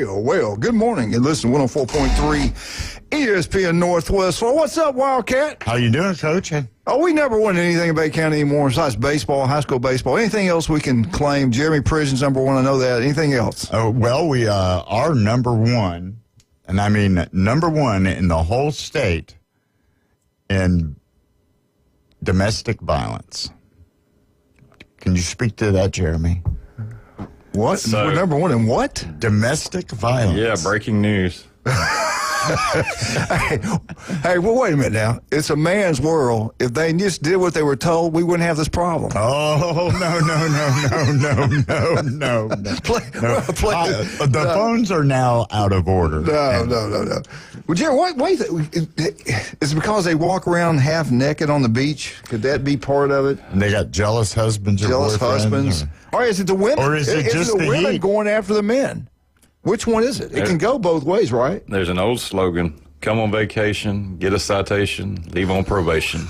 Well, good morning. And listen, 104.3 ESPN Northwest. Well, what's up, Wildcat? How you doing, Coach? Oh, we never won anything in Bay County anymore besides baseball, high school baseball. Anything else we can claim? Jeremy Prison's number one, I know that. Anything else? Oh, well, we are number one, and I mean number one in the whole state in domestic violence. Can you speak to that, Jeremy? What? So, we're number one in what? Domestic violence. Yeah, breaking news. Hey, well, wait a minute now. It's a man's world. If they just did what they were told, we wouldn't have this problem. Oh, no. The phones are now out of order. No. Well, Jerry, what do you think? Is it because they walk around half naked on the beach? Could that be part of it? And they got jealous husbands or Jealous boyfriends? husbands? Or is it the women? Or is it just the the women heat? going after the men? Which one is it? It can go both ways, right? There's an old slogan: come on vacation, get a citation, leave on probation.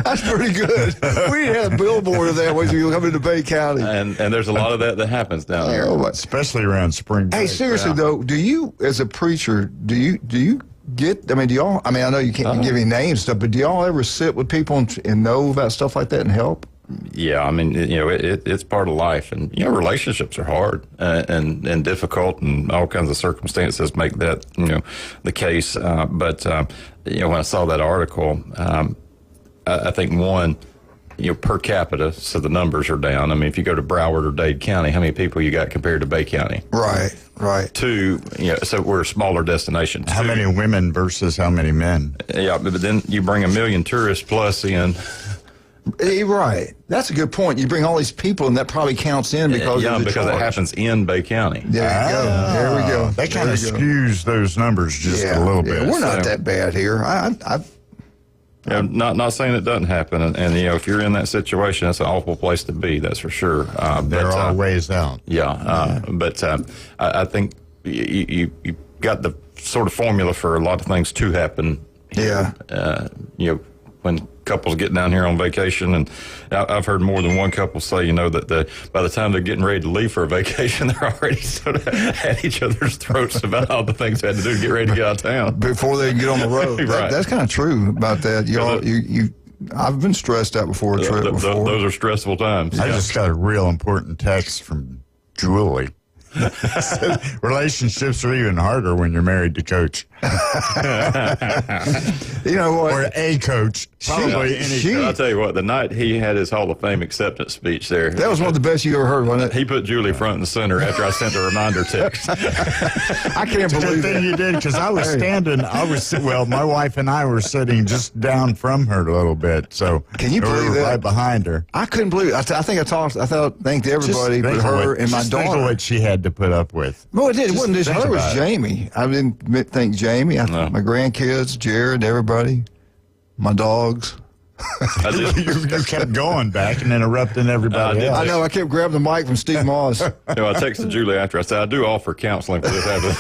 That's pretty good. We had a billboard of that when you come into Bay County. And there's a lot of that happens down here. Especially around spring break. Hey, seriously though, do you, as a preacher, do you get? I mean, do y'all? I mean, I know you can't give any names and stuff, but do y'all ever sit with people and know about stuff like that and help? Yeah, I mean, it's part of life, and relationships are hard and difficult, and all kinds of circumstances make that the case. But when I saw that article, I think one, per capita, so the numbers are down. I mean, if you go to Broward or Dade County, how many people you got compared to Bay County? Right. Two, so we're a smaller destination. How many women versus how many men? Yeah, but then you bring 1 million tourists plus in. Right. That's a good point. You bring all these people, and that probably counts in because because it happens in Bay County. There we go. That kind of skews those numbers just a little bit. We're not that bad here. Not saying it doesn't happen, and if you're in that situation, that's an awful place to be. That's for sure. There are ways out. Yeah, but I think you got the sort of formula for a lot of things to happen here. Yeah. When couples get down here on vacation, and I've heard more than one couple say, that by the time they're getting ready to leave for a vacation, they're already sort of at each other's throats about all the things they had to do to get ready to get out of town before they get on the road. Right. That's kind of true about that. I've been stressed out before a trip before. Those are stressful times. I just got a real important text from Julie. Relationships are even harder when you're married to Coach. You know what? Or a coach. Probably any. I'll tell you what, the night he had his Hall of Fame acceptance speech there. That was one of the best you ever heard, wasn't it? He put Julie front and center after I sent a reminder text. I can't believe that. You did, because I was standing, my wife and I were sitting just down from her a little bit. So can you believe that? Right behind her. I couldn't believe it. I thanked everybody but her and my daughter. Think of what she had to put up with. No, it did. It wasn't just her. It was Jamie. I didn't think Jamie. My grandkids, Jared, everybody, my dogs. You kept going back and interrupting everybody else. I know. I kept grabbing the mic from Steve Moss. I texted Julie after. I said, I do offer counseling for this after.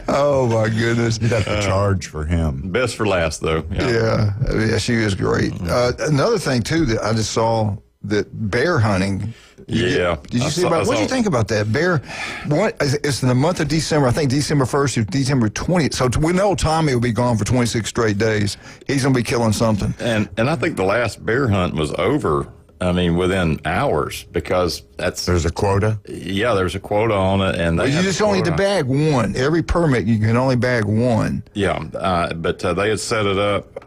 Oh, my goodness. You'd have to charge for him. Best for last, though. Yeah, she is great. Another thing, too, that I just saw, that bear hunting. Yeah. Did you see about? What do you think about that? Bear, it's in the month of December. I think December 1st to December 20th. So we know Tommy will be gone for 26 straight days. He's going to be killing something. And I think the last bear hunt was over. I mean, within hours, because there's a quota. Yeah, there's a quota on it, and you just only need to bag one. Every permit you can only bag one. Yeah, but they had set it up,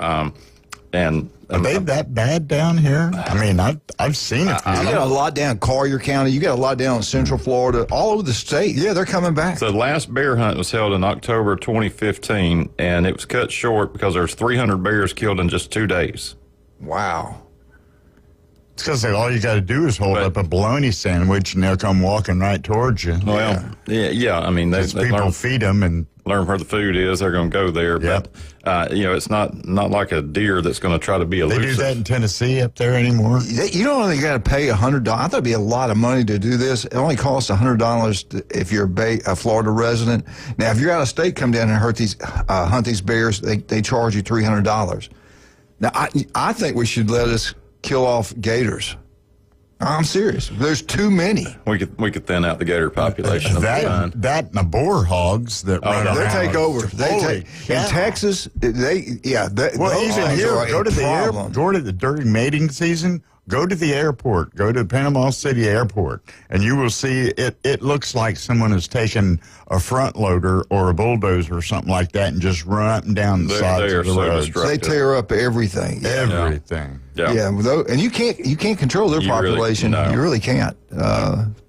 and. Are they that bad down here? I mean, I've seen it. You got a lot down in Collier County. You got a lot down in Central Florida. All over the state. Yeah, they're coming back. So the last bear hunt was held in October 2015, and it was cut short because there's 300 bears killed in just 2 days. Wow. It's because all you got to do is hold up a bologna sandwich, and they'll come walking right towards you. Well, yeah. I mean, they people feed them and learn where the food is. They're going to go there. Yep. But it's not like a deer that's going to try to be elusive. They do that in Tennessee up there anymore? You don't only got to pay $100. I thought it'd be a lot of money to do this. It only costs $100 if you're a Florida resident. Now, if you're out of state, come down and hunt these bears. They charge you $300. Now, I think we should let us kill off gators. I'm serious. There's too many. We could thin out the gator population. That and the boar hogs that run around. They take over. Holy cow. In Texas. Well, Those even things here, are go a to the problem. during mating season. Go to the airport. Go to Panama City Airport, and you will see it. It looks like someone has taken a front loader or a bulldozer or something like that and just run up and down the sides of the roads. They tear up everything. Everything. Yeah. And you can't control their population. You really can't.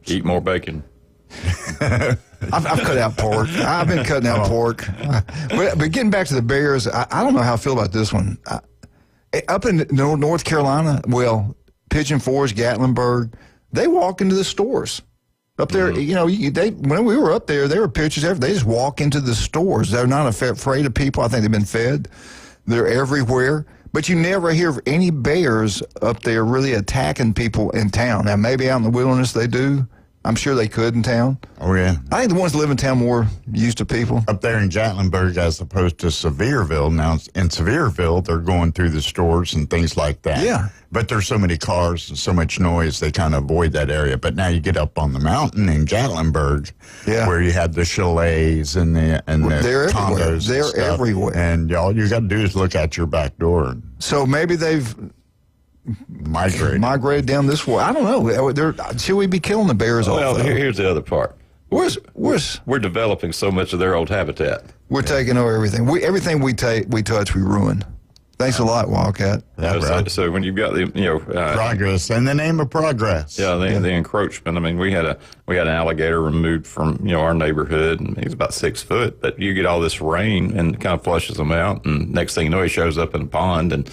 Eat more bacon. I've cut out pork. I've been cutting out pork. But getting back to the bears, I don't know how I feel about this one. Up in North Carolina, Pigeon Forge, Gatlinburg, they walk into the stores. Up there, when we were up there, there were pictures. They just walk into the stores. They're not afraid of people. I think they've been fed. They're everywhere. But you never hear of any bears up there really attacking people in town. Now, maybe out in the wilderness they do. I'm sure they could in town. Oh, yeah. I think the ones that live in town more used to people. Up there in Gatlinburg as opposed to Sevierville. Now, in Sevierville, they're going through the stores and things like that. Yeah. But there's so many cars and so much noise, they kind of avoid that area. But now you get up on the mountain in Gatlinburg, where you have the chalets and the they're condos. They're stuff. everywhere. And all you got to do is look out your back door. So maybe they've migrated down this way. I don't know. Should we be killing the bears off? Well, here's the other part. We're developing so much of their old habitat. We're taking over everything. Everything we touch, we ruin. Thanks a lot, Wildcat. So when you've got the progress in the name of progress. Yeah, the encroachment. I mean, we had an alligator removed from our neighborhood, and he's about 6 foot. But you get all this rain, and it kind of flushes him out, and next thing you know, he shows up in a pond, and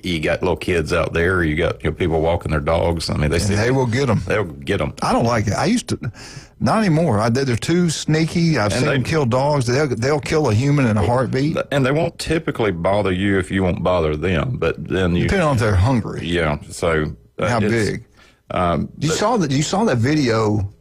you got little kids out there. You got people walking their dogs. I mean, they will get them. They'll get them. I don't like it. I used to. Not anymore. They're too sneaky. I've seen them kill dogs. They'll kill a human in a heartbeat. And they won't typically bother you if you won't bother them. But then depending on if they're hungry. Yeah. So how big? You saw that video.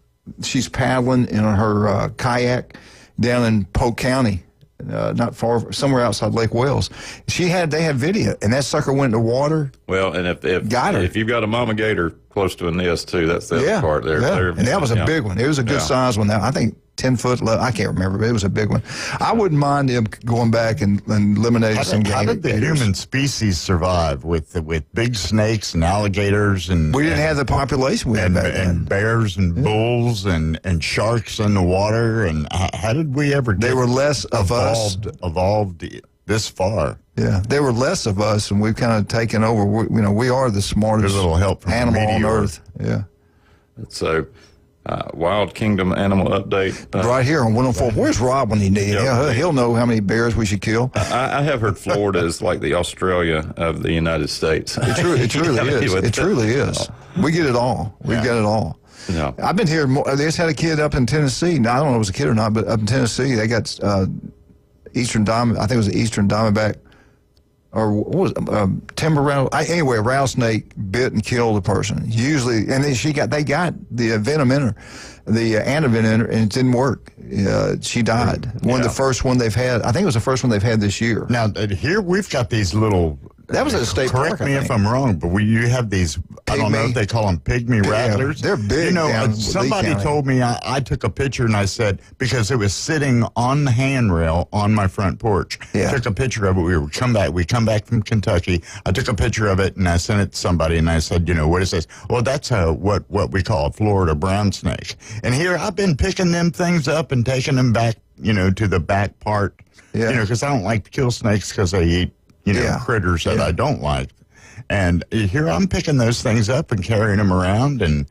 She's paddling in her kayak down in Polk County, not far, somewhere outside Lake Wales. They had video, and that sucker went in the water. Well, and if you've got a mama gator close to a nest too, that's the other part there. Yeah. And that was a big one. It was a good size one. I think 10 foot. I can't remember, but it was a big one. I wouldn't mind them going back and eliminating some gators. How did the human species survive with big snakes and alligators and? We didn't have the population we had back then. And bears and bulls and sharks in the water. And how did we ever? They were less of us. Evolved this far. Yeah, they were less of us, and we've kind of taken over. We are the smartest animal on earth. Yeah. So, Wild Kingdom Animal Update. Right here on 104. Where's Rob when you need him? He'll know how many bears we should kill. I have heard Florida is like the Australia of the United States. It truly is. It truly is. We get it all. We've got it all. Yeah. I've been here. They just had a kid up in Tennessee. Now, I don't know if it was a kid or not, but up in Tennessee, they got Eastern Diamond. I think it was an Eastern Diamondback. Or what was it? Timber rattlesnake? Anyway, a rattlesnake bit and killed a person. Usually, and then they got the venom in her, the antivenom in her, and it didn't work. She died. One of the first one they've had. I think it was the first one they've had this year. Now here we've got these little. That was at a state park. Correct me if I'm wrong, but you have these. I don't know if they call them pygmy rattlers. They're big. Somebody told me I took a picture and I said because it was sitting on the handrail on my front porch. Yeah. Took a picture of it. We come back from Kentucky. I took a picture of it and I sent it to somebody and I said, what is this? Well, that's what we call a Florida brown snake. And here I've been picking them things up and taking them back, to the back part. Yeah. Because I don't like to kill snakes because they eat. Critters that I don't like. And here I'm picking those things up and carrying them around, and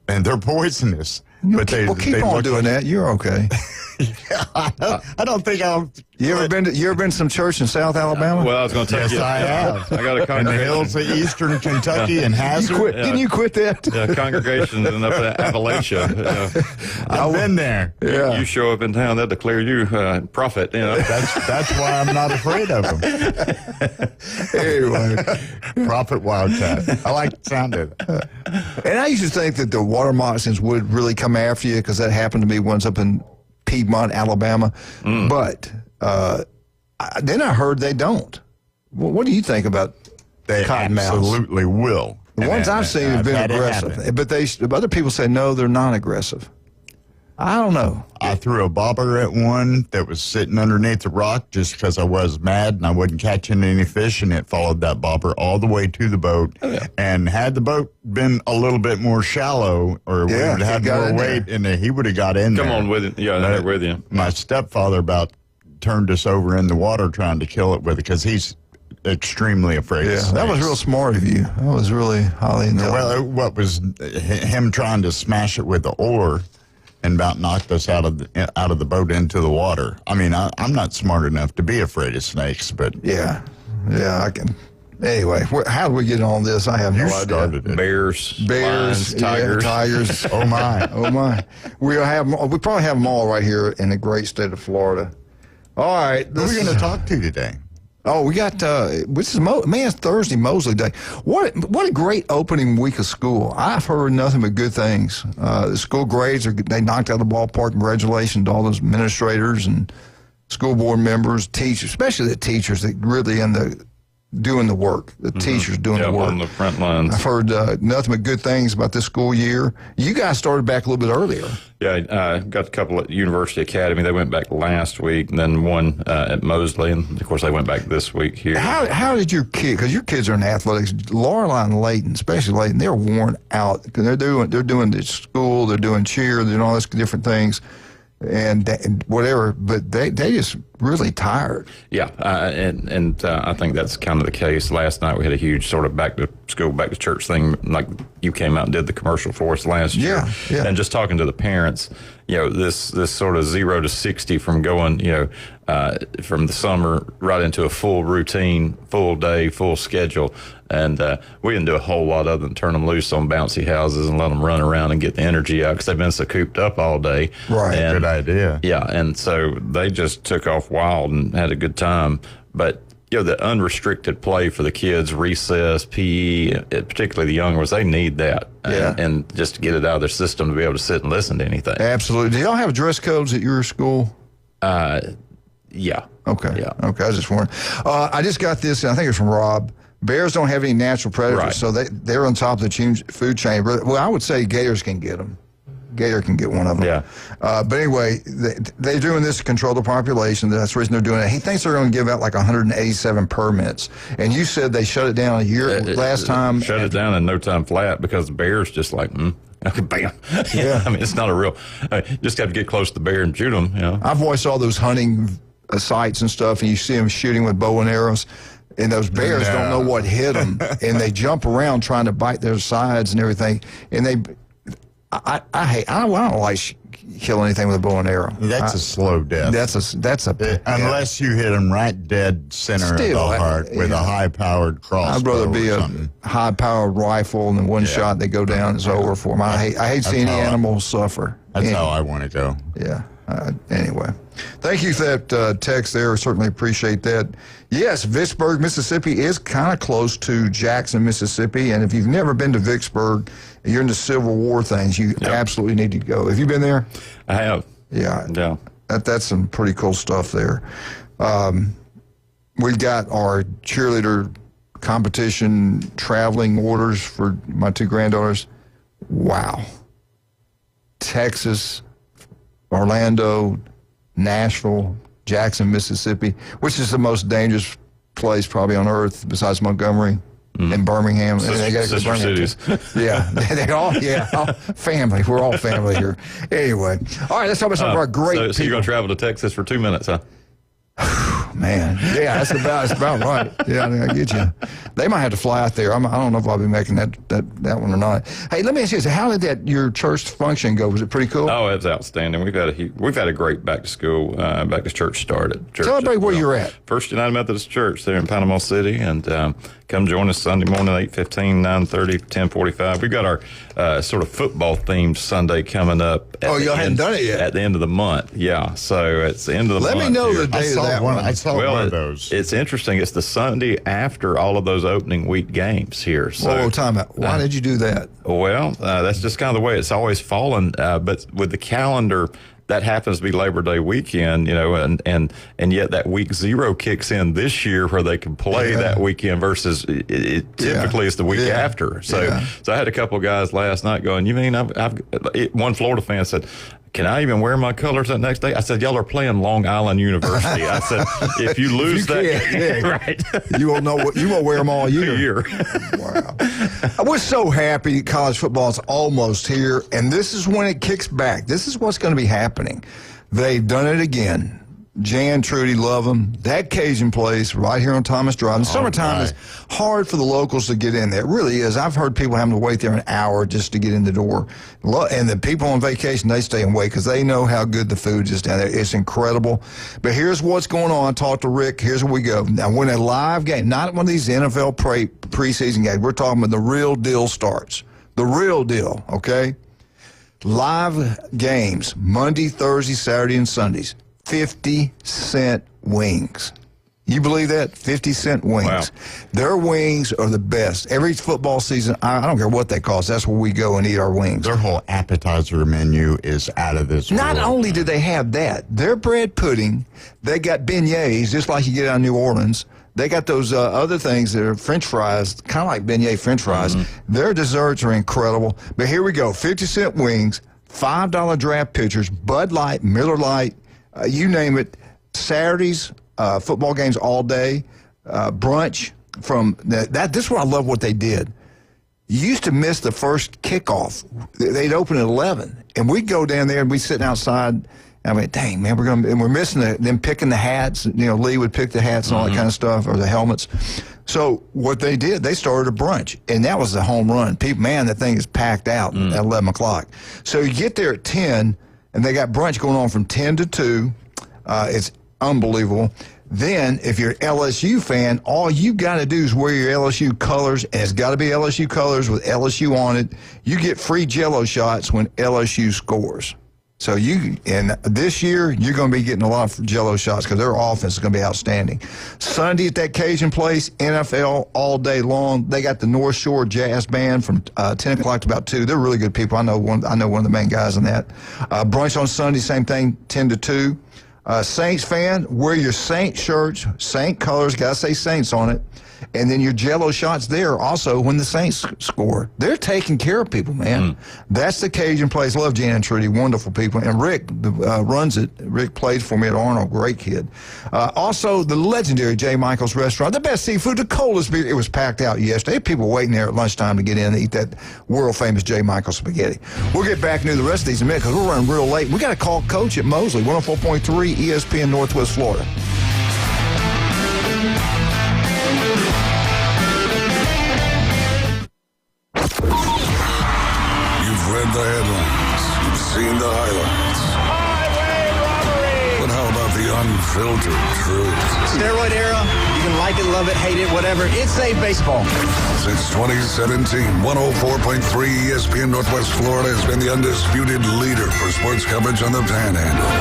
they're poisonous. But keep on doing that. You're okay. I don't think I'll. You ever been to some church in South Alabama? Well, I was going to tell you. Yes, I have. I got a congregation. In the hills of eastern Kentucky and Hazard. Didn't you quit that? Yeah, congregation in Appalachia. I've been there. Yeah. You show up in town, they'll declare you prophet. That's why I'm not afraid of them. Anyway, Prophet Wildcat. I like the sound of it. And I used to think that the water moccasins would really come after you because that happened to me once up in Piedmont, Alabama. But then I heard they don't. What do you think about They cottonmouths? absolutely will. The ones I've seen have been had it aggressive, happen. but other people say no, they're not aggressive. I don't know. I threw a bobber at one that was sitting underneath the rock just because I was mad and I wasn't catching any fish, and it followed that bobber all the way to the boat. Oh, yeah. And had the boat been a little bit more shallow, or we Yeah, would have had he got more in weight, and he would have got in there. Come on with it. Yeah, they're with you. My stepfather about turned us over in the water trying to kill it with it because he's extremely afraid of Yeah, snakes. that was real smart of you. That was really highly intelligent. Well, what was him trying to smash it with the oar and about knocked us out of the boat into the water. I mean, I'm not smart enough to be afraid of snakes, but yeah, I can. Anyway, how do we get on this? I have you no idea. started it. Bears, Bears, lions, tigers. yeah, tigers. Oh my! Oh my! We probably have them all right here in the great state of Florida. All right, Who are we going to talk to today? Oh, we got which is it's Thursday, Mosley Day. What a great opening week of school. I've heard nothing but good things. The school grades they knocked out of the ballpark. Congratulations to all those administrators and school board members, teachers, especially the teachers that really doing the work. The teachers doing the work on the front lines. I've heard nothing but good things about this school year. You guys started back a little bit earlier. Yeah, got a couple at University Academy. They went back last week, and then one at Mosley, and of course they went back this week here. How did your kid? Because your kids are in athletics. Lorelai and Layton, especially Layton, they're worn out because they're doing the school, they're doing cheer, they're doing all these different things, and whatever. But they just really tired. Yeah, and I think that's kind of the case. Last night we had a huge sort of back to school, back to church thing. Like you came out and did the commercial for us last year. Yeah. And just talking to the parents, this sort of 0 to 60 from going, from the summer right into a full routine, full day, full schedule. And we didn't do a whole lot other than turn them loose on bouncy houses and let them run around and get the energy out because they've been so cooped up all day. Right. And, Good idea. yeah, and so they just took off wild and had a good time. But the unrestricted play for the kids, recess, PE, particularly the younger ones, they need that. Yeah. And just to get it out of their system to be able to sit and listen to anything. Absolutely. Do y'all have dress codes at your school? Yeah. Okay. Yeah. Okay. I was just wondering. I just got this. I think it's from Rob. Bears don't have any natural predators, Right. so they're on top of the food chain. Well, I would say gators can get them. Gator can get one of them. Yeah. But anyway, they're doing this to control the population. That's the reason they're doing it. He thinks they're going to give out like 187 permits. And you said they shut it down a year last time. Shut it down in no time flat because the bear's just like, okay, bam. Yeah. I mean, it's not a real, just have to get close to the bear and shoot them, I've watched all those hunting sites and stuff, and you see them shooting with bow and arrows. And those bears don't know what hit them, and they jump around trying to bite their sides and everything. And I don't like kill anything with a bow and arrow. That's a slow death. Unless you hit them right dead center of the heart with a high-powered crossbow. I'd rather be or a something. high-powered rifle, and then one shot they go down, it's over for them. I hate seeing any animals suffer. That's how I want to go. Yeah. Anyway, thank you for that text there. Certainly appreciate that. Yes, Vicksburg, Mississippi is kind of close to Jackson, Mississippi. And if you've never been to Vicksburg, you're into Civil War things, you absolutely need to go. Have you been there? I have. Yeah. Yeah. That's some pretty cool stuff there. We got our cheerleader competition traveling orders for my two granddaughters. Wow. Texas, Orlando, Nashville, Jackson, Mississippi, which is the most dangerous place probably on earth besides Montgomery and Birmingham. And they gotta go to Sister Birmingham, cities. too. Yeah, all family. We're all family here. Anyway, all right, let's talk about some of our great So you're people. going to travel to Texas for 2 minutes, huh? Man, yeah, that's about right. Yeah, I get you. They might have to fly out there. I don't know if I'll be making that one or not. Hey, let me ask you this: how did your church function go? Was it pretty cool? Oh, it's outstanding. We've had a great back to school, back to church start at church. Tell everybody where you're at. First United Methodist Church there in Panama City, and come join us Sunday morning at 8:15, 9:30, 10:45. We've got our sort of football themed Sunday coming up. Y'all hadn't done it yet. At the end of the month, yeah. So it's the end of the month. Let me know here. the day of that one. I saw one of those. It's interesting. It's the Sunday after all of those opening week games here. So, Whoa, time out. Why did you do that? well, that's just kind of the way it's always fallen. But with the calendar that happens to be Labor Day weekend, and yet that week 0 kicks in this year where they can play that weekend versus it typically it's the week after. So I had a couple of guys last night going, you mean one Florida fan said, can I even wear my colors that next day? I said, y'all are playing Long Island University. I said, if you lose right, you won't know you won't wear them all year. Wow. We're so happy college football is almost here, and this is when it kicks back. This is what's going to be happening. They've done it again. Jan, Trudy, love them. That Cajun place right here on Thomas Drive. In summertime is hard for the locals to get in there. It really is. I've heard people having to wait there an hour just to get in the door. And the people on vacation, they stay and wait because they know how good the food is down there. It's incredible. But here's what's going on. Talk to Rick. Here's where we go. Now, when a live game, not one of these NFL preseason games, we're talking about the real deal starts. The real deal, okay? Live games, Monday, Thursday, Saturday, and Sundays. 50-cent wings. You believe that? 50-cent wings. Wow. Their wings are the best. Every football season, I don't care what they cost, that's where we go and eat our wings. Their whole appetizer menu is out of this world. Not only do they have that, their bread pudding, they got beignets, just like you get out of New Orleans. They got those other things that are French fries, kind of like beignet French fries. Mm-hmm. Their desserts are incredible. But here we go, 50-cent wings, $5 draft pitchers, Bud Light, Miller Lite, you name it. Saturdays, football games all day, brunch from that. This is what I love what they did. You used to miss the first kickoff. They'd open at 11, and we'd go down there and we'd sit outside. And I went, dang man, we're missing them picking the hats. Lee would pick the hats and all that kind of stuff, or the helmets. So what they did, they started a brunch, and that was a home run. People, man, that thing is packed out at 11 o'clock. So you get there at 10. And they got brunch going on from 10 to 2. It's unbelievable. Then, if you're an LSU fan, all you got to do is wear your LSU colors, and it's got to be LSU colors with LSU on it. You get free Jell-O shots when LSU scores. So and this year, you're going to be getting a lot of Jell-O shots because their offense is going to be outstanding. Sunday at that Cajun place, NFL all day long. They got the North Shore Jazz Band from 10 o'clock to about 2. They're really good people. I know one of the main guys in that. Brunch on Sunday, same thing, 10 to 2. Saints fan, wear your Saint shirts, Saint colors, got to say Saints on it. And then your Jell-O shots there also when the Saints score. They're taking care of people, man. That's the Cajun place. Love Jan and Trudy, wonderful people. And Rick runs it. Rick plays for me at Arnold, great kid. Also, the legendary J. Michael's Restaurant, the best seafood, the coldest beer. It was packed out yesterday. People waiting there at lunchtime to get in and eat that world-famous J. Michael's spaghetti. We'll get back into the rest of these in a minute because we're running real late. We got to call Coach at Mosley, 104.3 ESPN Northwest Florida. Read the headlines. You've seen the highlights. Highway robbery! But how about the unfiltered truth? Steroid era, you can like it, love it, hate it, whatever. It saved baseball. Since 2017, 104.3 ESPN Northwest Florida has been the undisputed leader for sports coverage on the Panhandle.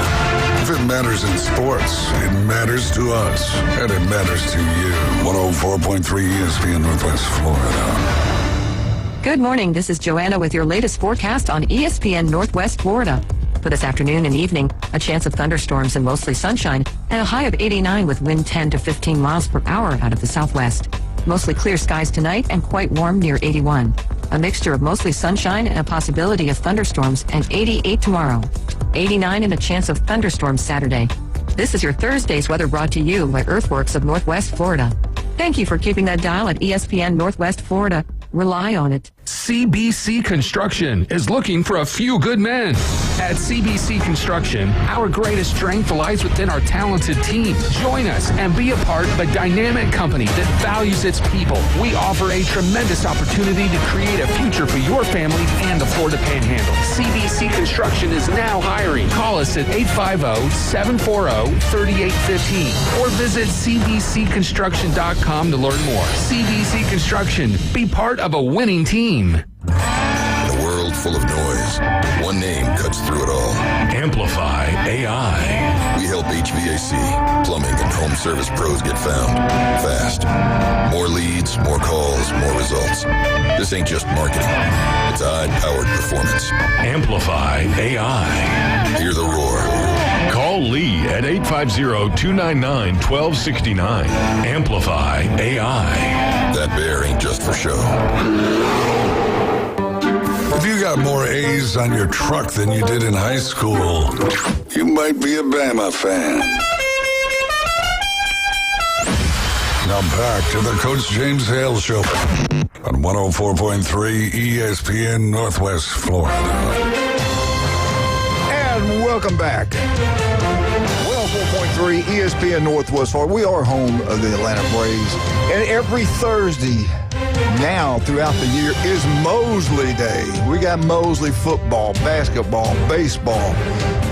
If it matters in sports, it matters to us, and it matters to you. 104.3 ESPN Northwest Florida. Good morning. This is Joanna with your latest forecast on ESPN Northwest Florida. For this afternoon and evening, a chance of thunderstorms and mostly sunshine, and a high of 89 with wind 10 to 15 miles per hour out of the southwest. Mostly clear skies tonight and quite warm near 81. A mixture of mostly sunshine and a possibility of thunderstorms, and 88 tomorrow. 89 and a chance of thunderstorms Saturday. This is your Thursday's weather brought to you by Earthworks of Northwest Florida. Thank you for keeping that dial at ESPN Northwest Florida. Rely on it. CBC Construction is looking for a few good men. At CBC Construction, our greatest strength lies within our talented team. Join us and be a part of a dynamic company that values its people. We offer a tremendous opportunity to create a future for your family and the Florida Panhandle. CBC Construction is now hiring. Call us at 850-740-3815 or visit cbcconstruction.com to learn more. CBC Construction. Be part of a winning team. In a world full of noise, one name cuts through it all. Amplify AI. We help HVAC, plumbing, and home service pros get found fast. More leads, more calls, more results. This ain't just marketing. It's AI-powered performance. Amplify AI. Hear the roar. Call Lee at 850-299-1269. Amplify AI. That bear ain't just for show. If you got more A's on your truck than you did in high school, you might be a Bama fan. Now back to the Coach James Hale Show on 104.3 ESPN Northwest Florida. And welcome back. 104.3 ESPN Northwest Florida. We are home of the Atlanta Braves. And every Thursday now throughout the year is Mosley Day. We got Mosley football, basketball, baseball.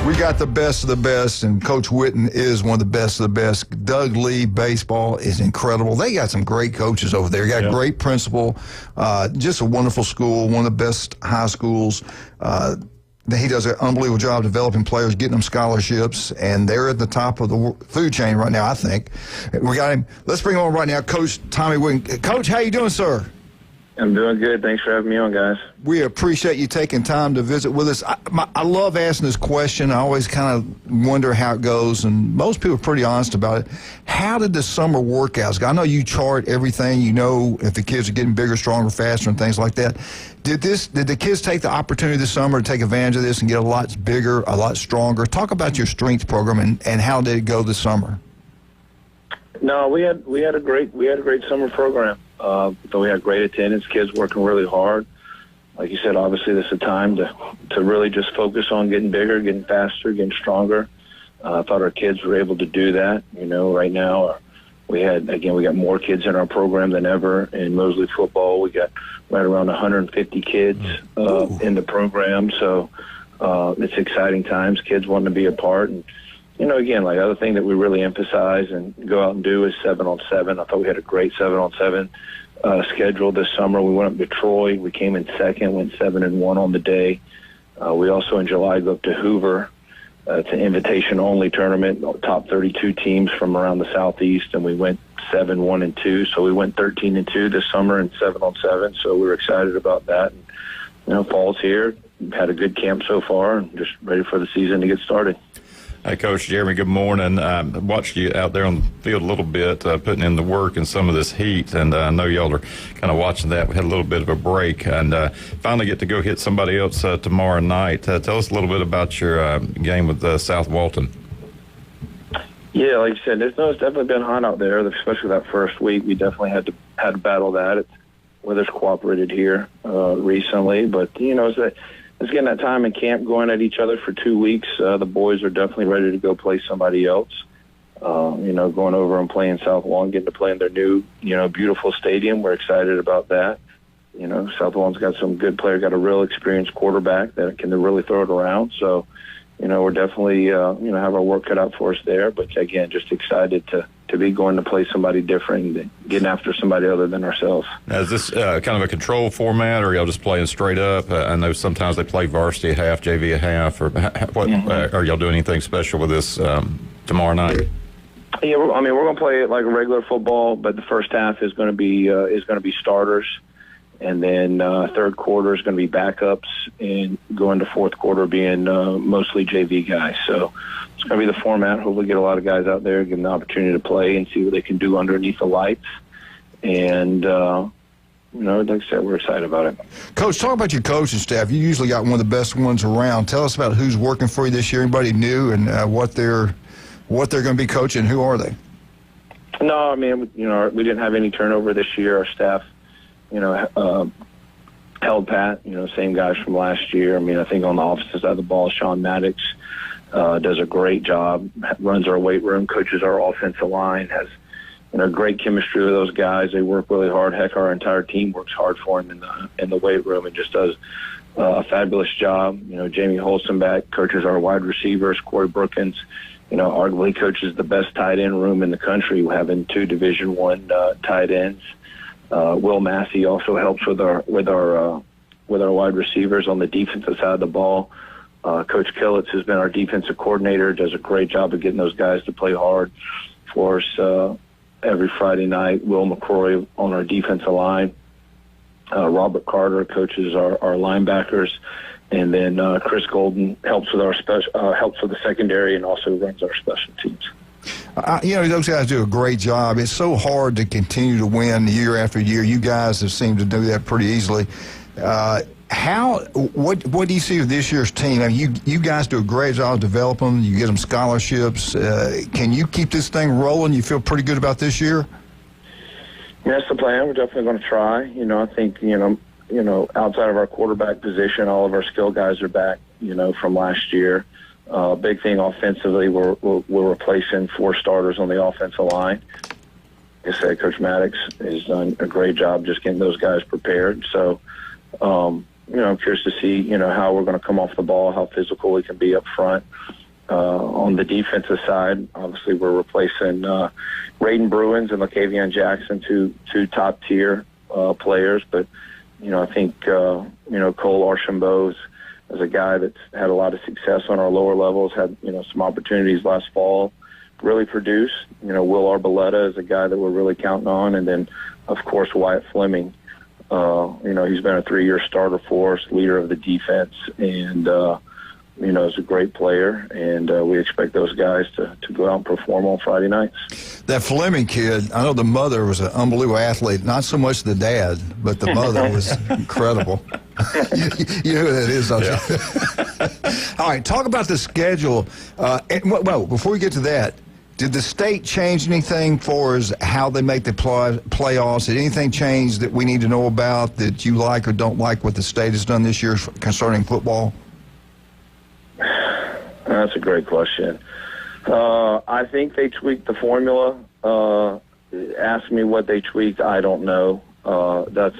We got the best of the best, and Coach Witten is one of the best of the best. Doug Lee baseball is incredible. They got some great coaches over there. Got great principal, just a wonderful school, one of the best high schools. He does an unbelievable job developing players, getting them scholarships, and they're at the top of the food chain right now, I think. We got him. Let's bring him on right now, Coach Tommy Witten. Coach, how you doing, sir? I'm doing good. Thanks for having me on, guys. We appreciate you taking time to visit with us. I love asking this question. I always kind of wonder how it goes, and most people are pretty honest about it. How did the summer workouts go? I know you chart everything. You know if the kids are getting bigger, stronger, faster, and things like that. Did the kids take the opportunity this summer to take advantage of this and get a lot bigger, a lot stronger? Talk about your strength program and how did it go this summer? No, we had a great summer program. So we had great attendance, kids working really hard. Like you said, obviously this is a time to really just focus on getting bigger, getting faster, getting stronger. I thought our kids were able to do that. You know, right now we got more kids in our program than ever in Mosley football. We got right around 150 kids in the program. So it's exciting times. Kids want to be a part. And, you know, again, like other thing that we really emphasize and go out and do is 7-on-7. I thought we had a great 7-on-7 schedule this summer. We went up to Troy. We came in second, went 7-1 on the day. We also in July go up to Hoover. It's an invitation-only tournament, top 32 teams from around the Southeast, and we went 7-1-2. So we went 13-2 this summer and 7-on-7. So we were excited about that. And, you know, fall's here. Had a good camp so far, and just ready for the season to get started. Hey, Coach Jeremy, good morning. I watched you out there on the field a little bit, putting in the work in some of this heat, and I know y'all are kind of watching that. We had a little bit of a break, and finally get to go hit somebody else tomorrow night. Tell us a little bit about your game with South Walton. Yeah, like you said, it's definitely been hot out there, especially that first week. We definitely had to battle that. Weather's cooperated here recently, but, you know, it's getting that time in camp going at each other for 2 weeks. The boys are definitely ready to go play somebody else. You know, going over and playing South Lawn, getting to play in their new, you know, beautiful stadium. We're excited about that. You know, South Lawn's got some good players, got a real experienced quarterback that can really throw it around. So, you know, we're definitely, you know, have our work cut out for us there. But, again, just excited to be going to play somebody different and getting after somebody other than ourselves. Now, is this kind of a control format, or are y'all just playing straight up? I know sometimes they play varsity at half, JV at half. Or what? Are y'all doing anything special with this tomorrow night? Yeah, we're going to play it like a regular football, but the first half is going to be starters. And then third quarter is going to be backups, and going to fourth quarter being mostly JV guys. So it's going to be the format. Hopefully get a lot of guys out there, give them the opportunity to play and see what they can do underneath the lights. And, you know, like I said, we're excited about it. Coach, talk about your coaching staff. You usually got one of the best ones around. Tell us about who's working for you this year, anybody new, and what they're going to be coaching. Who are they? No, I mean, you know, we didn't have any turnover this year. Our staff, you know, held pat, you know, same guys from last year. I mean, I think on the offensive side of the ball, Sean Maddox does a great job, runs our weight room, coaches our offensive line, has, you know, great chemistry with those guys. They work really hard. Heck, our entire team works hard for him in the weight room and just does a fabulous job. You know, Jamie Holstenback coaches our wide receivers, Corey Brookins, you know, arguably coaches the best tight end room in the country, having 2 Division I tight ends. Will Massey also helps with our wide receivers on the defensive side of the ball. Coach Killitz has been our defensive coordinator, does a great job of getting those guys to play hard for us every Friday night. Will McCrory on our defensive line. Robert Carter coaches our linebackers. And then Chris Golden helps with helps with the secondary and also runs our special teams. Those guys do a great job. It's so hard to continue to win year after year. You guys have seemed to do that pretty easily. What do you see with this year's team? I mean, you guys do a great job developing them. You get them scholarships. Can you keep this thing rolling? You feel pretty good about this year? Yeah, that's the plan. We're definitely going to try. I think, outside of our quarterback position, all of our skill guys are back, from last year. Big thing offensively, we're replacing 4 starters on the offensive line. Like I said, Coach Maddox has done a great job just getting those guys prepared. So, I'm curious to see, how we're going to come off the ball, how physical we can be up front. On the defensive side, obviously we're replacing Raiden Bruins and LaCavion Jackson, two top-tier players. But, I think, Cole Archambault is a guy that's had a lot of success on our lower levels, had, some opportunities last fall, really produced. Will Arboleta is a guy that we're really counting on. And then, of course, Wyatt Fleming. He's been a 3-year starter for us, leader of the defense, and, is a great player. And we expect those guys to go out and perform on Friday nights. That Fleming kid, I know the mother was an unbelievable athlete. Not so much the dad, but the mother was incredible. You know who that is, don't you? All right, talk about the schedule. Before we get to that, did the state change anything for us how they make the playoffs? Did anything change that we need to know about that you like or don't like what the state has done this year concerning football? That's a great question. I think they tweaked the formula. Ask me what they tweaked. I don't know. That's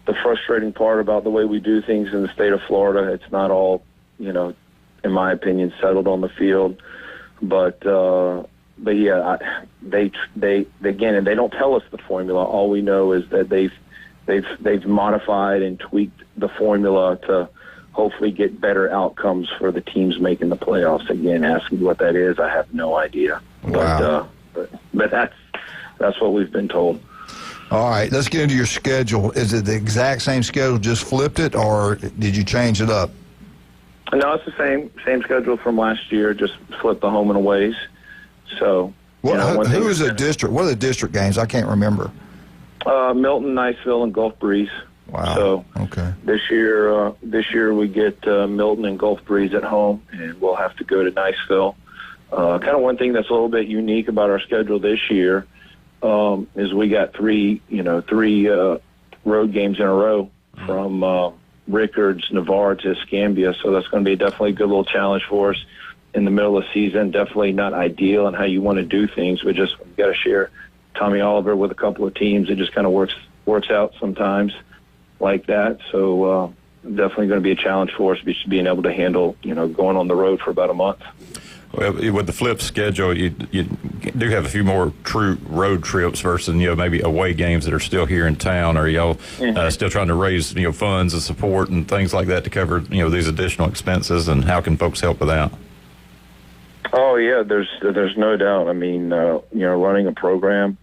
the frustrating part about the way we do things in the state of Florida. It's not all, in my opinion, settled on the field. But yeah, they again, and they don't tell us the formula. All we know is that they've modified and tweaked the formula to hopefully get better outcomes for the teams making the playoffs. Again, ask me what that is. I have no idea. Wow. But that's what we've been told. All right, let's get into your schedule. Is it the exact same schedule, just flipped it, or did you change it up? No, it's the same schedule from last year, just flip the home and aways. So, who is the district? What are the district games? I can't remember. Milton, Niceville, and Gulf Breeze. Wow. So okay. This year we get Milton and Gulf Breeze at home, and we'll have to go to Niceville. Kind of one thing that's a little bit unique about our schedule this year is we got three road games in a row from Rickards, Navarre to Escambia. So that's going to be definitely a good little challenge for us in the middle of the season. Definitely not ideal in how you want to do things, but just got to share Tommy Oliver with a couple of teams. It just kind of works out sometimes like that. So definitely going to be a challenge for us, being able to handle, going on the road for about a month. Well, with the flip schedule, you do have a few more true road trips versus, maybe away games that are still here in town. Are y'all still trying to raise, funds and support and things like that to cover, these additional expenses, and how can folks help with that? Oh, yeah, there's no doubt. I mean, running a program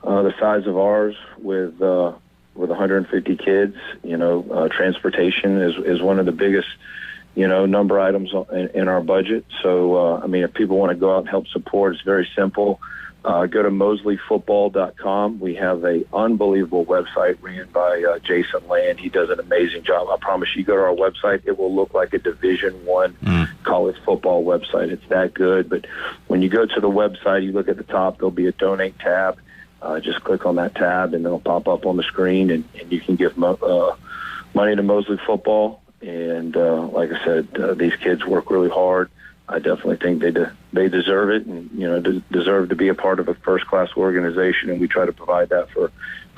the size of ours with 150 kids, transportation is one of the biggest, number items in our budget. So, if people want to go out and help support, it's very simple. Go to mosleyfootball.com. We have an unbelievable website ran by Jason Land. He does an amazing job. I promise you, go to our website, it will look like a Division I college football website. It's that good. But when you go to the website, you look at the top, there'll be a donate tab. Just click on that tab, and it'll pop up on the screen, and you can give money to Mosley Football. And like I said, these kids work really hard. I definitely think they deserve it, and deserve to be a part of a first-class organization. And we try to provide that for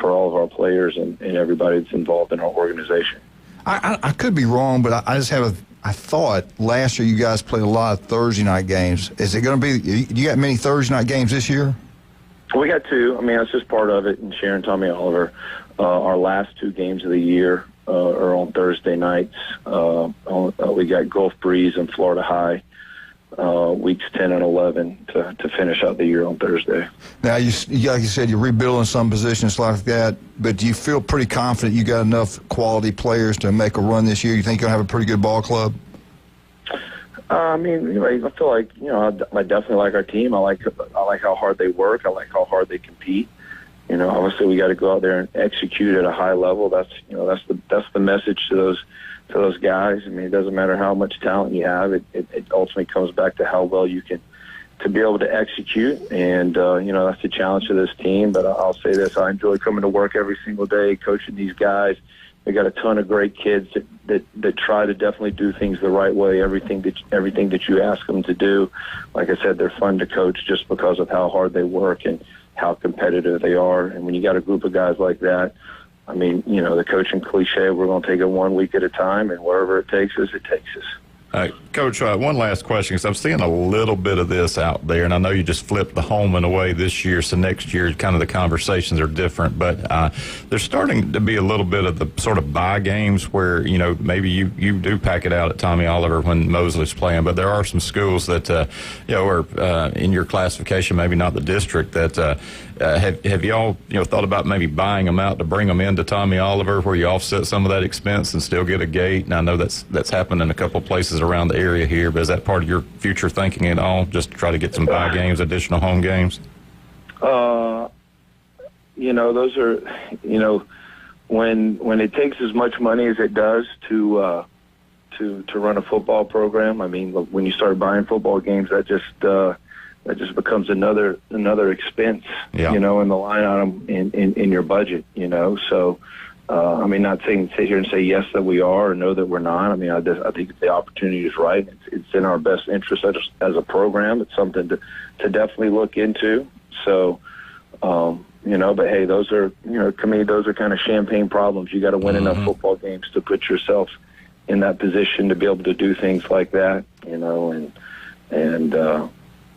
all of our players and everybody that's involved in our organization. I could be wrong, but I just have I thought last year you guys played a lot of Thursday night games. Is it going to be? You got many Thursday night games this year? We got 2. That's just part of it. And Sharon, Tommy Oliver, our last 2 games of the year or on Thursday nights. We got Gulf Breeze and Florida High, weeks 10 and 11 to finish out the year on Thursday. Now, like you said, you're rebuilding some positions like that, but do you feel pretty confident you got enough quality players to make a run this year? You think you'll have a pretty good ball club? I mean, I feel like, I definitely like our team. I like how hard they work. I like how hard they compete. Obviously we got to go out there and execute at a high level. That's the message to those guys. I mean, it doesn't matter how much talent you have. It ultimately comes back to how well you can to be able to execute. And, that's the challenge to this team. But I'll say this, I enjoy coming to work every single day, coaching these guys. We got a ton of great kids that try to definitely do things the right way, everything that you ask them to do. Like I said, they're fun to coach just because of how hard they work and how competitive they are. And when you got a group of guys like that, I mean, the coaching cliche, we're going to take it 1 week at a time, and wherever it takes us, it takes us. Coach, one last question, because I'm seeing a little bit of this out there, and I know you just flipped the home and away this year, so next year kind of the conversations are different, but there's starting to be a little bit of the sort of bye games where, maybe you do pack it out at Tommy Oliver when Mosley's playing, but there are some schools that, are in your classification, maybe not the district, that have y'all, thought about maybe buying them out to bring them into Tommy Oliver where you offset some of that expense and still get a gate? And I know that's happened in a couple of places around the area here, but is that part of your future thinking at all, just to try to get some bye games, additional home games? Those are, when it takes as much money as it does to run a football program, I mean, when you start buying football games, that just becomes another expense, in the line item in your budget, So, not saying sit here and say yes that we are or no that we're not. I mean, I think the opportunity is right. It's in our best interest as a program. It's something to definitely look into. So, but hey, those are, to me, those are kind of champagne problems. You got to win enough football games to put yourself in that position to be able to do things like that, and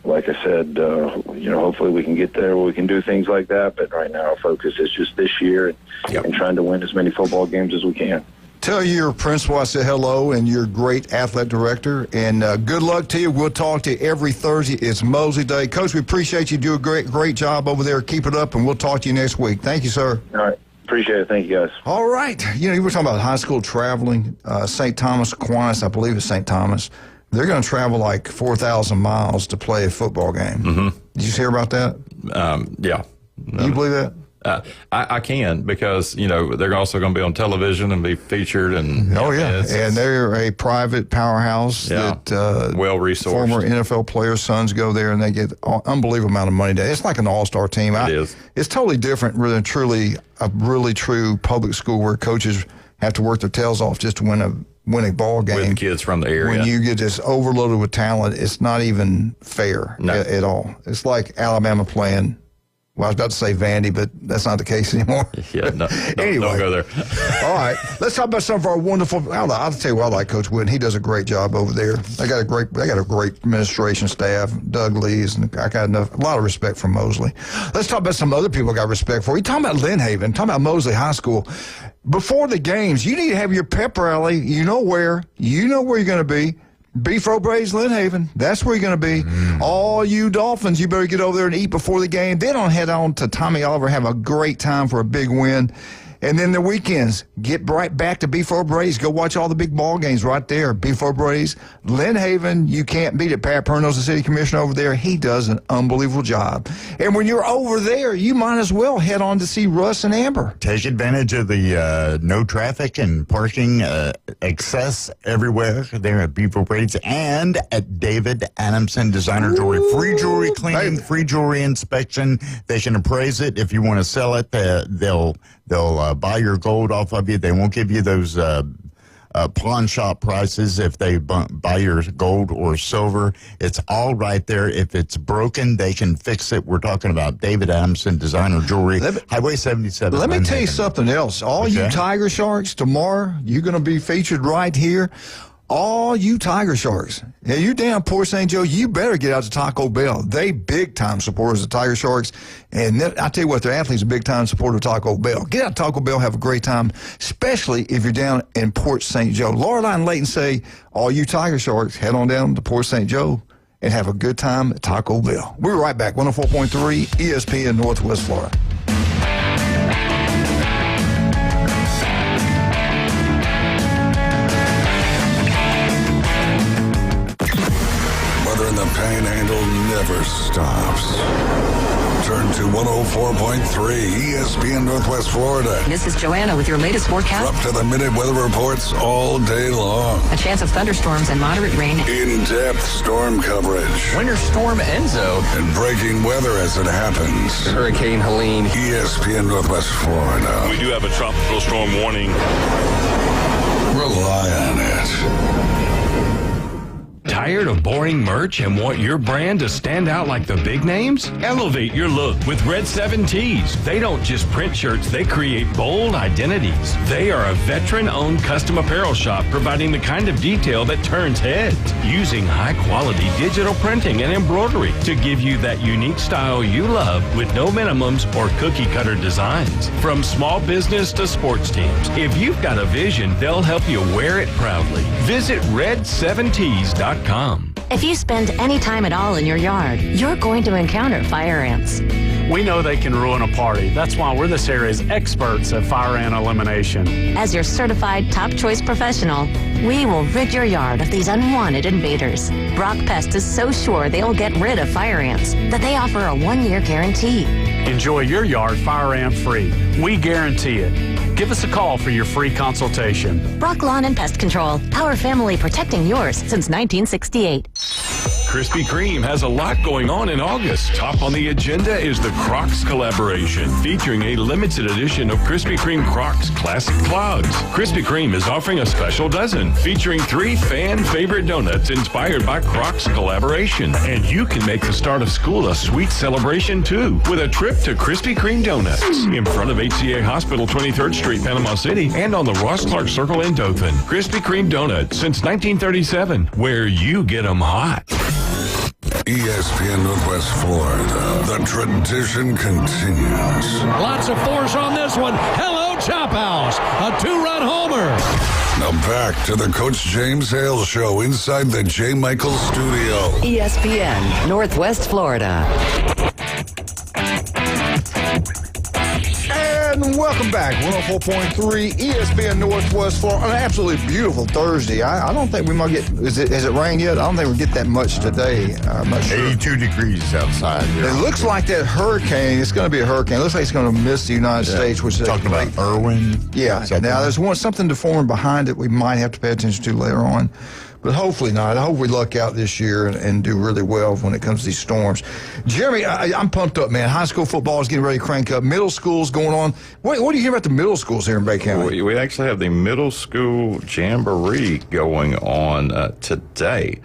like I said, hopefully we can get there where we can do things like that. But right now our focus is just this year and trying to win as many football games as we can. Tell your principal I said hello, and your great athletic director, and good luck to you. We'll talk to you every Thursday. It's Mosley Day. Coach, we appreciate you. Do a great job over there. Keep it up, and we'll talk to you next week. Thank you, sir. All right. Appreciate it. Thank you, guys. All right. You were talking about high school traveling. St. Thomas Aquinas, I believe it's St. Thomas. They're going to travel like 4,000 miles to play a football game. Mm-hmm. Did you hear about that? Yeah. You believe that? I can, because, they're also going to be on television and be featured. And and they're a private powerhouse that well-resourced. Former NFL players' sons go there, and they get an unbelievable amount of money. It's like an all-star team. It is. It's totally different than truly a really true public school where coaches have to work their tails off just to win a ball game. With kids from the area. When you get just overloaded with talent, it's not even fair at all. It's like Alabama playing, well, I was about to say Vandy, but that's not the case anymore. Yeah, no, anyway. Don't go there. All right, let's talk about some of our wonderful. I'll tell you what, I like Coach Wooden. He does a great job over there. They got a great administration staff. Doug Lee's, and I got a lot of respect for Mosley. Let's talk about some other people I got respect for. You talking about Lynn Haven? Talking about Mosley High School. Before the games, you need to have your pep rally. You know where you're going to be. Beef Braves, Lynn Haven. That's where you're going to be. All you Dolphins, you better get over there and eat before the game. Then head on to Tommy Oliver, have a great time for a big win. And then the weekends, get right back to Beef Braves. Go watch all the big ball games right there. Beef Braves, Lynn Haven, you can't beat it. Pat Perno's the city commissioner over there. He does an unbelievable job. And when you're over there, you might as well head on to see Russ and Amber. Take advantage of the no traffic and parking access everywhere there at Beef Braves and at David Adamson Designer Jewelry. Free jewelry cleaning, free jewelry inspection. They can appraise it. If you want to sell it, they'll buy your gold off of you. They won't give you those pawn shop prices if they buy your gold or silver. It's all right there. If it's broken, they can fix it. We're talking about David Adamson Designer Jewelry, Highway 77. Let me tell you something else. All you Tiger Sharks, tomorrow, you're going to be featured right here all you Tiger Sharks, yeah, you down Port St. Joe, you better get out to Taco Bell. They big-time supporters of Tiger Sharks, and I tell you what, their athletes are big-time supporters of Taco Bell. Get out to Taco Bell, have a great time, especially if you're down in Port St. Joe. Lorelei and Layton say, all you Tiger Sharks, head on down to Port St. Joe and have a good time at Taco Bell. We'll be right back, 104.3 ESPN Northwest Florida. The Panhandle never stops. Turn to 104.3 ESPN Northwest Florida. This is Joanna with your latest forecast. Up to the minute weather reports all day long. A chance of thunderstorms and moderate rain. In-depth storm coverage. Winter Storm Enzo. And breaking weather as it happens. Hurricane Helene. ESPN Northwest Florida. We do have a tropical storm warning. Rely on it. Tired of boring merch and want your brand to stand out like the big names? Elevate your look with Red 7 Tees. They don't just print shirts, they create bold identities. They are a veteran-owned custom apparel shop providing the kind of detail that turns heads, using high-quality digital printing and embroidery to give you that unique style you love with no minimums or cookie-cutter designs. From small business to sports teams, if you've got a vision, they'll help you wear it proudly. Visit red7tees.com. If you spend any time at all in your yard, you're going to encounter fire ants. We know they can ruin a party. That's why we're this area's experts at fire ant elimination. As your certified top choice professional, we will rid your yard of these unwanted invaders. Brock Pest is so sure they'll get rid of fire ants that they offer a 1-year guarantee. Enjoy your yard fire ant free. We guarantee it. Give us a call for your free consultation. Brock Lawn and Pest Control, our family protecting yours since 1968. Krispy Kreme has a lot going on in August. Top on the agenda is the Crocs collaboration, featuring a limited edition of Krispy Kreme Crocs Classic Clogs. Krispy Kreme is offering a special dozen, featuring 3 fan-favorite donuts inspired by Crocs collaboration. And you can make the start of school a sweet celebration, too, with a trip to Krispy Kreme Donuts in front of HCA Hospital, 23rd Street, Panama City, and on the Ross Clark Circle in Dothan. Krispy Kreme Donuts since 1937, where you get them hot. ESPN Northwest Florida. The tradition continues. Lots of force on this one. Hello, Chop House. A 2-run homer. Now back to the Coach James Hale Show inside the J. Michael Studio. ESPN Northwest Florida. And welcome back, 104.3 ESPN Northwest Florida. An absolutely beautiful Thursday. I don't think we might get, has it rained yet? I don't think we'll get that much today. I'm not sure. 82 degrees outside. It looks like that hurricane, it's going to be a hurricane. It looks like it's going to miss the United States, which is talking about Irwin. Yeah. Now, there's something to form behind it we might have to pay attention to later on. But hopefully not. I hope we luck out this year and do really well when it comes to these storms. Jeremy, I'm pumped up, man. High school football is getting ready to crank up. Middle school's going on. What do you hear about the middle schools here in Bay County? We actually have the middle school jamboree going on today.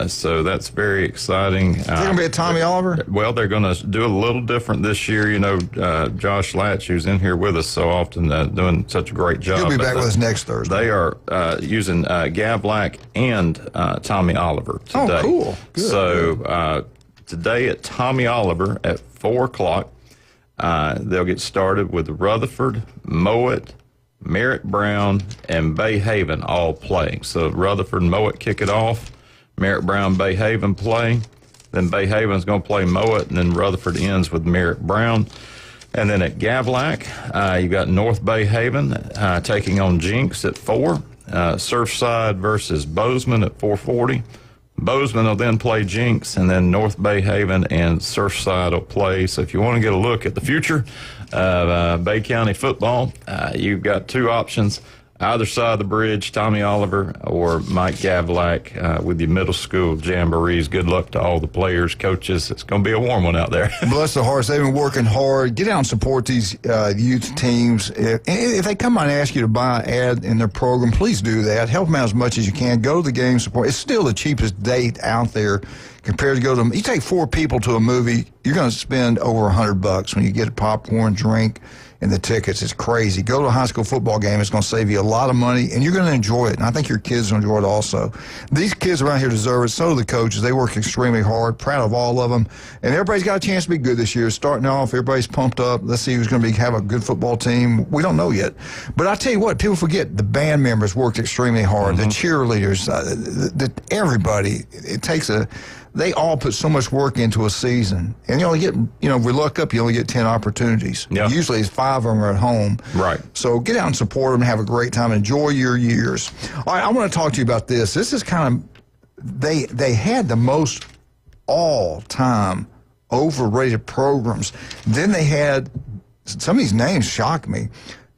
So that's very exciting. Is it going to be at Tommy Oliver? Well, they're going to do a little different this year. You know, Josh Latch, who's in here with us so often, doing such a great job. He'll be back with us next Thursday. They are using Gav Lack and Tommy Oliver today. Oh, cool. Good. So today at Tommy Oliver at 4 o'clock, they'll get started with Rutherford, Mowat, Merritt Brown, and Bay Haven all playing. So Rutherford and Mowat kick it off. Merritt Brown, Bay Haven play. Then Bay Haven's going to play Mowat, and then Rutherford ends with Merritt Brown. And then at Gavlac, you got North Bay Haven taking on Jinx at 4. Surfside versus Bozeman at 4:40. Bozeman will then play Jinx, and then North Bay Haven and Surfside will play. So if you want to get a look at the future of Bay County football, you've got 2 options. Either side of the bridge, Tommy Oliver or Mike Gavlac with your middle school jamborees. Good luck to all the players, coaches. It's going to be a warm one out there. Bless their hearts. They've been working hard. Get out and support these youth teams. If they come out and ask you to buy an ad in their program, please do that. Help them out as much as you can. Go to the game, support. It's still the cheapest date out there compared to go to them. You take 4 people to a movie, you're going to spend over $100 when you get a popcorn, drink, and the tickets. It's crazy. Go to a high school football game. It's going to save you a lot of money, and you're going to enjoy it. And I think your kids will enjoy it also. These kids around here deserve it. So do the coaches. They work extremely hard. Proud of all of them. And everybody's got a chance to be good this year. Starting off, everybody's pumped up. Let's see who's going to have a good football team. We don't know yet. But I tell you what, people forget the band members worked extremely hard. The cheerleaders, everybody. It takes they all put so much work into a season. And you only get, if we look up, you only get 10 opportunities. Yeah. Usually it's 5 of them are at home. Right. So get out and support them and have a great time. Enjoy your years. All right, I want to talk to you about this. This is kind of, they had the most all-time overrated programs. Then they had, some of these names shock me.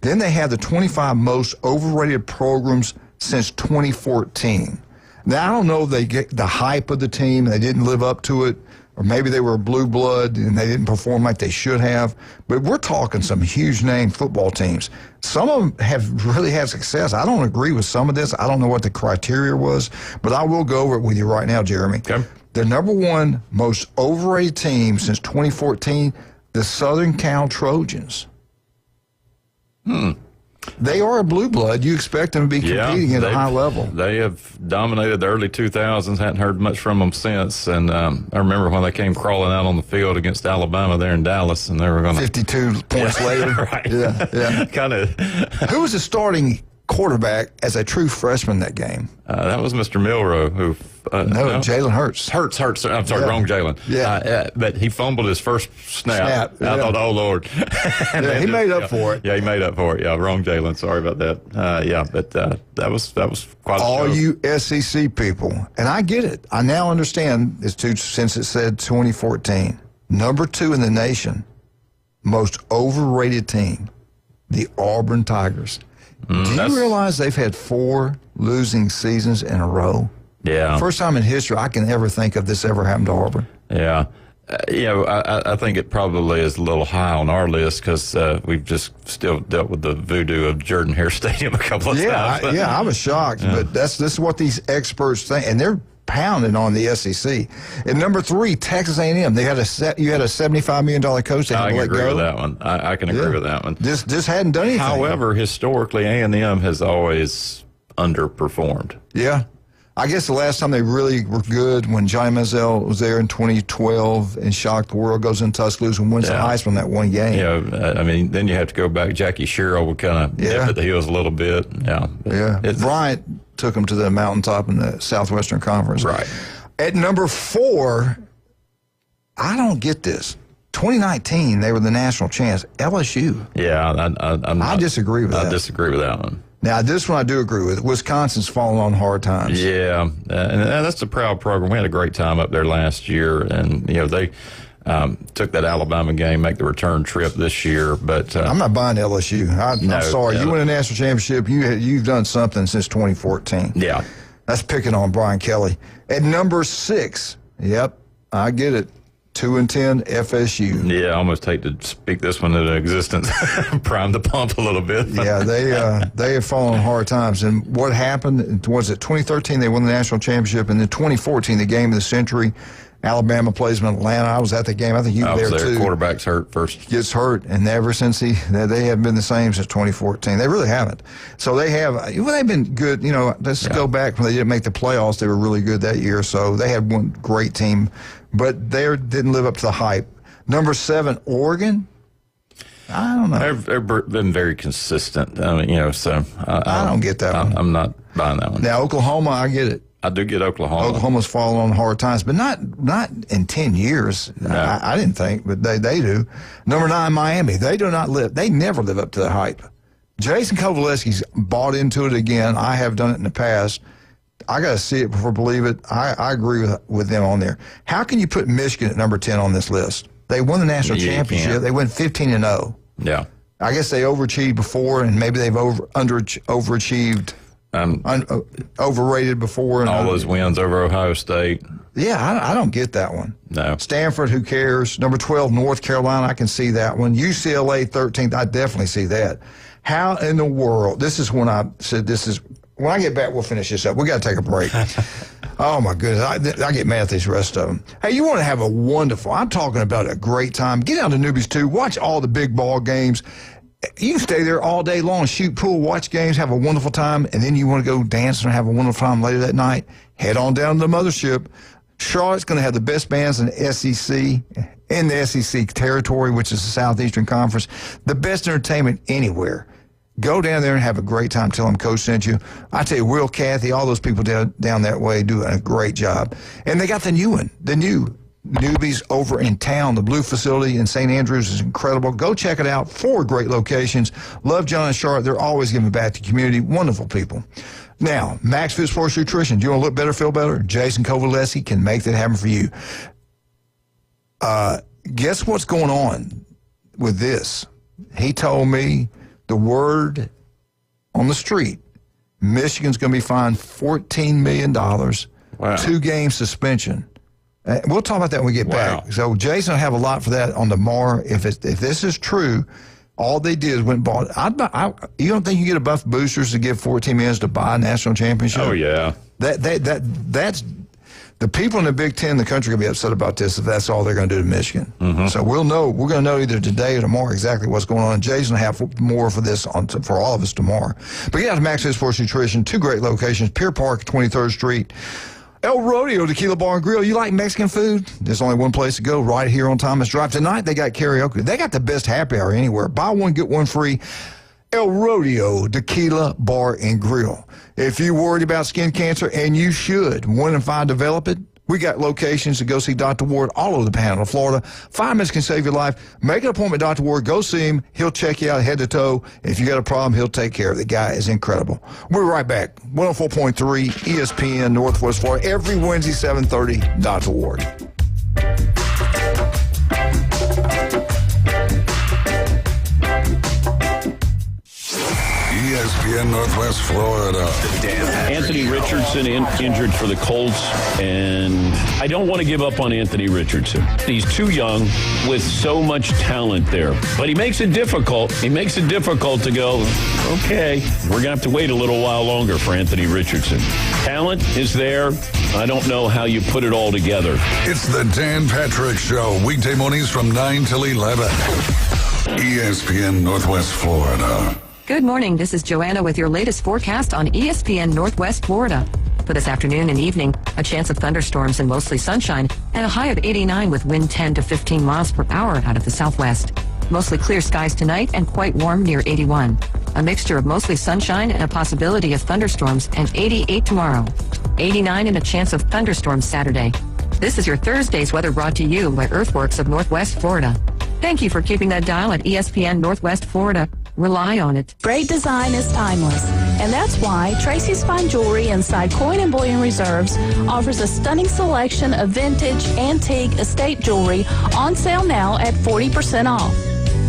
Then they had the 25 most overrated programs since 2014. Now, I don't know if they get the hype of the team and they didn't live up to it, or maybe they were a blue blood and they didn't perform like they should have. But we're talking some huge name football teams. Some of them have really had success. I don't agree with some of this. I don't know what the criteria was, but I will go over it with you right now, Jeremy. Okay. The number one most overrated team since 2014, the Southern Cal Trojans. They are a blue blood. You expect them to be competing at a high level. They have dominated the early 2000s. Hadn't heard much from them since. And I remember when they came crawling out on the field against Alabama there in Dallas, and they were going to 52 points later. Right. Yeah. Kind of. Who was the starting quarterback as a true freshman that game? That was Mr. Milroe, who. No, Jalen Hurts. Hurts. I'm sorry, wrong Jalen. Yeah. But he fumbled his first snap. I thought, oh, Lord. He made up for it. Yeah, he made up for it. Yeah, wrong Jalen. Sorry about that. But that was quite a show. All you SEC people, and I get it. I now understand since it said 2014. Number 2 in the nation, most overrated team, the Auburn Tigers. Do you realize they've had 4 losing seasons in a row? Yeah. First time in history I can ever think of this ever happened to Auburn. Yeah. I think it probably is a little high on our list because we've just still dealt with the voodoo of Jordan-Hare Stadium a couple of times. I was shocked, but this is what these experts think, and they're pounding on the SEC. And number 3, Texas A&M. You had a $75 million coach. They I can let agree go. with that one. I can agree with that one. Just hadn't done anything. However, historically, A&M has always underperformed. Yeah. I guess the last time they really were good when Johnny Manziel was there in 2012 and shocked the world, goes in Tuscaloosa and wins the Heisman that one game. Then you have to go back. Jackie Sherrill would kind of dip at the heels a little bit. Bryant took them to the mountaintop in the Southwestern Conference. Right. At number 4, I don't get this. 2019, they were the national champs. LSU. Yeah, I disagree with that. I disagree with that one. Now, this one I do agree with. Wisconsin's fallen on hard times. Yeah, and that's a proud program. We had a great time up there last year, and they took that Alabama game, make the return trip this year. But I'm not buying LSU. I'm sorry. You win a national championship. You've done something since 2014. Yeah, that's picking on Brian Kelly. At number 6, yep, I get it. 2-10 FSU. Yeah, I almost hate to speak this one into existence. Prime the pump a little bit. Yeah, they have fallen on hard times. And what happened was it 2013 they won the national championship, and then 2014 the game of the century. Alabama plays them in Atlanta. I was at the game. I think you were there too. Quarterback's hurt first. Gets hurt, and ever since they haven't been the same since 2014. They really haven't. So they've been good. Let's go back when they didn't make the playoffs. They were really good that year. So they had one great team, but they didn't live up to the hype. Number 7, Oregon. I don't know. They've been very consistent. I don't get that one. I'm not buying that one. Now Oklahoma, I get it. I do get Oklahoma. Oklahoma's fallen on hard times, but not in 10 years. No. I didn't think, but they do. Number 9, Miami. They never live up to the hype. Jason Kovaleski's bought into it again. I have done it in the past. I got to see it before I believe it. I agree with them on there. How can you put Michigan at number 10 on this list? They won the national championship. They went 15-0. Yeah. I guess they overachieved before, and maybe they've overachieved. Overrated before. And all those wins over Ohio State. Yeah, I don't get that one. No. Stanford, who cares? Number 12, North Carolina, I can see that one. UCLA, 13th, I definitely see that. How in the world? This is when I said when I get back, we'll finish this up. We got to take a break. Oh, my goodness. I get mad at these rest of them. Hey, you want to have I'm talking about a great time. Get out to Newbies, too. Watch all the big ball games. You can stay there all day long, shoot pool, watch games, have a wonderful time, and then you want to go dance and have a wonderful time later that night, head on down to the mothership. Charlotte's going to have the best bands in the SEC territory, which is the Southeastern Conference, the best entertainment anywhere. Go down there and have a great time. Tell them Coach sent you. I tell you, Will, Kathy, all those people down that way do a great job. And they got the new one, the new Newbies over in town. The Blue facility in St. Andrews is incredible. Go check it out. 4 great locations. Love John and Charlotte. They're always giving back to the community. Wonderful people. Now, Max Food Sports Nutrition. Do you want to look better, feel better? Jason Kovaleski can make that happen for you. Guess what's going on with this? He told me the word on the street, Michigan's going to be fined $14 million, wow. 2-game suspension. We'll talk about that when we get back. So Jason will have a lot for that on tomorrow. If this is true, all they did is went and bought. You don't think you get enough boosters to give 14 minutes to buy a national championship? Oh yeah. That's the people in the Big Ten, the country, gonna be upset about this if that's all they're going to do to Michigan. Mm-hmm. So we'll know. We're going to know either today or tomorrow exactly what's going on. Jason will have more for this for all of us tomorrow. But get out to Max Food Sports Nutrition. 2 great locations: Pier Park, 23rd Street. El Rodeo Tequila Bar and Grill. You like Mexican food? There's only one place to go, right here on Thomas Drive. Tonight, they got karaoke. They got the best happy hour anywhere. Buy one, get one free. El Rodeo Tequila Bar and Grill. If you're worried about skin cancer, and you should, 1 in 5 develop it, we got locations to go see Dr. Ward all over the Panhandle of Florida. 5 minutes can save your life. Make an appointment with Dr. Ward. Go see him. He'll check you out head to toe. If you got a problem, he'll take care of it. The guy is incredible. We're right back. 104.3 ESPN Northwest Florida. Every Wednesday, 7:30, Dr. Ward. ESPN Northwest Florida. Anthony Richardson injured for the Colts, and I don't want to give up on Anthony Richardson. He's too young with so much talent there. But he makes it difficult. He makes it difficult to go, okay, we're going to have to wait a little while longer for Anthony Richardson. Talent is there. I don't know how you put it all together. It's the Dan Patrick Show, weekday mornings from 9 till 11. ESPN Northwest Florida. Good morning. This is Joanna with your latest forecast on ESPN Northwest Florida. For this afternoon and evening, a chance of thunderstorms and mostly sunshine, and a high of 89 with wind 10 to 15 miles per hour out of the southwest. Mostly clear skies tonight and quite warm near 81. A mixture of mostly sunshine and a possibility of thunderstorms, and 88 tomorrow. 89 and a chance of thunderstorms Saturday. This is your Thursday's weather brought to you by Earthworks of Northwest Florida. Thank you for keeping that dial at ESPN Northwest Florida. Rely on it. Great design is timeless, and that's why Tracy's Fine Jewelry inside Coin and Bullion Reserves offers a stunning selection of vintage, antique, estate jewelry on sale now at 40% off.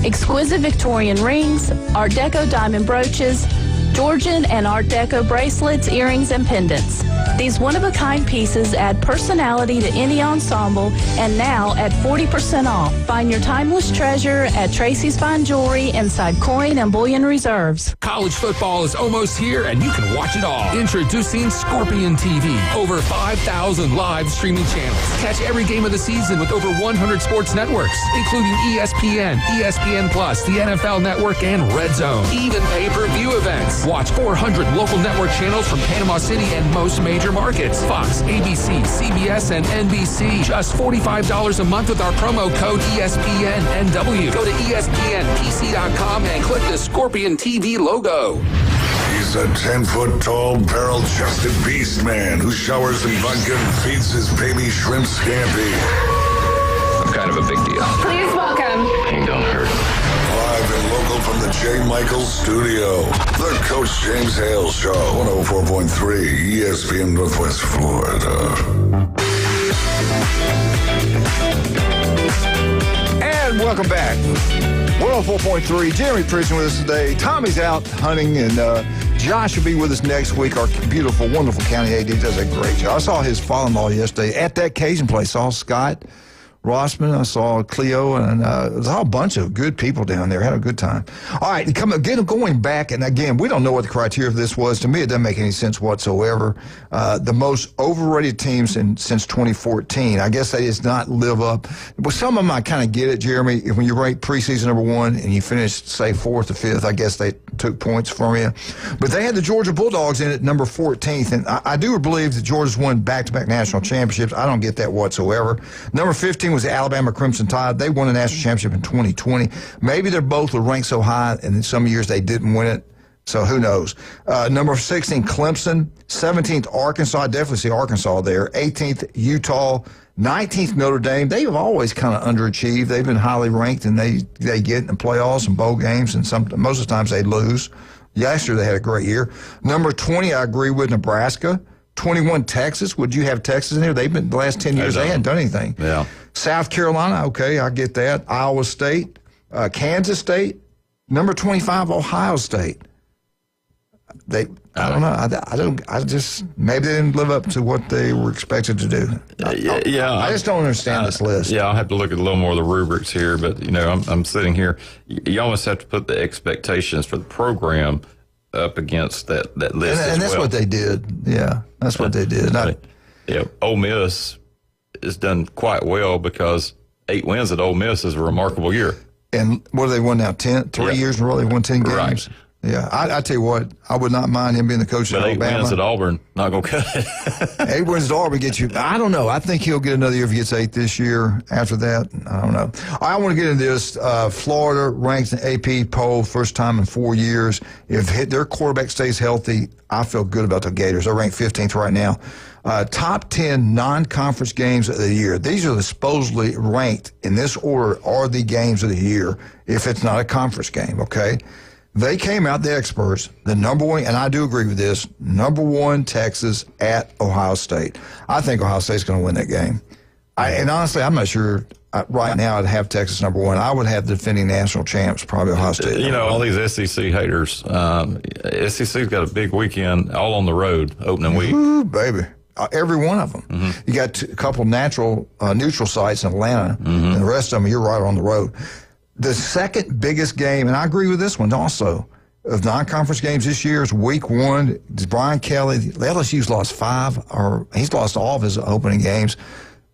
Exquisite Victorian rings, Art Deco diamond brooches, Georgian and Art Deco bracelets, earrings, and pendants. These one-of-a-kind pieces add personality to any ensemble, and now at 40% off. Find your timeless treasure at Tracy's Fine Jewelry inside Coin and Bullion Reserves. College football is almost here, and you can watch it all. Introducing Scorpion TV. Over 5,000 live streaming channels. Catch every game of the season with over 100 sports networks, including ESPN, ESPN Plus, the NFL Network, and Red Zone. Even pay-per-view events. Watch 400 local network channels from Panama City and most major markets. Fox, ABC, CBS, and NBC. Just $45 a month with our promo code ESPNNW. Go to ESPNPC.com and click the Scorpion TV logo. He's a 10-foot-tall, barrel-chested beast man who showers in vodka and feeds his baby shrimp scampi. I'm kind of a big deal. Please welcome. Pain don't hurt. Live and local from the J. Michaels studio, the Coach James Hale Show, 104.3 ESPN Northwest Florida. And welcome back. 104.3, Jeremy Prison with us today. Tommy's out hunting, and Josh will be with us next week. Our beautiful, wonderful county AD does a great job. I saw his father-in-law yesterday at that Cajun place. Saw Scott Rossman. I saw Cleo, and there's a whole bunch of good people down there. Had a good time. All right, going back, and again, we don't know what the criteria of this was. To me, it doesn't make any sense whatsoever. The most overrated teams since 2014. I guess they did not live up. Well, some of them I kind of get it, Jeremy. When you rate preseason number 1 and you finish, say, 4th or 5th, I guess they took points from you. But they had the Georgia Bulldogs in at number 14th, and I do believe that Georgia's won back-to-back national championships. I don't get that whatsoever. Number 15 was the Alabama Crimson Tide. They won a national championship in 2020. Maybe they're both ranked so high, and in some years they didn't win it. So who knows? Number 16, Clemson. 17th, Arkansas. I definitely see Arkansas there. 18th, Utah. 19th, Notre Dame. They have always kind of underachieved. They've been highly ranked, and they get in the playoffs and bowl games, and most of the times they lose. Last year they had a great year. Number 20, I agree with, Nebraska. 21, Texas. Would you have Texas in there? They've been the last 10 years. They hadn't done anything. Yeah. South Carolina. Okay, I get that. Iowa State. Kansas State. Number 25, Ohio State. I don't know. I just maybe they didn't live up to what they were expected to do. I just don't understand this list. Yeah, I'll have to look at a little more of the rubrics here, but I'm sitting here. You almost have to put the expectations for the program up against that list, and that's what they did. Yeah, that's what they did. Ole Miss has done quite well because 8 wins at Ole Miss is a remarkable year. And what have they won now? 3 years in a row they've won 10 games. Right. Yeah, I tell you what, I would not mind him being the coach at Alabama. 8 wins at Auburn, not going to cut it. 8 wins at Auburn gets you, I don't know. I think he'll get another year if he gets 8 this year. After that, I don't know. I want to get into this. Florida ranks in AP poll first time in 4 years. If their quarterback stays healthy, I feel good about the Gators. They're ranked 15th right now. Top 10 non-conference games of the year. These are supposedly ranked in this order are the games of the year if it's not a conference game, okay? They came out, the experts, the number 1, and I do agree with this, number 1, Texas at Ohio State. I think Ohio State's going to win that game. And honestly, I'm not sure right now I'd have Texas number 1. I would have the defending national champs, probably Ohio State. All these SEC haters, SEC's got a big weekend all on the road, opening week. Ooh, baby. Every one of them. Mm-hmm. You got a couple neutral sites in Atlanta, and the rest of them, you're right on the road. The second biggest game, and I agree with this one also, of non-conference games this year is week 1. Brian Kelly, LSU's lost 5, or he's lost all of his opening games.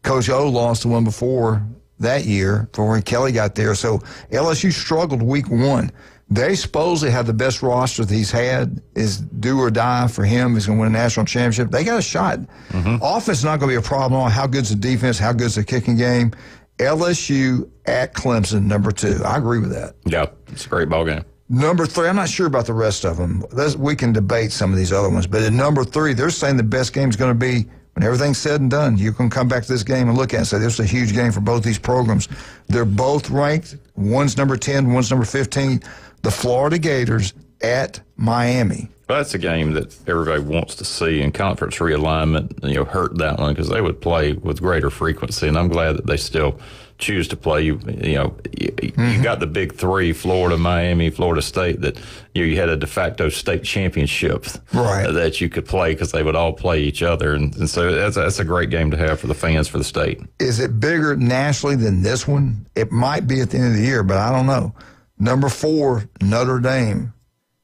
Coach O lost the one before that year, before when Kelly got there. So LSU struggled week 1. They supposedly have the best roster that he's had, is do or die for him. He's going to win a national championship. They got a shot. Offense is not going to be a problem. How good's the defense? How good's the kicking game? LSU at Clemson, number 2. I agree with that. Yeah, it's a great ball game. Number 3, I'm not sure about the rest of them. We can debate some of these other ones. But at number 3, they're saying the best game is going to be when everything's said and done. You can come back to this game and look at it and say this is a huge game for both these programs. They're both ranked. One's number 10, one's number 15. The Florida Gators at Miami. Well, that's a game that everybody wants to see, and conference realignment, hurt that one because they would play with greater frequency, and I'm glad that they still choose to play. You got the big 3, Florida, Miami, Florida State, that you had a de facto state championship that you could play because they would all play each other, and so that's a great game to have for the fans for the state. Is it bigger nationally than this one? It might be at the end of the year, but I don't know. Number 4, Notre Dame,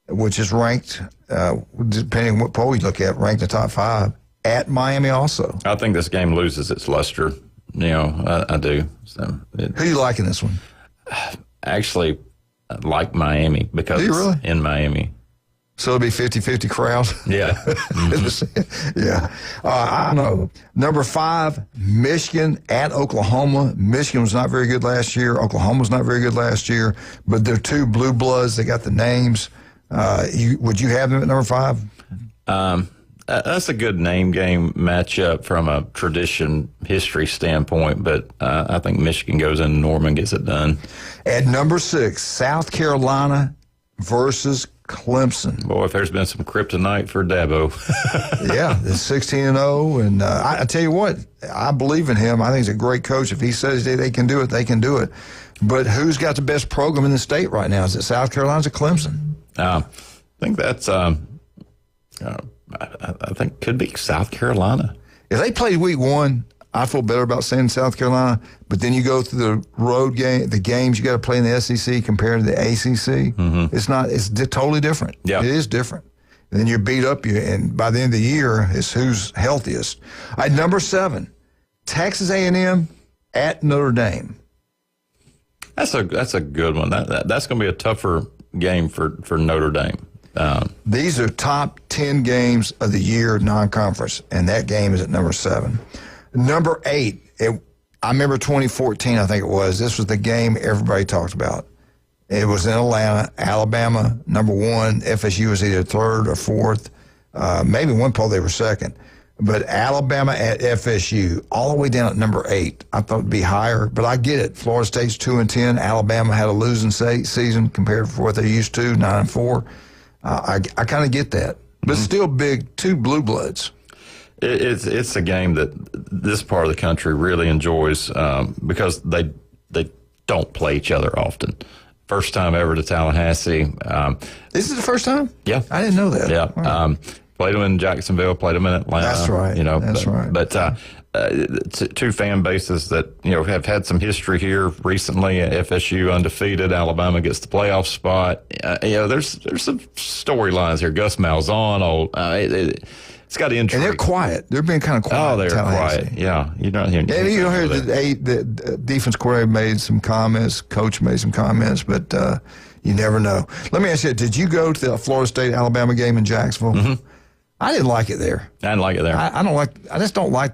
which is ranked, depending on what poll you look at, ranked in the top 5, at Miami also. I think this game loses its luster. I do. So who do you like in this one? Actually, I like Miami because it's in Miami. So it'll be 50-50 crowd? Yeah. Yeah. I don't know. Number 5, Michigan at Oklahoma. Michigan was not very good last year. Oklahoma was not very good last year. But they're 2 blue bloods. They got the names. Would you have them at number 5? That's a good name game matchup from a tradition history standpoint, but I think Michigan goes in, Norman gets it done. At number 6, South Carolina versus Clemson. Boy, if there's been some kryptonite for Dabo. Yeah, it's 16-0, and I tell you what, I believe in him. I think he's a great coach. If he says they can do it, they can do it. But who's got the best program in the state right now? Is it South Carolina or Clemson? I think that's, I think could be South Carolina. If they played week 1, I feel better about saying South Carolina, but then you go through the road game, the games you got to play in the SEC compared to the ACC. It's totally different. Yeah. It is different. And then you're beat up, and by the end of the year, it's who's healthiest. All right, number 7, Texas A&M at Notre Dame. That's a good one. That's going to be a tougher game for Notre Dame. These are top 10 games of the year non-conference, and that game is at number 7. Number 8, I remember 2014, I think it was. This was the game everybody talked about. It was in Atlanta, Alabama, number 1. FSU was either 3rd or 4th. Maybe one poll they were 2nd. But Alabama at FSU, all the way down at number 8. I thought it'd be higher, but I get it. Florida State's 2-10. Alabama had a losing season compared to what they're used to, 9-4. I kind of get that. But still big, 2 blue bloods. It's a game that this part of the country really enjoys because they don't play each other often. First time ever to Tallahassee. This is the first time? Yeah. I didn't know that. Yeah. Wow. Played them in Jacksonville, played them in Atlanta. That's right. That's right. But 2 fan bases that, have had some history here recently. FSU undefeated. Alabama gets the playoff spot. There's some storylines here. Gus Malzahn, it's got intrigue. And they're quiet. They're being kind of quiet. Oh, they're quiet. Yeah. You don't hear anything. And you heard the defense coordinator made some comments, coach made some comments, but you never know. Let me ask you, did you go to the Florida State-Alabama game in Jacksonville? I didn't like it there. I didn't like it there. I just don't like.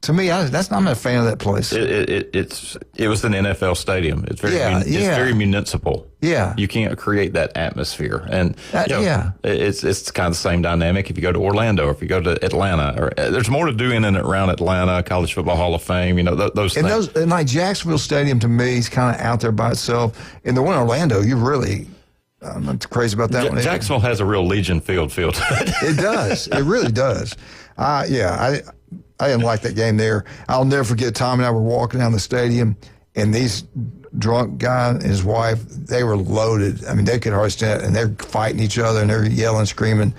To me, I'm not a fan of that place. It was an NFL stadium. It's very municipal. Yeah, you can't create that atmosphere, and it's kind of the same dynamic if you go to Orlando or if you go to Atlanta. Or there's more to do in and around Atlanta, College Football Hall of Fame. Those things. And like Jacksonville Stadium to me is kind of out there by itself. And the one in Orlando, you really. I'm not crazy about that one. Jacksonville has a real Legion feel to it. It does. It really does. I didn't like that game there. I'll never forget, Tom and I were walking down the stadium, and these drunk guy and his wife, they were loaded. I mean, they could hardly stand, and they're fighting each other, and they're yelling, screaming.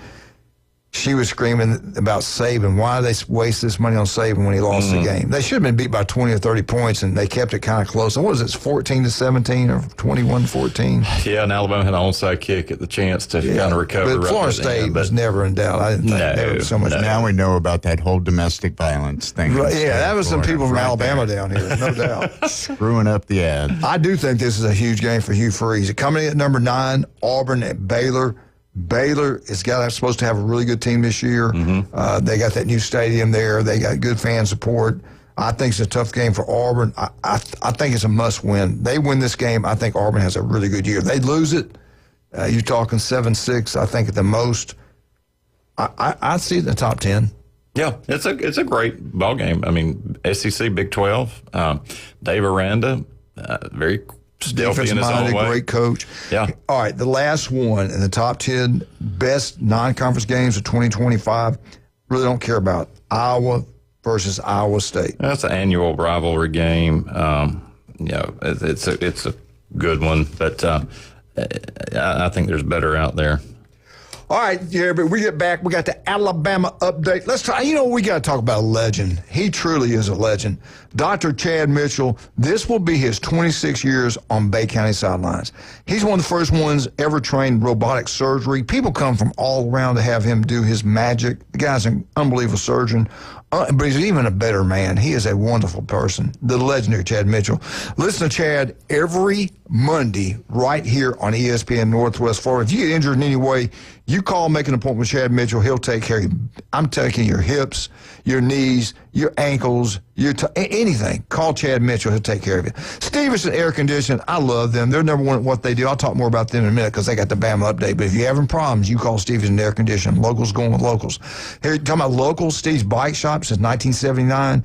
She was screaming about Saban. Why did they waste this money on Saban when he lost the game? They should have been beat by 20 or 30 points, and they kept it kind of close. And what was it, 14-17 or 21-14? Yeah, and Alabama had an onside kick at the chance to kind of recover. But Florida State was never in doubt. I didn't think there was so much. Now we know about that whole domestic violence thing. Right, that was some people from Alabama down here, no doubt. Screwing up the ad. I do think this is a huge game for Hugh Freeze. Coming in at number 9, Auburn at Baylor. Baylor is supposed to have a really good team this year. They got that new stadium there. They got good fan support. I think it's a tough game for Auburn. I think it's a must-win. They win this game, I think Auburn has a really good year. If they lose it, you're talking 7-6, I think at the most. I see it in the top 10. Yeah, it's a great ball game. I mean, SEC, Big 12, Dave Aranda, very stealthy in his own way. Great coach. Yeah. All right, the last one in the top 10 best non-conference games of 2025. Really don't care about Iowa versus Iowa State. That's an annual rivalry game. It's a good one, but I think there's better out there. All right, Jerry, but we get back. We got the Alabama update. Let's try. We got to talk about a legend. He truly is a legend. Dr. Chad Mitchell, this will be his 26 years on Bay County sidelines. He's one of the first ones ever trained robotic surgery. People come from all around to have him do his magic. The guy's an unbelievable surgeon, but he's even a better man. He is a wonderful person, the legendary Chad Mitchell. Listen to Chad every Monday right here on ESPN Northwest Florida. If you get injured in any way, you call, make an appointment with Chad Mitchell. He'll take care of you. I'm taking your hips, your knees, your ankles, anything. Call Chad Mitchell. He'll take care of you. Stevenson Air Conditioning, I love them. They're number one at what they do. I'll talk more about them in a minute because they got the Bama update. But if you're having problems, you call Stevenson Air Conditioning. Locals going with locals. Here, talking about locals, Steve's Bike Shop since 1979.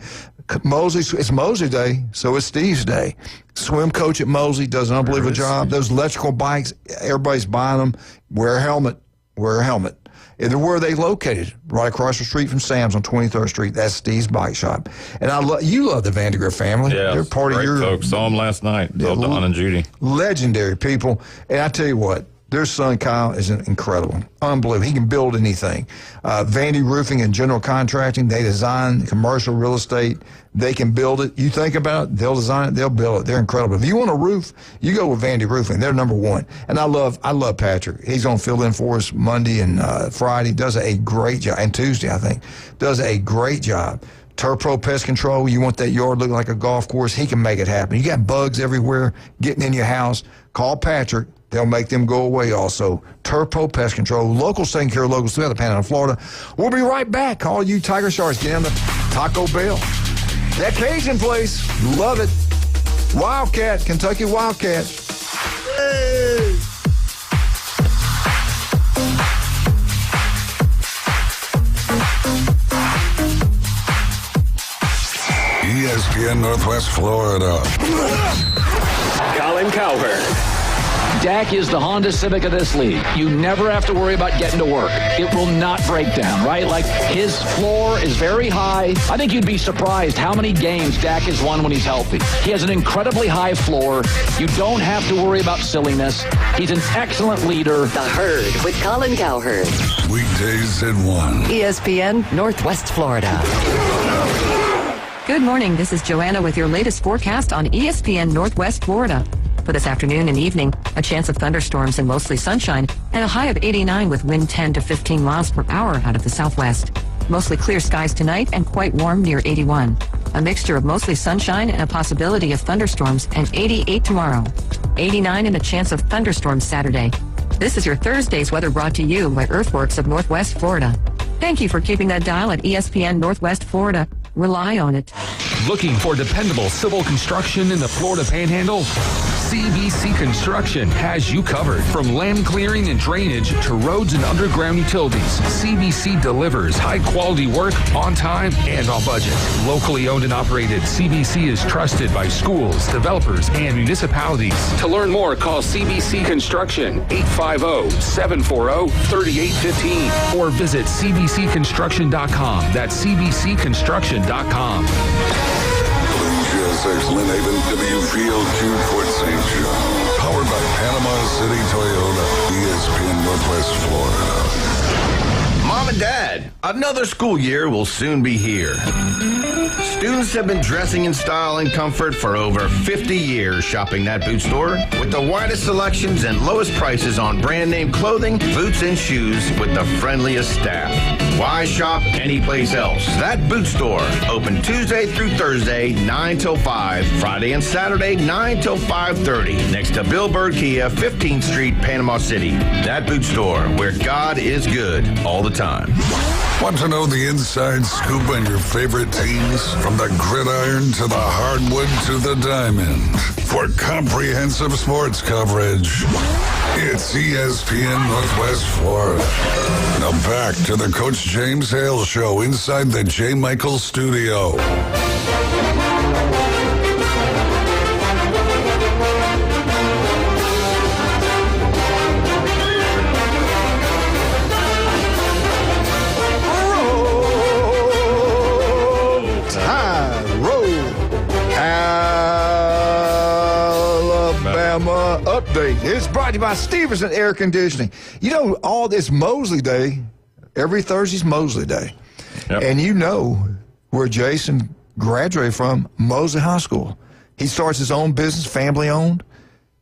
Mosley, it's Mosley Day, so it's Steve's Day. Swim coach at Mosley does an unbelievable job. Those electrical bikes, everybody's buying them. Wear a helmet. Wear a helmet. And where are they located? Right across the street from Sam's on 23rd Street. That's Steve's Bike Shop. And you love the Vandergrift family. Yeah, they're part of your folks. Saw them last night. Don and Judy. Legendary people. And I tell you what, Their son, Kyle, is incredible. Unbelievable. He can build anything. Vandy Roofing and General Contracting, they design commercial real estate. They can build it. You think about it, they'll design it, they'll build it. They're incredible. If you want a roof, you go with Vandy Roofing. They're number one. And I love Patrick. He's going to fill in for us Monday and Friday. Does a great job. And Tuesday, I think. Does a great job. Turpro Pest Control, you want that yard looking like a golf course, he can make it happen. You got bugs everywhere getting in your house, call Patrick. They'll make them go away also. Turpro Pest Control, locals taking care of locals throughout the Panhandle of Florida. We'll be right back. All you Tiger Sharks, get on the Taco Bell. That Cajun place, love it. Wildcat, Kentucky Wildcat. Hey! ESPN Northwest Florida. Colin Cowherd. Dak is the Honda Civic of this league. You never have to worry about getting to work. It will not break down, right? Like, his floor is very high. I think you'd be surprised how many games Dak has won when he's healthy. He has an incredibly high floor. You don't have to worry about silliness. He's an excellent leader. The Herd with Colin Cowherd. Weekdays at 1. ESPN Northwest Florida. Good morning. This is Joanna with your latest forecast on ESPN Northwest Florida. For this afternoon and evening, a chance of thunderstorms and mostly sunshine, and a high of 89 with wind 10 to 15 miles per hour out of the southwest. Mostly clear skies tonight and quite warm near 81. A mixture of mostly sunshine and a possibility of thunderstorms, and 88 tomorrow. 89 and a chance of thunderstorms Saturday. This is your Thursday's weather brought to you by Earthworks of Northwest Florida. Thank you for keeping that dial at ESPN Northwest Florida. Rely on it. Looking for dependable civil construction in the Florida Panhandle? CBC Construction has you covered. From land clearing and drainage to roads and underground utilities, CBC delivers high-quality work on time and on budget. Locally owned and operated, CBC is trusted by schools, developers, and municipalities. To learn more, call CBC Construction 850-740-3815 or visit cbcconstruction.com. That's cbcconstruction.com. GSX Lynn Haven, WVLQ Fort St. John. Powered by Panama City Toyota, ESPN Northwest Florida. Mom and Dad, another school year will soon be here. Students have been dressing in style and comfort for over 50 years shopping that boot store with the widest selections and lowest prices on brand name clothing, boots, and shoes with the friendliest staff. Why shop anyplace else? That boot store, open Tuesday through Thursday, 9 till 5, Friday and Saturday, 9 till 5:30, next to Bill Bird Kia, 15th Street, Panama City. That boot store, where God is good all the time. Want to know the inside scoop on your favorite teams? From the gridiron to the hardwood to the diamond. For comprehensive sports coverage, it's ESPN Northwest Florida. Now back to the Coach James Hale Show inside the J. Michael Studio. Update. It's brought to you by Stevenson Air Conditioning. You know, all this Mosley Day, every Thursday's Mosley Day. Yep. And you know where Jason graduated from, Mosley High School. He starts his own business, family owned.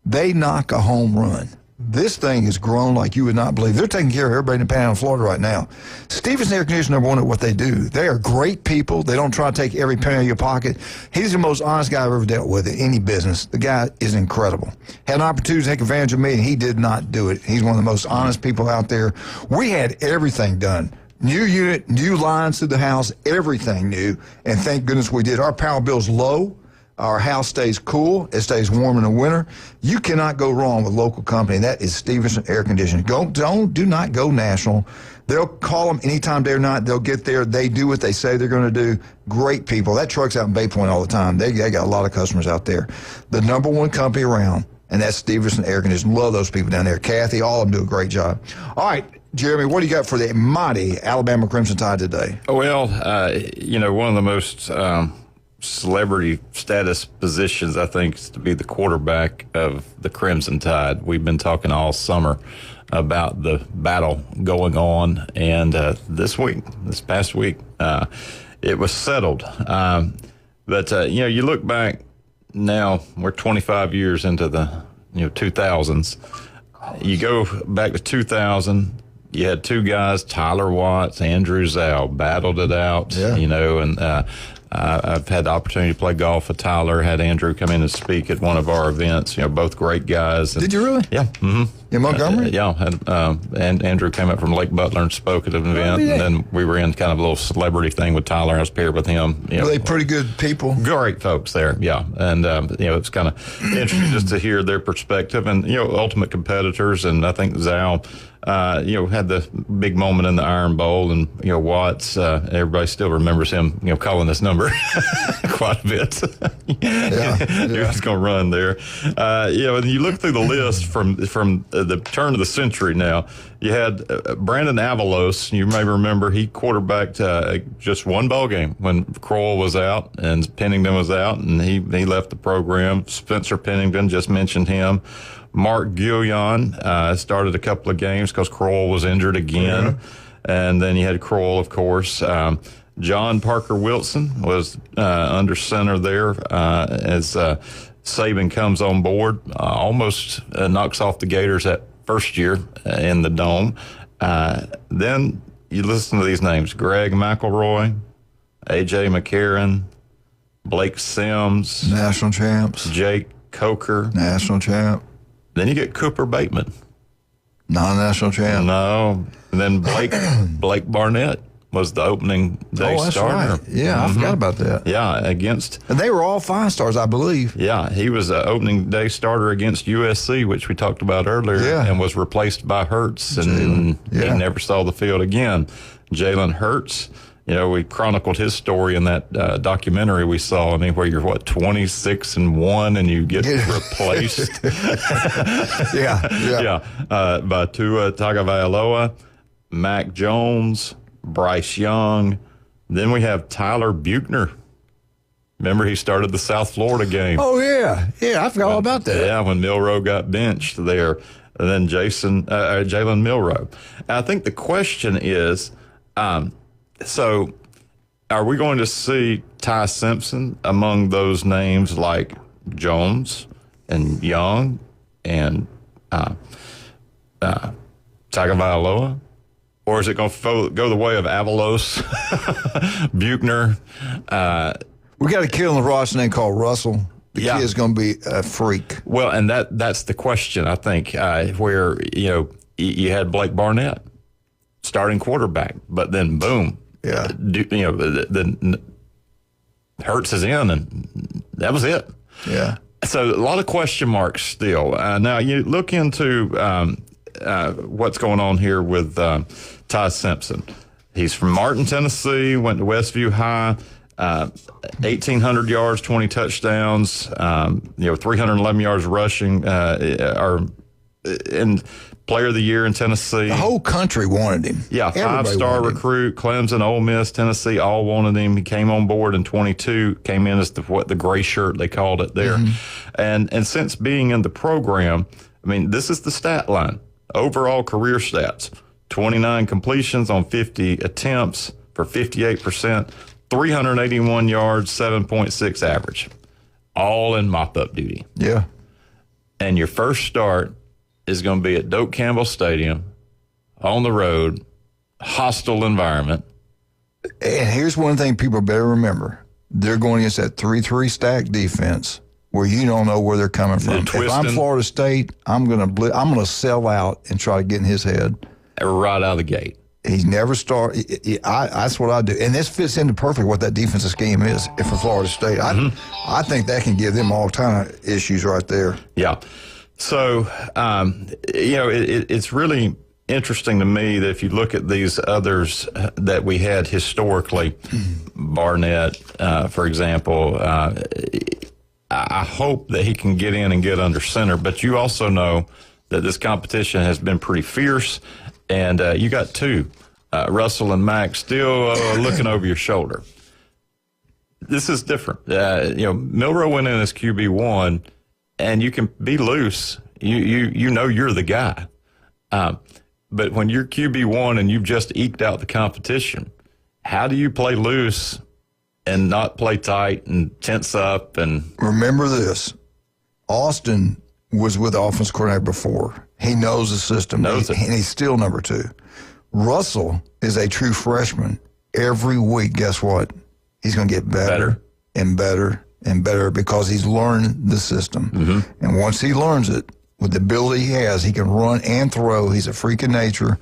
They knock a home run. This thing has grown like you would not believe. They're taking care of everybody in the Panhandle of Florida right now. Stevenson Air Conditioning, number one at what they do. They are great people. They don't try to take every penny out of your pocket. He's the most honest guy I've ever dealt with in any business. The guy is incredible. Had an opportunity to take advantage of me, and he did not do it. He's one of the most honest people out there. We had everything done. New unit, new lines through the house, everything new. And thank goodness we did. Our power bill's low. Our house stays cool. It stays warm in the winter. You cannot go wrong with local company. That is Stevenson Air Conditioning. Do not go national. They'll call them anytime day or night. They'll get there. They do what they say they're going to do. Great people. That truck's out in Bay Point all the time. They got a lot of customers out there. The number one company around, and that's Stevenson Air Conditioning. Love those people down there. Kathy, all of them do a great job. All right, Jeremy, what do you got for the mighty Alabama Crimson Tide today? Well, one of the most celebrity status positions, I think, is to be the quarterback of the Crimson Tide. We've been talking all summer about the battle going on, and this past week, it was settled. But you look back now, we're 25 years into the 2000s. You go back to 2000. You had two guys, Tyler Watts, Andrew Zhao, battled it out, and I've had the opportunity to play golf with Tyler, had Andrew come in and speak at one of our events, both great guys. And, did you really? Yeah. Mm-hmm. In Montgomery? And Andrew came up from Lake Butler and spoke at an event, and then we were in kind of a little celebrity thing with Tyler. I was paired with him. Were they pretty good people? Great folks there, yeah. And, it's kind of interesting just to hear their perspective and, ultimate competitors. And I think Zhao, had the big moment in the Iron Bowl, and, Watts, everybody still remembers him, calling this number quite a bit. He was going to run there. And you look through the list from the turn of the century now. You had Brandon Avalos. You may remember he quarterbacked just one ball game when Kroll was out and Pennington was out, and he left the program. Spencer Pennington, just mentioned him. Mark Guillon started a couple of games because Kroll was injured again. And then you had Kroll, of course. John Parker Wilson was under center there as Saban comes on board, almost knocks off the Gators that first year in the Dome. Then you listen to these names: Greg McElroy, A.J. McCarron, Blake Sims. National champs. Jake Coker. National champ. Then you get Cooper Bateman. Non-national champ. No. And then Blake Barnett was the opening day starter. Right. Yeah, I forgot about that. Yeah, against... And they were all 5-stars, I believe. Yeah, he was the opening day starter against USC, which we talked about earlier, and was replaced by Hurts, and he never saw the field again. Jalen Hurts, we chronicled his story in that documentary we saw. I mean, where you're, 26-1, and you get replaced. By Tua Tagovailoa, Mac Jones, Bryce Young. Then we have Tyler Buechner. Remember, he started the South Florida game. Oh, yeah. Yeah, I forgot all about that. Yeah, when Milroe got benched there. And then Jalen Milroe. I think the question is, so are we going to see Ty Simpson among those names like Jones and Young and Tagovailoa? Or is it going to go the way of Avalos, Buechner? We got a kid on the roster named called Russell. The kid's going to be a freak. Well, and that's the question, I think, where, you had Blake Barnett, starting quarterback, but then boom. Yeah. The Hurts is in, and that was it. Yeah. So a lot of question marks still. Now, you look into what's going on here with Ty Simpson. He's from Martin, Tennessee, went to Westview High, 1,800 yards, 20 touchdowns, 311 yards rushing, and player of the year in Tennessee. The whole country wanted him. Yeah, 5-star recruit, Clemson, Ole Miss, Tennessee, all wanted him. He came on board in 22, came in as the gray shirt, they called it there. Mm-hmm. And since being in the program, I mean, this is the stat line. Overall career stats: 29 completions on 50 attempts for 58%, 381 yards, 7.6 average, all in mop-up duty. Yeah. And your first start is going to be at Doak Campbell Stadium, on the road, hostile environment. And here's one thing people better remember. They're going against that 3-3 stack defense where you don't know where they're coming from. If I'm Florida State, I'm going to sell out and try to get in his head. Right out of the gate. He's never started. That's what I do. And this fits into perfect what that defensive scheme is for Florida State. I think that can give them all kind of issues right there. Yeah. So, it's really interesting to me that if you look at these others that we had historically, Barnett, for example, I hope that he can get in and get under center. But you also know that this competition has been pretty fierce, and you got two, Russell and Mac, still looking over your shoulder. this is different. Milroe went in as QB1, and you can be loose. You know you're the guy. But when you're QB1 and you've just eked out the competition, how do you play loose and not play tight and tense up? And remember this, Austin was with the offense coordinator before. He knows the system, and he's still number 2. Russell is a true freshman. Every week, guess what? He's going to get better and better and better because he's learned the system. Mm-hmm. And once he learns it, with the ability he has, he can run and throw. He's a freak of nature.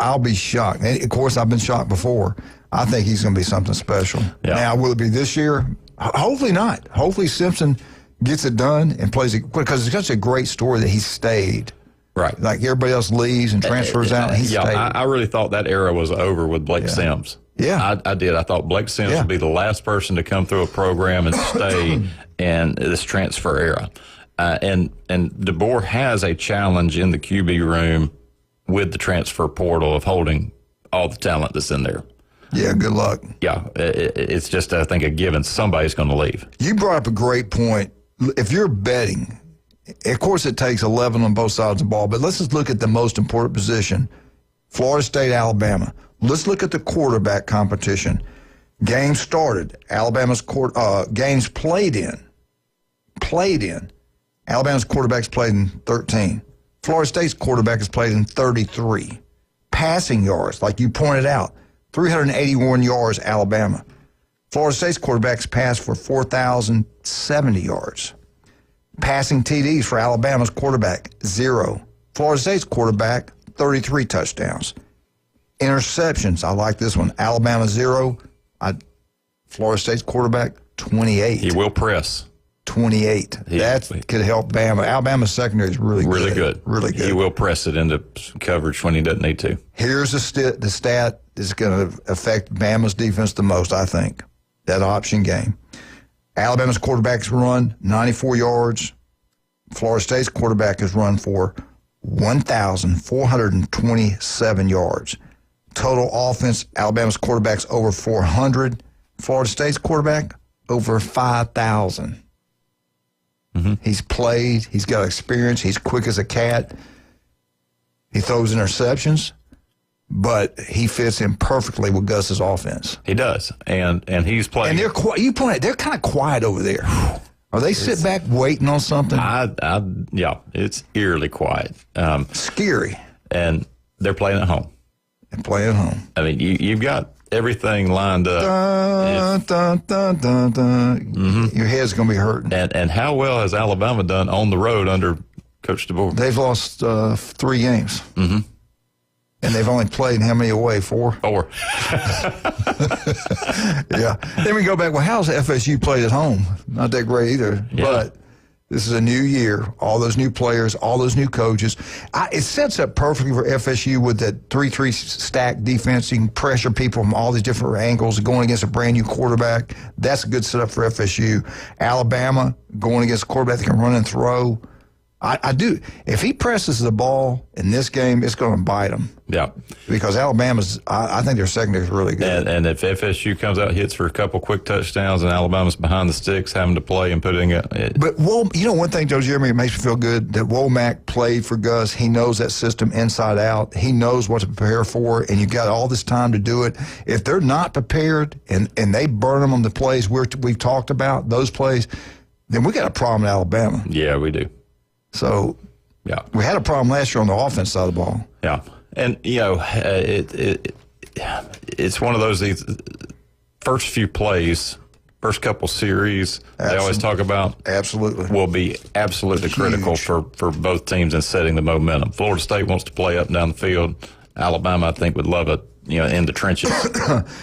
I'll be shocked. And of course, I've been shocked before. I think he's going to be something special. Yeah. Now, will it be this year? Hopefully not. Hopefully Simpson gets it done and plays it, because it's such a great story that he stayed. Right. Like everybody else leaves and transfers out, and he stayed. I really thought that era was over with Blake Sims. Yeah. I did. I thought Blake Sims would be the last person to come through a program and stay in this transfer era. And DeBoer has a challenge in the QB room with the transfer portal of holding all the talent that's in there. Yeah, good luck. Yeah, it's just, I think, a given somebody's going to leave. You brought up a great point. If you're betting, of course it takes 11 on both sides of the ball, but let's just look at the most important position, Florida State, Alabama. Let's look at the quarterback competition. Games started. Alabama's games played in. Alabama's quarterbacks played in 13. Florida State's quarterback has played in 33. Passing yards, like you pointed out, 381 yards, Alabama. Florida State's quarterbacks passed for 4,070 yards. Passing TDs for Alabama's quarterback, 0. Florida State's quarterback, 33 touchdowns. Interceptions, I like this one. Alabama, 0. Florida State's quarterback, 28. He will press. 28. That could help Bama. Alabama's secondary is really good. Really good. He will press it into coverage when he doesn't need to. Here's the stat that's going to affect Bama's defense the most, I think. That option game. Alabama's quarterback's run 94 yards. Florida State's quarterback has run for 1,427 yards. Total offense, Alabama's quarterback's over 400. Florida State's quarterback, over 5,000. Mm-hmm. He's played. He's got experience. He's quick as a cat. He throws interceptions, but he fits in perfectly with Gus's offense. He does, and he's playing. And they're they're kind of quiet over there. Are they sit back waiting on something? Yeah, it's eerily quiet. Scary. And they're playing at home. I mean, you've got everything lined up. Mm-hmm. Your head's going to be hurting. And how well has Alabama done on the road under Coach DeBoer? They've lost 3 games. Mm-hmm. And they've only played how many away? 4? 4. Yeah. Then we go back, well, how's FSU played at home? Not that great either. Yeah. But this is a new year. All those new players, all those new coaches. It sets up perfectly for FSU with that 3-3 stack defense. You can pressure people from all these different angles, going against a brand-new quarterback. That's a good setup for FSU. Alabama, going against a quarterback that can run and throw. I do. If he presses the ball in this game, it's going to bite him. Yeah. Because Alabama's, I think their secondary is really good. And if FSU comes out, hits for a couple quick touchdowns, and Alabama's behind the sticks, having to play and putting it. But one thing, Joe Jeremy, it makes me feel good that Womack played for Gus. He knows that system inside out. He knows what to prepare for, and you've got all this time to do it. If they're not prepared and they burn them on the plays we've talked about, those plays, then we got a problem in Alabama. Yeah, we do. So, yeah, we had a problem last year on the offense side of the ball. Yeah, and it's one of these first few plays, first couple series they always talk about. Absolutely, will be absolutely critical for both teams in setting the momentum. Florida State wants to play up and down the field. Alabama, I think, would love it. In the trenches.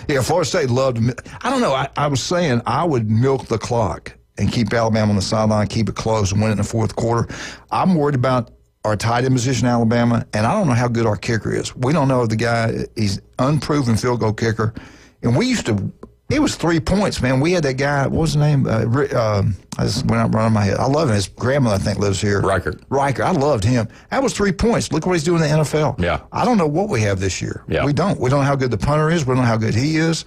Yeah, Florida State loved. I don't know. I was saying I would milk the clock and keep Alabama on the sideline, keep it close, and win it in the fourth quarter. I'm worried about our tight end position in Alabama, and I don't know how good our kicker is. We don't know if the guy, he's unproven field goal kicker. And we used to, it was 3 points, man. We had that guy, what was his name? I just went out running my head. I love him. His grandmother, I think, lives here. Riker. I loved him. That was 3 points. Look what he's doing in the NFL. Yeah. I don't know what we have this year. Yeah. We don't. We don't know how good the punter is. We don't know how good he is.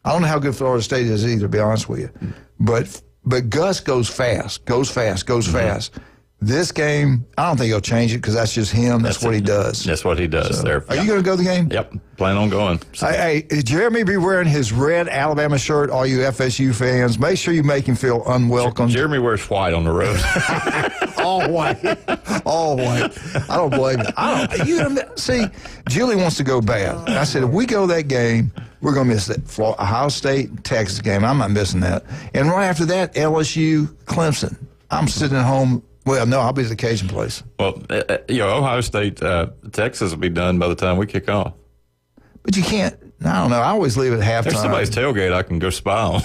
I don't know how good Florida State is either, to be honest with you. But Gus goes fast. This game, I don't think he'll change it because that's just him. That's what he does. That's what he does. So, there. Are you going to go to the game? Yep. Plan on going. So. Hey, Jeremy be wearing his red Alabama shirt, all you FSU fans. Make sure you make him feel unwelcome. Jeremy wears white on the road. All white. All white. I don't blame him. See, Julie wants to go bad. I said, if we go to that game, we're going to miss that Ohio State, Texas game. I'm not missing that. And right after that, LSU, Clemson. I'm sitting at home. Well, no, I'll be at the Cajun place. Well, Ohio State, Texas will be done by the time we kick off. But you can't. I don't know. I always leave it at halftime. There's somebody's tailgate I can go spy on.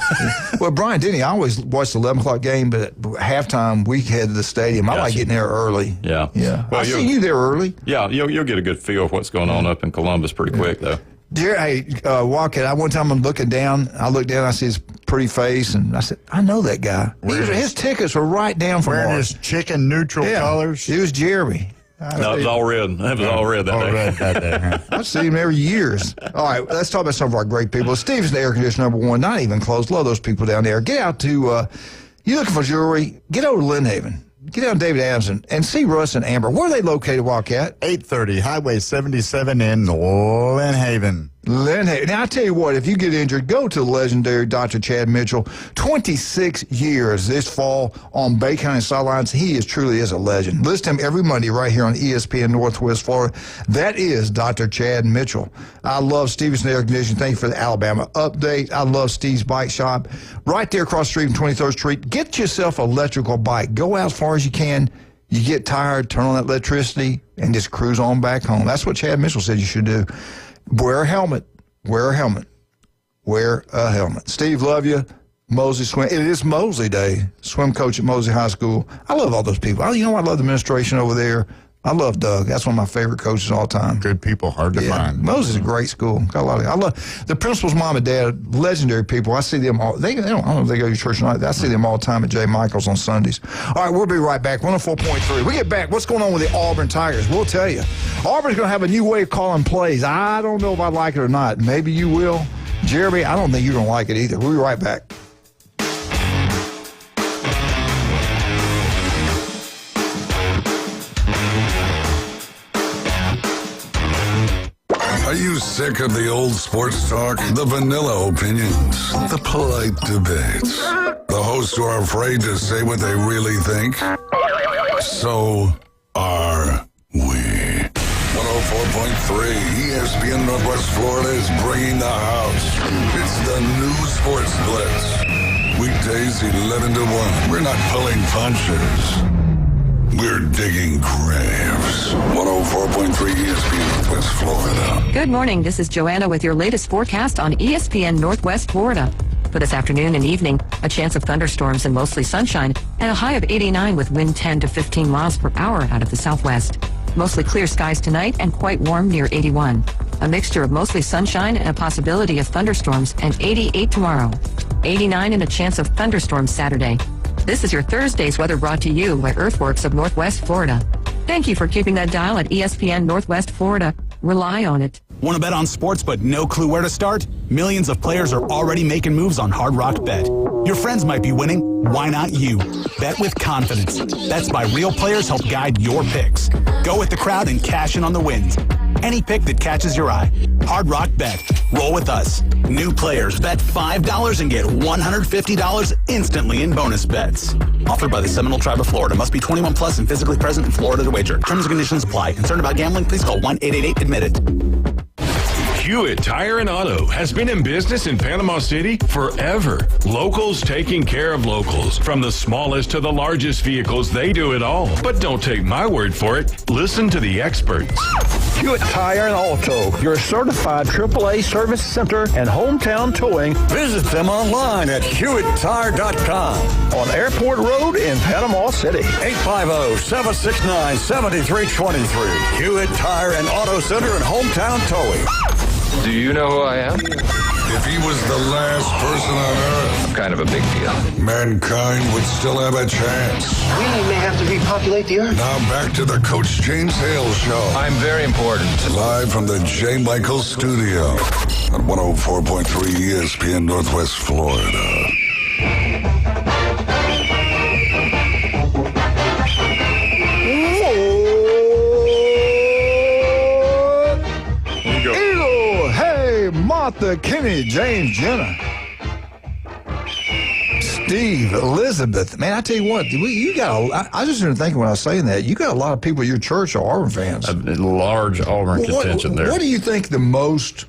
Well, Brian Denny, I always watch the 11 o'clock game, but at halftime, we head to the stadium. I like getting there early. Yeah. Well, I see you there early. Yeah, you'll get a good feel of what's going on up in Columbus pretty quick, though. Hey, Walker, one time I'm looking down. I look down, I see his pretty face, and I said, I know that guy. His tickets were right down from wearing ours. his chicken neutral colors. It was Jeremy. No, it was all red. It was all red that day. Red that day. Huh? I've seen him every years. All right, let's talk about some of our great people. Steve's the air conditioner #1. Not even close. Love those people down there. Get out to, you looking for jewelry, get over to Lynn Haven. Get down to David Adams and see Russ and Amber. Where are they located, Wildcat? 830 Highway 77 in Lynn Haven. Lynn Haven. Now, I tell you what, if you get injured, go to the legendary Dr. Chad Mitchell. 26 years this fall on Bay County sidelines. He truly is a legend. Listen to him every Monday right here on ESPN Northwest Florida. That is Dr. Chad Mitchell. I love Stevenson Air Conditioning. Thank you for the Alabama update. I love Steve's Bike Shop. Right there across the street from 23rd Street. Get yourself an electrical bike. Go out as far as you can. You get tired, turn on that electricity, and just cruise on back home. That's what Chad Mitchell said you should do. Wear a helmet. Wear a helmet. Wear a helmet. Steve, love you. Mosley Swim. It is Mosley Day. Swim coach at Mosley High School. I love all those people. You know, I love the administration over there. I love Doug. That's one of my favorite coaches all time. Good people, hard to find. Mosley's a great school. Got a lot of. I love the principal's mom and dad. Legendary people. I see them all. I don't know if they go to church or not. I see them all the time at J. Michael's on Sundays. All right, we'll be right back. 104.3. We get back. What's going on with the Auburn Tigers? We'll tell you. Auburn's going to have a new way of calling plays. I don't know if I like it or not. Maybe you will. Jeremy, I don't think you're going to like it either. We'll be right back. Are you sick of the old sports talk, the vanilla opinions, the polite debates, the hosts who are afraid to say what they really think? So are we. 104.3 ESPN Northwest Florida is bringing the house. It's the new Sports Blitz. Weekdays 11 to 1. We're not pulling punches. We're digging graves. 104.3 ESPN Northwest Florida. Good morning. This is Joanna with your latest forecast on ESPN Northwest Florida. For this afternoon and evening, a chance of thunderstorms and mostly sunshine, and a high of 89 with wind 10 to 15 miles per hour out of the southwest. Mostly clear skies tonight and quite warm near 81. A mixture of mostly sunshine and a possibility of thunderstorms, and 88 tomorrow. 89 and a chance of thunderstorms Saturday. This is your Thursday's weather brought to you by Earthworks of Northwest Florida. Thank you for keeping that dial at ESPN Northwest Florida. Rely on it. Want to bet on sports but no clue where to start? Millions of players are already making moves on Hard Rock Bet. Your friends might be winning. Why not you? Bet with confidence. Bets by real players help guide your picks. Go with the crowd and cash in on the wins. Any pick that catches your eye. Hard Rock Bet. Roll with us. New players bet $5 and get $150 instantly in bonus bets. Offered by the Seminole Tribe of Florida. Must be 21 plus and physically present in Florida to wager. Terms and conditions apply. Concerned about gambling? Please call 1-888-ADMIT-IT. Hewitt Tire and Auto has been in business in Panama City forever. Locals taking care of locals. From the smallest to the largest vehicles, they do it all. But don't take my word for it. Listen to the experts. Hewitt Tire and Auto, your certified AAA service center and hometown towing. Visit them online at HewittTire.com. On Airport Road in Panama City. 850-769-7323. Hewitt Tire and Auto Center and hometown towing. Do you know who I am? If he was the last person on Earth, I'm kind of a big deal. mankind would still have a chance. We may have to be punished. populate the earth. Now back to the Coach James Hale Show. I'm very important. Live from the J. Michael Studio on 104.3 ESPN Northwest Florida. Eagle, hey, Martha, Kenny, James, Jenna, Steve, Elizabeth. Man, I tell you what, you got. I just started thinking when I was saying that, you got a lot of people at your church are Auburn fans. A large Auburn contingent there. What do you think the most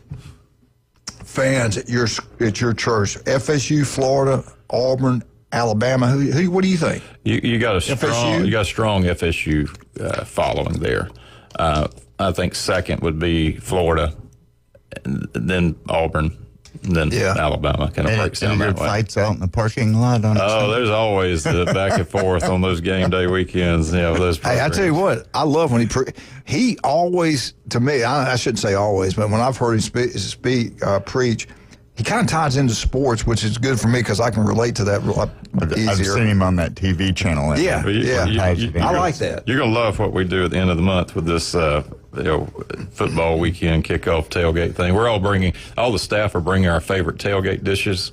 fans at your church? FSU, Florida, Auburn, Alabama. Who? What do you think? You got a strong FSU? You got a strong FSU following there. I think second would be Florida, and then Auburn, and then Alabama. Kind of breaks down that way. Fights out in the parking lot on. There's always the back and forth on those game day weekends. Those. Hey, I tell you what, I love when he always, to me, I shouldn't say always, but when I've heard him preach, he kind of ties into sports, which is good for me because I can relate to that easier. I've seen him on that TV channel. Yeah, I like that. You're gonna love what we do at the end of the month with this. Football weekend kickoff tailgate thing. We're all the staff are bringing our favorite tailgate dishes,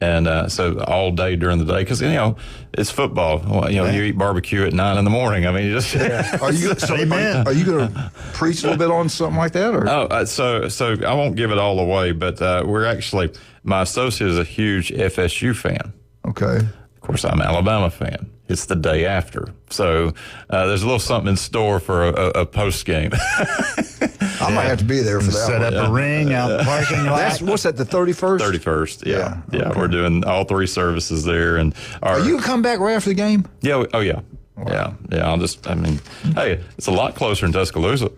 and so all day during the day because it's football. Well, you eat barbecue at 9 in the morning. I mean, you just Are you going to preach a little bit on something like that? Or so I won't give it all away, but we're actually my associate is a huge FSU fan. Okay. Of course, I'm an Alabama fan. It's the day after. So there's a little something in store for a post game. I might have to be there for that. Set up a ring out the parking lot. What's that, the 31st? 31st, yeah. Okay. We're doing all 3 services there. And are you going to come back right after the game? Yeah. Oh, yeah. Wow. Yeah. Hey, it's a lot closer in Tuscaloosa.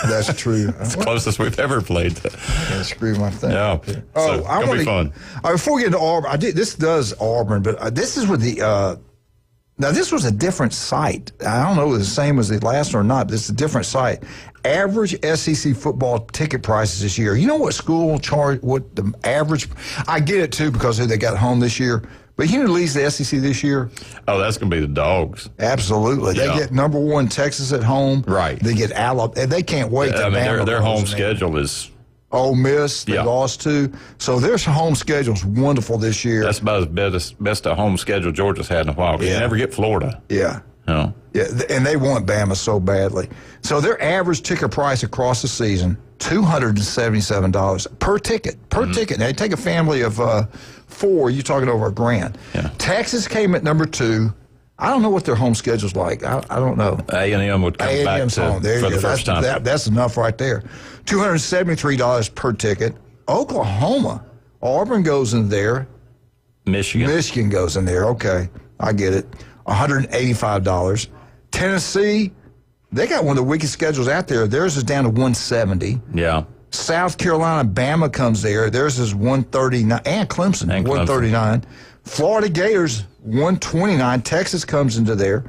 That's true. It's the closest we've ever played. Screw my thing. Yeah. So it's going to be fun. Before we get into Auburn, this does Auburn, but this is with the now this was a different site. I don't know if it was the same as the last one or not, but it's a different site. Average SEC football ticket prices this year. You know what school charge, what the average, I get it too because they got home this year, but you know who leads the SEC this year? Oh, that's going to be the Dogs. Absolutely. They get number 1 Texas at home. Right. They get Alabama, and they can't wait to their home schedule is Ole Miss, they lost to. So their home schedule's wonderful this year. That's about as best a home schedule Georgia's had in a while because you never get Florida. Yeah. No. Yeah, and they want Bama so badly. So their average ticket price across the season, $277 per ticket. Per ticket. Now, you take a family of 4, you're talking over $1,000. Yeah. Texas came at number 2. I don't know what their home schedule's like. I don't know. A&M would come back home. There for you the go. first time. That's enough right there. $273 per ticket. Oklahoma. Auburn goes in there. Michigan goes in there. Okay, I get it. $185. Tennessee, they got one of the weakest schedules out there. Theirs is down to $170. Yeah. South Carolina, Bama comes there. Theirs is $139. And Clemson, $139. Florida Gators, $129. Texas comes into there.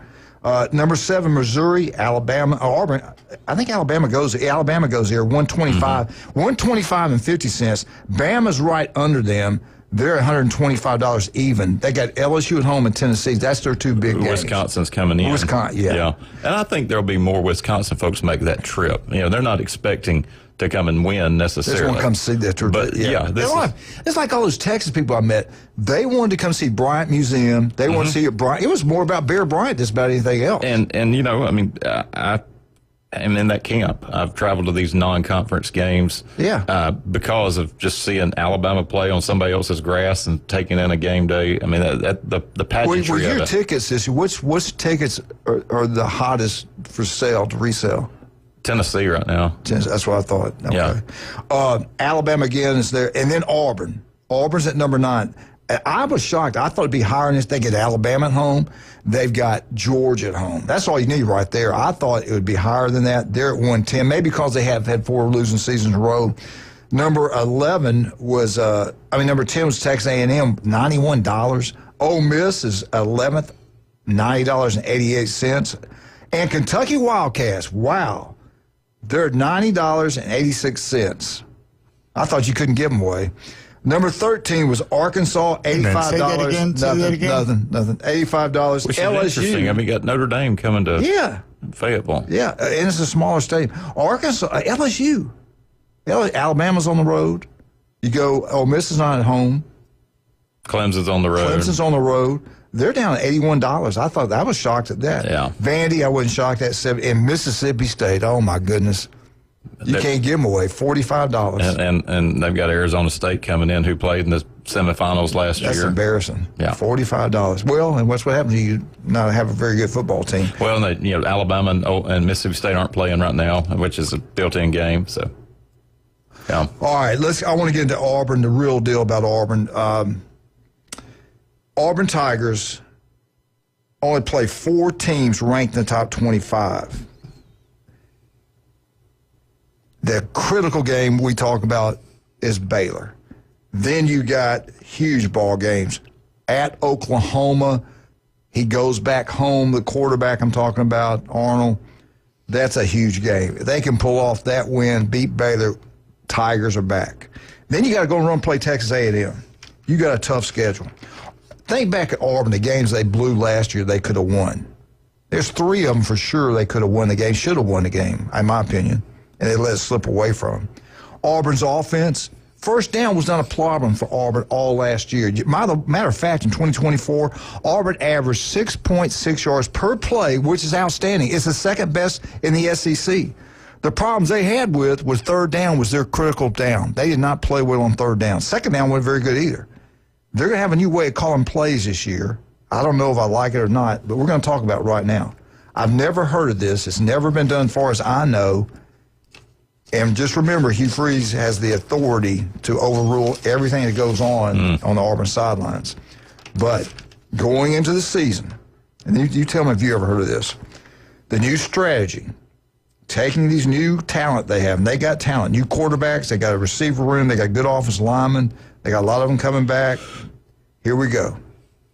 Number 7, Missouri, Alabama, Auburn. I think Alabama goes there, $125. $125 and 50 cents. Bama's right under them. They're $125 even. They got LSU at home and Tennessee. That's their 2 big games. Wisconsin's coming in. Wisconsin, yeah. And I think there'll be more Wisconsin folks make that trip. They're not expecting to come and win necessarily. They just want to come see that tour. But it's like all those Texas people I met. They wanted to come see Bryant Museum. They wanted to see Bryant. It was more about Bear Bryant than about anything else. And I am in that camp. I've traveled to these non-conference games. Because of just seeing Alabama play on somebody else's grass and taking in a game day. I mean, the pageantry Were your of it. tickets this year? Which tickets are the hottest for sale to resell? Tennessee right now. That's what I thought. Okay. Yeah. Alabama again is there, and then Auburn. Auburn's at number 9. I was shocked. I thought it'd be higher than this. They get Alabama at home. They've got Georgia at home. That's all you need right there. I thought it would be higher than that. They're at 110, maybe because they have had 4 losing seasons in a row. Number 11 was, number 10 was Texas A&M, $91. Ole Miss is 11th, $90.88. And Kentucky Wildcats, wow. They're at $90.86. I thought you couldn't give them away. Number 13 was Arkansas, $85. Say that again. Say that again. Nothing. $85. Which is interesting. I mean, you got Notre Dame coming to Fayetteville. Yeah, and it's a smaller stadium. Arkansas, LSU. Alabama's on the road. You go, Ole Miss is not at home. Clemson's on the road. They're down at $81. I was shocked at that. Yeah. Vandy, I wasn't shocked at 70. And Mississippi State, oh my goodness. You can't give them away, $45. And they've got Arizona State coming in who played in the semifinals last year. That's embarrassing. Yeah. $45. Well, and what's what happens? You not have a very good football team. Well, Alabama and Mississippi State aren't playing right now, which is a built-in game. So, yeah. All right, I want to get into Auburn, the real deal about Auburn. Auburn Tigers only play 4 teams ranked in the top 25. The critical game we talk about is Baylor. Then you got huge ball games at Oklahoma. He goes back home. The quarterback I'm talking about, Arnold, that's a huge game. If they can pull off that win, beat Baylor, Tigers are back. Then you got to go and play Texas A&M. You got a tough schedule. Think back at Auburn, the games they blew last year, they could have won. There's 3 of them for sure they could have won the game, should have won the game, in my opinion, and they let it slip away from them. Auburn's offense, first down was not a problem for Auburn all last year. Matter of fact, in 2024, Auburn averaged 6.6 yards per play, which is outstanding. It's the second best in the SEC. The problems they had with was third down was their critical down. They did not play well on third down. Second down wasn't very good either. They're going to have a new way of calling plays this year. I don't know if I like it or not, but we're going to talk about it right now. I've never heard of this. It's never been done as far as I know. And just remember, Hugh Freeze has the authority to overrule everything that goes on the Auburn sidelines. But going into the season, and you tell me if you ever heard of this, the new strategy, taking these new talent they have, and they got talent, new quarterbacks, they got a receiver room, they got good offensive linemen, they got a lot of them coming back. Here we go.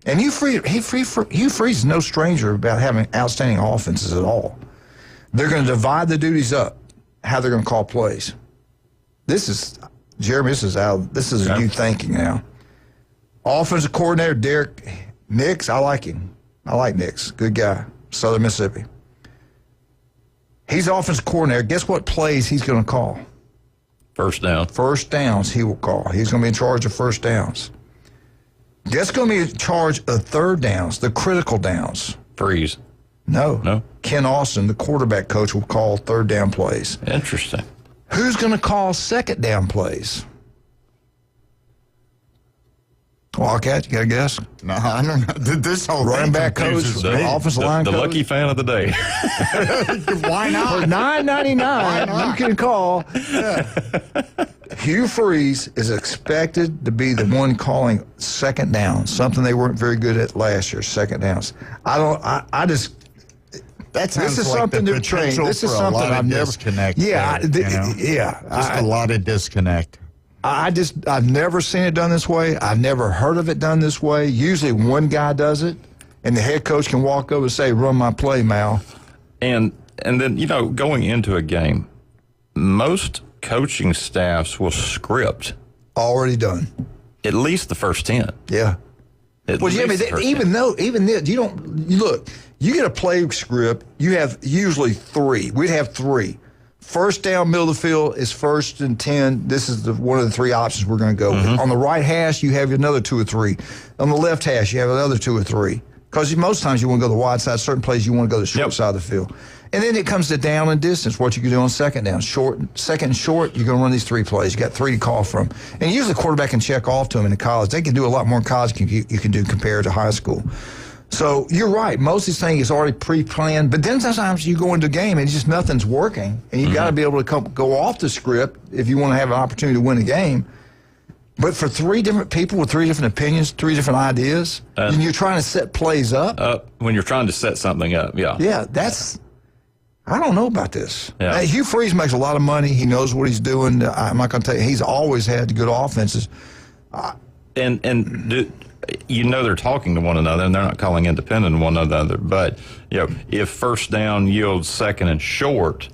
And Hugh Freeze is no stranger about having outstanding offenses at all. They're going to divide the duties up, how they're going to call plays. Jeremy, this is new thinking now. Offensive coordinator, Derek Nix, I like him. I like Nix. Good guy. Southern Mississippi. He's offensive coordinator. Guess what plays he's going to call? First down. First downs he will call. He's going to be in charge of first downs. Guess going to be in charge of third downs, the critical downs. Freeze. No. Ken Austin, the quarterback coach, will call third down plays. Interesting. Who's going to call second down plays? Wildcat, you got a guess? No, I don't know. This whole running back coach, offensive line coach. The lucky fan of the day. Why not? For $9.99, you can call. Hugh Freeze is expected to be the one calling second down, something they weren't very good at last year, second downs. This is like something the they're trained. potential This is for a something lot of I've never. disconnect Yeah, there, just a lot of disconnect. I've never seen it done this way. I've never heard of it done this way. Usually one guy does it, and the head coach can walk over and say, "Run my play, Mal." And then, going into a game, most coaching staffs will script. Already done. At least the first 10. Yeah. Even then, you get a play script, you have usually 3. We'd have 3. First down, middle of the field is 1st and 10. This is one of the 3 options we're going to go with. On the right hash, you have another 2 or 3. On the left hash, you have another 2 or 3. Because most times you want to go to the wide side. Certain plays you want to go to the short side of the field. And then it comes to down and distance, what you can do on second down. Second and short, you're going to run these 3 plays. You got 3 to call from. And usually the quarterback can check off to them in college. They can do a lot more in college than you can do compared to high school. So you're right. Most of these things is already pre-planned. But then sometimes you go into a game and just nothing's working. And you've got to be able to go off the script if you want to have an opportunity to win a game. But for 3 different people with 3 different opinions, 3 different ideas, and you're trying to set plays up. When you're trying to set something up, yeah. Yeah, I don't know about this. Yeah. Hugh Freeze makes a lot of money. He knows what he's doing. I'm not going to tell you. He's always had good offenses. They're talking to one another, and they're not calling independent of one another. But, if first down yields second and short,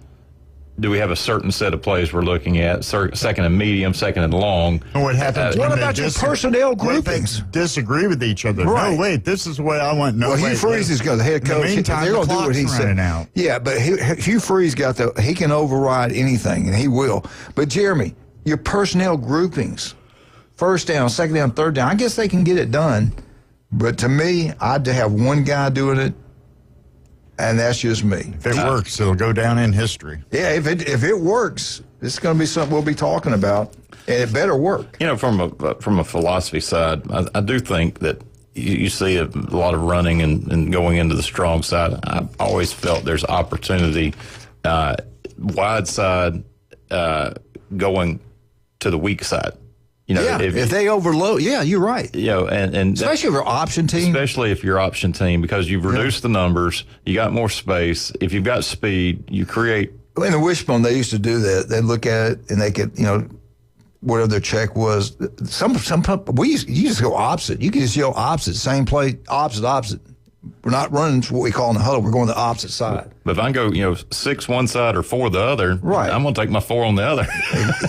do we have a certain set of plays we're looking at? Second and medium, second and long. And what happens? What about your personnel What if they groupings? disagree with each other. Right. No, wait, this is the way I want. No, Well, Hugh wait, Freeze is going to head coach. In the meantime, They're the going to do what he clock's said. running out. Yeah, but Hugh Freeze he can override anything, and he will. But Jeremy, your personnel groupings, first down, second down, third down, I guess they can get it done. But to me, I'd have one guy doing it, and that's just me. If it works, it'll go down in history. Yeah, if it works, it's going to be something we'll be talking about, and it better work. From a philosophy side, I do think that you see a lot of running and going into the strong side. I've always felt there's opportunity, wide side, going to the weak side. If they overload, you're right. And especially if you're option team. Especially if you're option team, because you've reduced the numbers, you got more space. If you've got speed, you create. In the wishbone, they used to do that. They'd look at it and they could, whatever their check was. You just go opposite. You can just yell opposite, same play, opposite. We're not running what we call in the huddle. We're going the opposite side. But if I can go, 6 one side or 4 the other, right, I'm going to take my 4 on the other.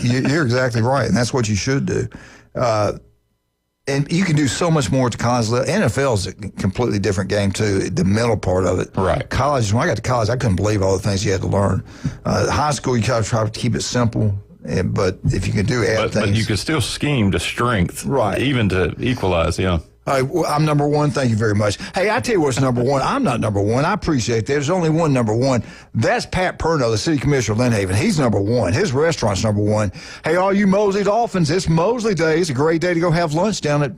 You're exactly right, and that's what you should do. And you can do so much more at the college level. NFL is a completely different game, too, the mental part of it. Right. College, when I got to college, I couldn't believe all the things you had to learn. High school, you try to keep it simple. But if you can add things. But you can still scheme to strength. Right. Even to equalize, yeah. All right, I'm number one. Thank you very much. Hey, I tell you what's number one. I'm not number one. I appreciate that. There's only one number one. That's Pat Perno, the city commissioner of Lynn Haven. He's number one. His restaurant's number one. Hey, all you Mosley Dolphins, it's Mosley Day. It's a great day to go have lunch down at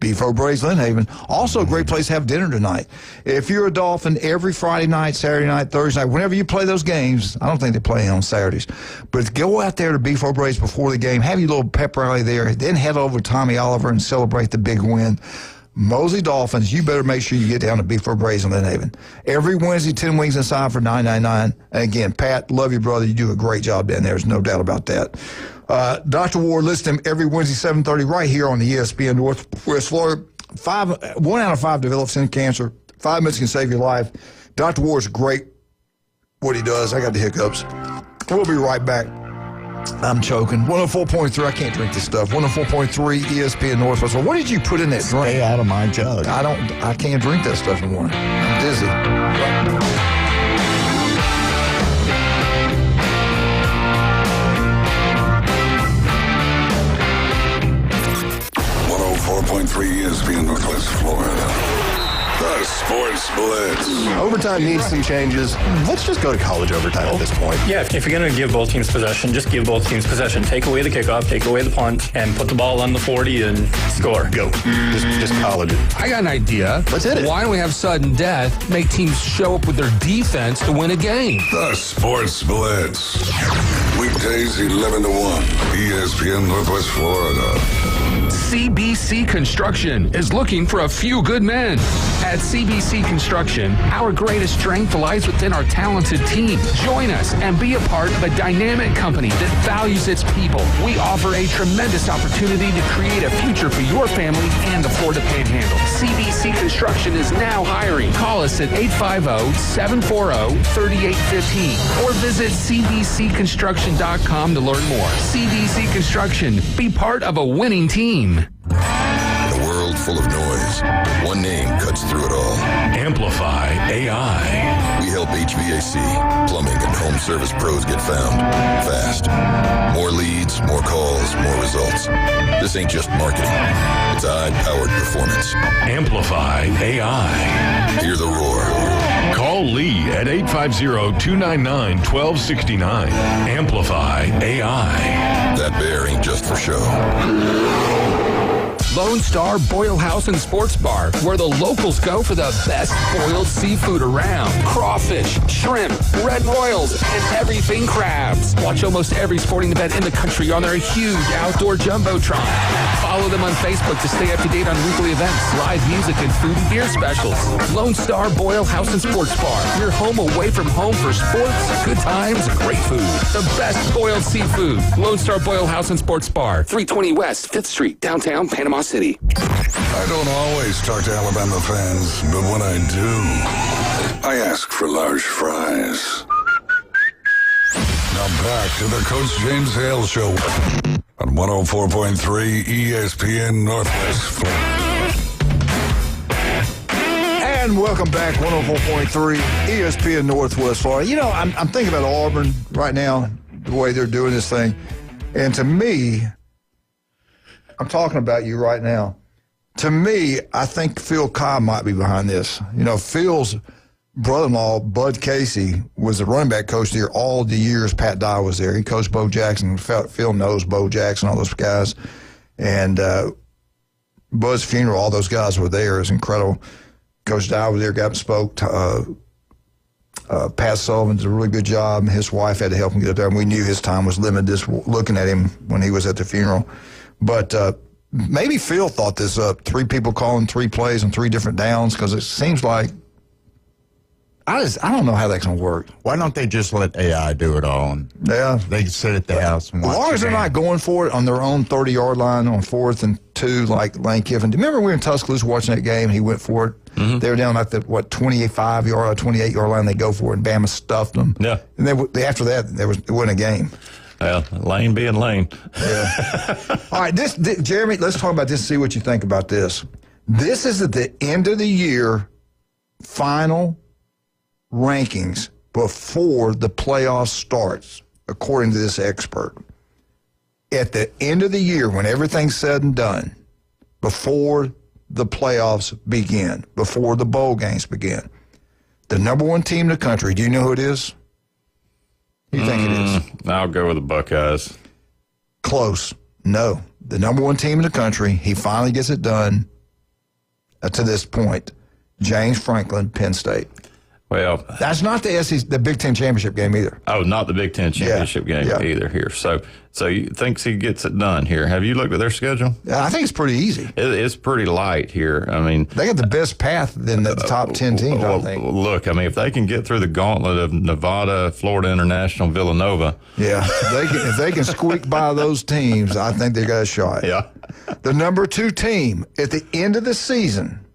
Beef O'Brady's Lynn Haven. Also a great place to have dinner tonight. If you're a Dolphin, every Friday night, Saturday night, Thursday night, whenever you play those games, I don't think they play on Saturdays, but go out there to Beef O'Brady's before the game, have your little pep rally there, then head over to Tommy Oliver and celebrate the big win. Mosley Dolphins, you better make sure you get down to Beef O'Brady's in Lynn Haven. Every Wednesday, 10 wings inside for $9.99. And again, Pat, love you, brother. You do a great job down there. There's no doubt about that. Dr. Ward lists him every Wednesday, 7:30, right here on the ESPN Northwest Florida. 1 out of 5 develop skin cancer. 5 minutes can save your life. Dr. Ward's great what he does. I got the hiccups. We'll be right back. I'm choking. 104.3. I can't drink this stuff. 104.3 ESPN Northwest. Well, what did you put in that drink? Stay out of my jug. I can't drink that stuff in the morning. I'm dizzy. 104.3 ESPN Northwest Florida. The Sports Blitz. Overtime needs some changes. Let's just go to college overtime at this point. Yeah, if you're going to give both teams possession, just give both teams possession. Take away the kickoff, take away the punt, and put the ball on the 40 and score. Go. Just college it. I got an idea. Let's hit it. Why don't we have sudden death, make teams show up with their defense to win a game? The Sports Blitz. Weekdays 11 to 1. ESPN Northwest Florida. CBC Construction is looking for a few good men. At CBC Construction, our greatest strength lies within our talented team. Join us and be a part of a dynamic company that values its people. We offer a tremendous opportunity to create a future for your family and the Florida Panhandle. CBC Construction is now hiring. Call us at 850-740-3815 or visit cbcconstruction.com to learn more. CBC Construction. Be part of a winning team. In a world full of noise, one name cuts through it all. Amplify AI. We help HVAC, plumbing, and home service pros get found fast. More leads, more calls, more results. This ain't just marketing. It's AI-powered performance. Amplify AI. Hear the roar. Call Lee at 850-299-1269. Amplify AI. That bear ain't just for show. Lone Star Boil House and Sports Bar, where the locals go for the best boiled seafood around. Crawfish, shrimp, red boils, and everything crabs. Watch almost every sporting event in the country on their huge outdoor jumbotron. Follow them on Facebook to stay up to date on weekly events, live music, and food and beer specials. Lone Star Boil House and Sports Bar, your home away from home for sports, good times, and great food. The best boiled seafood. Lone Star Boil House and Sports Bar, 320 West 5th Street, downtown Panama City. I don't always talk to Alabama fans, but when I do, I ask for large fries. back to the Coach James Hale Show on 104.3 ESPN Northwest Florida. And welcome back, 104.3 ESPN Northwest Florida. You know, I'm thinking about Auburn right now, the way they're doing this thing. And to me, I'm talking about you right now. To me, I think Phil Cobb might be behind this. You know, Phil's brother-in-law, Bud Casey, was the running back coach there all the years Pat Dye was there. He coached Bo Jackson. Phil knows Bo Jackson, all those guys. And Bud's funeral, all those guys were there. It was incredible. Coach Dye was there, got up and spoke. Pat Sullivan did a really good job. His wife had to help him get up there. And we knew his time was limited just looking at him when he was at the funeral. But maybe Phil thought this up. 3 people calling 3 plays on 3 different downs, because it seems like I don't know how that's going to work. Why don't they just let AI do it all? And they can sit at the house and watch. As long as they're not going for it on their own 30-yard line on 4th and 2 like Lane Kiffin. Do you remember we were in Tuscaloosa watching that game and he went for it? Mm-hmm. They were down like the 25-yard, 28-yard line. They go for it and Bama stuffed them. Yeah. And they after that, it wasn't a game. Well, Lane being Lane. Yeah. All right, this Jeremy, let's talk about this and see what you think about this. This is at the end of the year final rankings before the playoff starts, according to this expert. At the end of the year, when everything's said and done, before the playoffs begin, before the bowl games begin, the number 1 team in the country, do you know who it is? Who do you think it is? I'll go with the Buckeyes. Close. No. The number 1 team in the country, he finally gets it done to this point. James Franklin, Penn State. Well, that's not the Big Ten championship game either. Oh, not the Big Ten championship game either here. So you think he gets it done here? Have you looked at their schedule? I think it's pretty easy. It's pretty light here. I mean, they got the best path in the top 10 teams. I think. Look, I mean, if they can get through the gauntlet of Nevada, Florida International, Villanova, if they can squeak by those teams, I think they got a shot. Yeah. The number 2 team at the end of the season,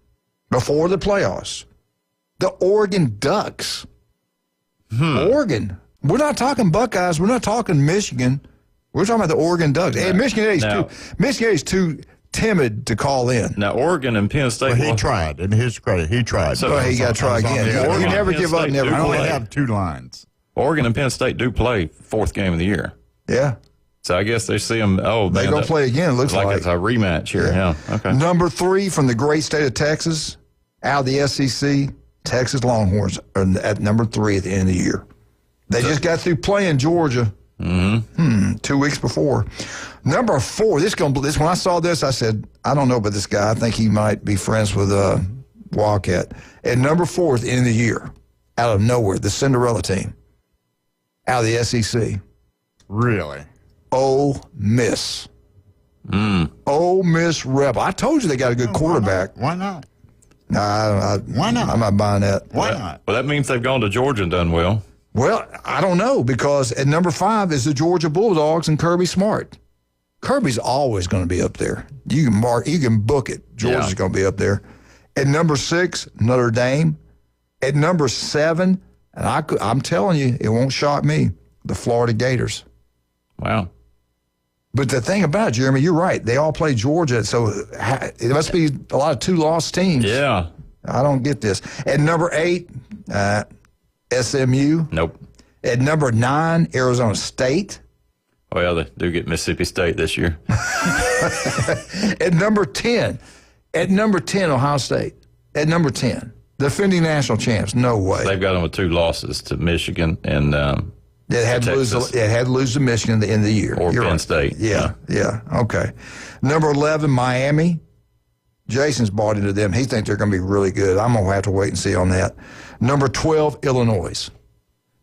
before the playoffs. The Oregon Ducks. Oregon. We're not talking Buckeyes. We're not talking Michigan. We're talking about the Oregon Ducks. Hey, Michigan State's too timid to call in. Now, Oregon and Penn State. Well, he tried. In his credit, he tried. So he got to try again. You never give up, never I only quit. have 2 lines. Oregon and Penn State do play 4th game of the year. Yeah. So I guess they see them. Oh, they're going to play again, it looks like. It's a rematch here. Yeah. Okay. Number 3 from the great state of Texas, out of the SEC, Texas Longhorns are at number 3 at the end of the year. They just got through playing Georgia 2 weeks before. Number 4, when I saw this, I said, I don't know about this guy. I think he might be friends with Wildcat. At number 4 at the end of the year, out of nowhere, the Cinderella team, out of the SEC. Really? Ole Miss. Ole Miss Rebel. I told you they got a good quarterback. Why not? Why not? I'm not buying that. Why not? Well, that means they've gone to Georgia and done well. Well, I don't know, because at number 5 is the Georgia Bulldogs and Kirby Smart. Kirby's always going to be up there. You can book it. Georgia's going to be up there. At number 6, Notre Dame. At number 7, and I'm telling you, it won't shock me, the Florida Gators. Wow. But the thing about it, Jeremy, you're right. They all play Georgia, so it must be a lot of 2-loss teams. Yeah. I don't get this. At number 8, SMU. Nope. At number 9, Arizona State. Oh, yeah, they do get Mississippi State this year. At number 10, Ohio State. At number 10, defending national champs. No way. They've got them with 2 losses to Michigan and It had to lose to Michigan at the end of the year. Or Penn State. Yeah. Okay. Number 11, Miami. Jason's bought into them. He thinks they're going to be really good. I'm going to have to wait and see on that. Number 12, Illinois.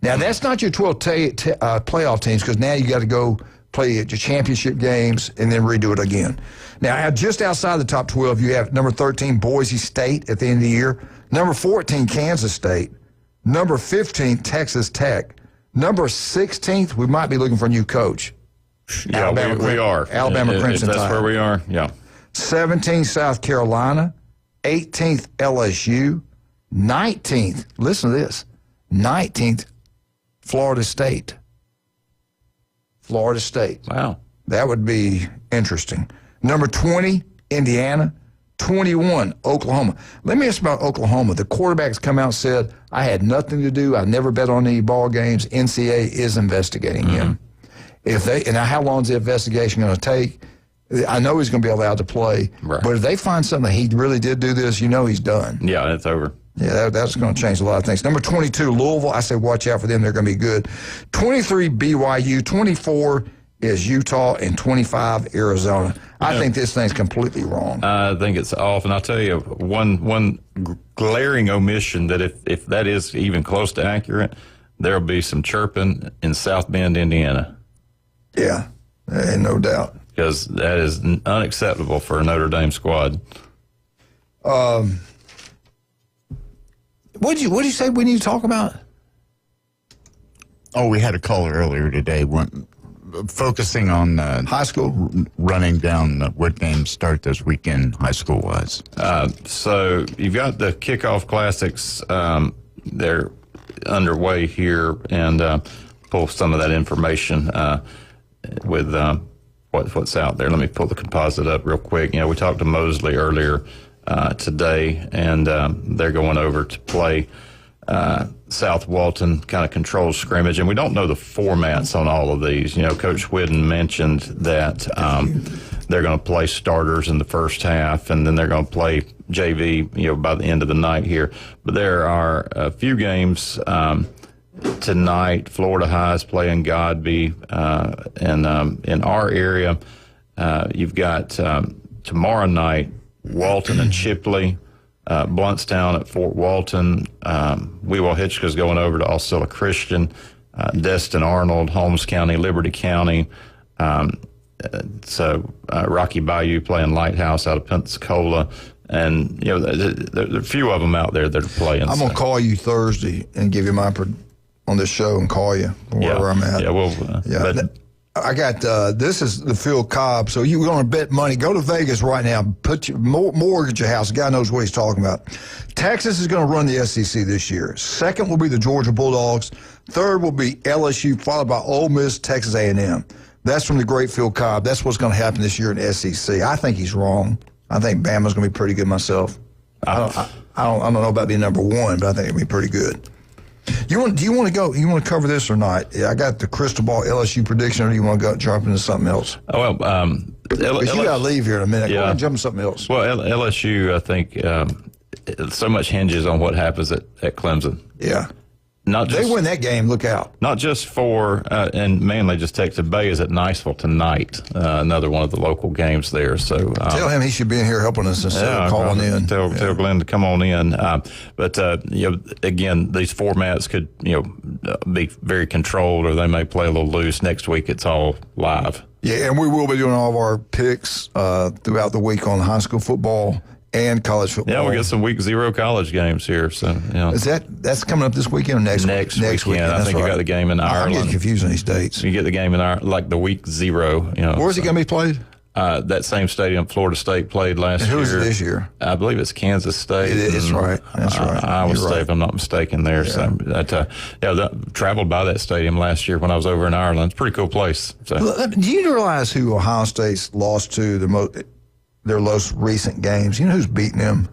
Now, that's not your 12 playoff teams, because now you got to go play at your championship games and then redo it again. Now, just outside the top 12, you have number 13, Boise State at the end of the year. Number 14, Kansas State. Number 15, Texas Tech. Number 16th, we might be looking for a new coach. Yeah, we are. Alabama Crimson Tide. That's where we are, yeah. 17th, South Carolina. 18th, LSU. 19th, listen to this, 19th, Florida State. Florida State. Wow. That would be interesting. Number 20, Indiana. 21, Oklahoma. Let me ask about Oklahoma. The quarterback's come out and said, I had nothing to do. I never bet on any ball games. NCAA is investigating him. And how long is the investigation going to take? I know he's going to be allowed to play. Right. But if they find something he really did do this, he's done. Yeah, it's over. Yeah, that's going to change a lot of things. Number 22, Louisville. I say watch out for them. They're going to be good. 23, BYU. 24 is Utah, and 25, Arizona. I think this thing's completely wrong. I think it's off, and I'll tell you one glaring omission that if that is even close to accurate, there'll be some chirping in South Bend, Indiana. Yeah, no doubt. Because that is unacceptable for a Notre Dame squad. What'd you say we need to talk about? Oh, we had a caller earlier today focusing on high school, running down what games start this weekend high school wise. So you've got the kickoff classics. They're underway here, and pull some of that information with what's out there. Let me pull the composite up real quick. We talked to Mosley earlier today, and they're going over to play South Walton, kind of controlled scrimmage, and we don't know the formats on all of these. Coach Whidden mentioned that they're going to play starters in the first half, and then they're going to play JV, by the end of the night here. But there are a few games tonight. Florida High is playing Godby, and in our area, you've got tomorrow night Walton and Chipley. Bluntstown at Fort Walton. Weewell Hitchcock's going over to Osceola Christian. Destin Arnold, Holmes County, Liberty County. So Rocky Bayou playing Lighthouse out of Pensacola. And, there are a few of them out there that are playing. I'm going to call you Thursday and give you on this show and call you wherever I'm at. Yeah, well, I got, this is the Phil Cobb. So you want to bet money, go to Vegas right now, mortgage your house. The guy knows what he's talking about. Texas is going to run the SEC this year. Second will be the Georgia Bulldogs. Third will be LSU, followed by Ole Miss, Texas A&M. That's from the great Phil Cobb. That's what's going to happen this year in SEC. I think he's wrong. I think Bama's going to be pretty good myself. I don't know about being number one, but I think it'll be pretty good. Do you want to go? You want to cover this or not? I got the crystal ball LSU prediction, or do you want to go jump into something else? Oh, well, you got to leave here in a minute. Yeah. Go ahead and jump into something else. Well, LSU, I think, so much hinges on what happens at Clemson. Yeah. They win that game, look out. Not just for, and mainly just Texas Bay is at Niceville tonight, another one of the local games there. So tell him he should be in here helping us instead of calling in. Tell Glenn to come on in. But again, these formats could be very controlled, or they may play a little loose. Next week, it's all live. Yeah, and we will be doing all of our picks throughout the week on high school football and college football. Yeah, we got some week 0 college games here. So is that's coming up this weekend or next weekend? I think you got the game in Ireland. I'm getting confused on these dates. You get the game in Ireland, like the week 0. Where's it going to be played? That same stadium Florida State played last year. Who is it this year? I believe it's Kansas State. It is right. That's right. Iowa State, if I'm not mistaken. There, so traveled by that stadium last year when I was over in Ireland. It's a pretty cool place. So. Do you realize who Ohio State's lost to their most recent games? You know who's beating them?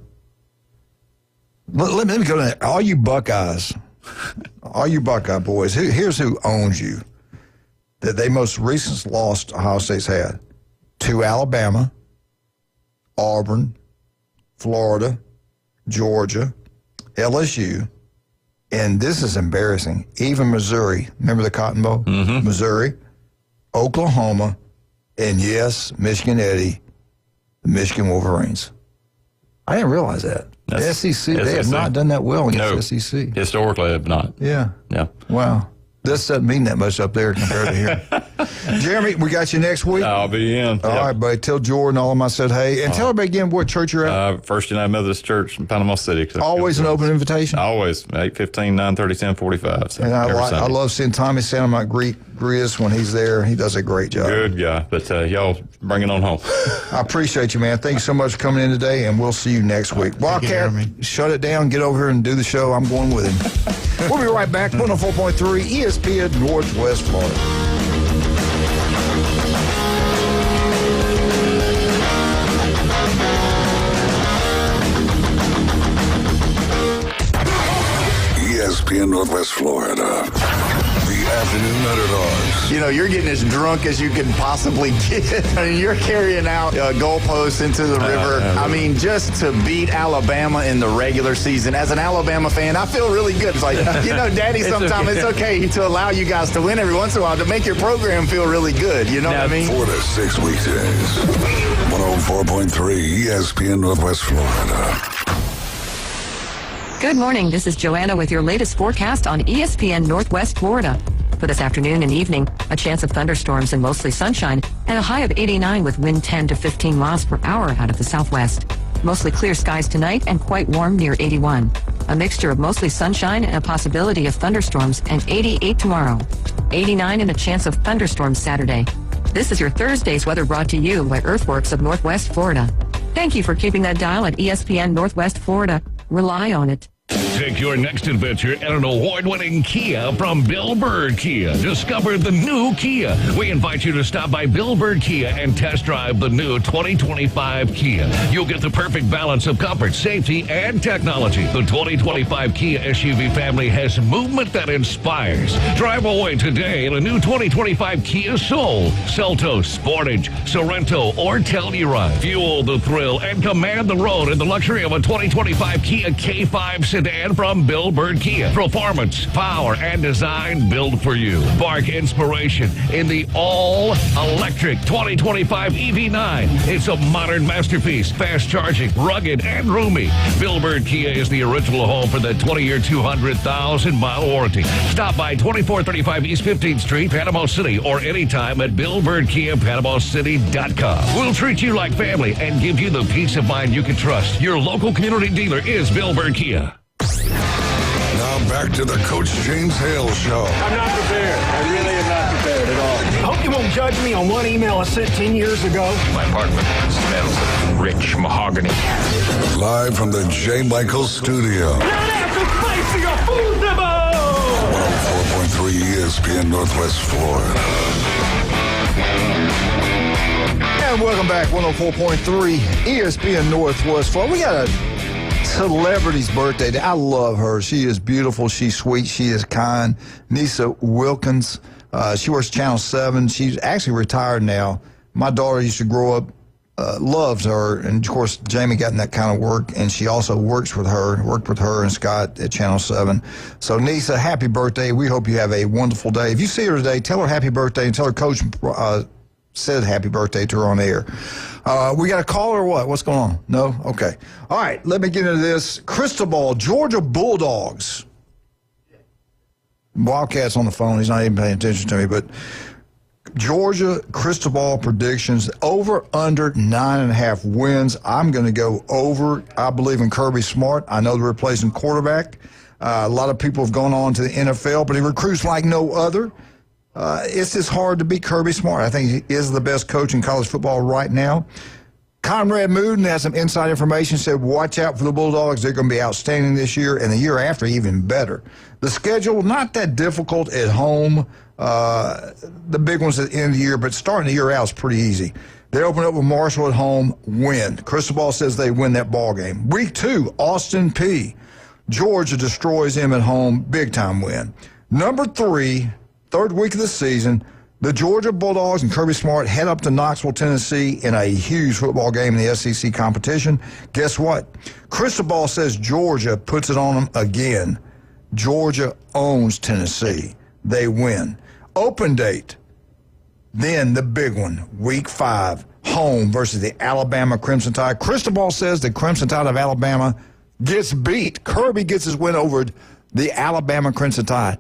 Let me go to that. All you Buckeyes, all you Buckeye boys, here's who owns you. That they most recent lost Ohio State's had to Alabama, Auburn, Florida, Georgia, LSU, and this is embarrassing, even Missouri. Remember the Cotton Bowl? Mm-hmm. Missouri, Oklahoma, and yes, Michigan Eddie, the Michigan Wolverines. I didn't realize that. The SEC, they have not done that well against SEC. Historically, they have not. Yeah. Yeah. Wow. This doesn't mean that much up there compared to here. Jeremy, we got you next week. I'll be in. All right, buddy. Tell Jordan, all of them I said hey. And tell everybody again what church you're at. First United Methodist Church in Panama City. Always an open invitation? Always. 8:15, 9:30, 10:45. So and I love seeing Tommy Santa Mike Grias when he's there. He does a great job. Good guy. But y'all bring it on home. I appreciate you, man. Thank you so much for coming in today, and we'll see you next week. Wildcat, shut it down. Get over here and do the show. I'm going with him. We'll be right back. 104.3 ESPN Northwest Florida. ESPN Northwest Florida. The afternoon underdogs. You know, you're getting as drunk as you can possibly get. I mean, you're carrying out goalposts into the river. I mean, just to beat Alabama in the regular season. As an Alabama fan, I feel really good. It's like, you know, Daddy, sometimes it's okay to allow you guys to win every once in a while to make your program feel really good. You know what I mean? 4 to 6 weekdays. 104.3 ESPN Northwest Florida. Good morning. This is Joanna with your latest forecast on ESPN Northwest Florida. For this afternoon and evening, a chance of thunderstorms and mostly sunshine, and a high of 89 with wind 10 to 15 miles per hour out of the southwest. Mostly clear skies tonight and quite warm near 81. A mixture of mostly sunshine and a possibility of thunderstorms, and 88 tomorrow. 89 and a chance of thunderstorms Saturday. This is your Thursday's weather brought to you by Earthworks of Northwest Florida. Thank you for keeping that dial at ESPN Northwest Florida. Rely on it. Take your next adventure in an award-winning Kia from Bill Bird Kia. Discover the new Kia. We invite you to stop by Bill Bird Kia and test drive the new 2025 Kia. You'll get the perfect balance of comfort, safety, and technology. The 2025 Kia SUV family has movement that inspires. Drive away today in a new 2025 Kia Soul, Seltos, Sportage, Sorento, or Telluride. Fuel the thrill and command the road in the luxury of a 2025 Kia K5 sedan from Bill Bird Kia. Performance, power, and design built for you. Spark inspiration in the all-electric 2025 EV9. It's a modern masterpiece, fast charging, rugged, and roomy. Bill Bird Kia is the original home for the 20-year, 200,000-mile warranty. Stop by 2435 East 15th Street, Panama City, or anytime at BillBirdKia.PanamaCity.com. We'll treat you like family and give you the peace of mind you can trust. Your local community dealer is Bill Bird Kia. Now back to the Coach James Hale Show. I'm not prepared. I really am not prepared at all. I hope you won't judge me on one email I sent 10 years ago. My apartment smells of rich mahogany. Live from the J. Michaels studio. Not after spicy or food demo! 104.3 ESPN Northwest Florida. And welcome back, 104.3 ESPN Northwest Florida. We got a celebrity's birthday day. I love her. She is beautiful. She's sweet. She is kind. Nisa Wilkins. She works Channel 7. She's actually retired now. My daughter used to grow up, loves her. And, of course, Jamie got in that kind of work, and she also worked with her and Scott at Channel 7. So, Nisa, happy birthday. We hope you have a wonderful day. If you see her today, tell her happy birthday and tell her Coach said happy birthday to her on the air. We got a call or what? What's going on? No? Okay. All right, let me get into this. Cristobal, Georgia Bulldogs. Wildcat's on the phone. He's not even paying attention to me, but Georgia Cristobal predictions over under 9.5 wins. I'm going to go over. I believe in Kirby Smart. I know they're replacing quarterback. A lot of people have gone on to the NFL, but he recruits like no other. It's just hard to beat Kirby Smart. I think he is the best coach in college football right now. Conrad Mooden has some inside information, said watch out for the Bulldogs. They're going to be outstanding this year, and the year after even better. The schedule, not that difficult at home. The big ones at the end of the year, but starting the year out is pretty easy. They open up with Marshall at home, win. Cristobal says they win that ball game. Week 2, Austin Peay. Georgia destroys him at home, big-time win. Number 3, third week of the season, the Georgia Bulldogs and Kirby Smart head up to Knoxville, Tennessee in a huge football game in the SEC competition. Guess what? Cristobal says Georgia puts it on them again. Georgia owns Tennessee. They win. Open date. Then the big one, week 5, home versus the Alabama Crimson Tide. Cristobal says the Crimson Tide of Alabama gets beat. Kirby gets his win over the Alabama Crimson Tide.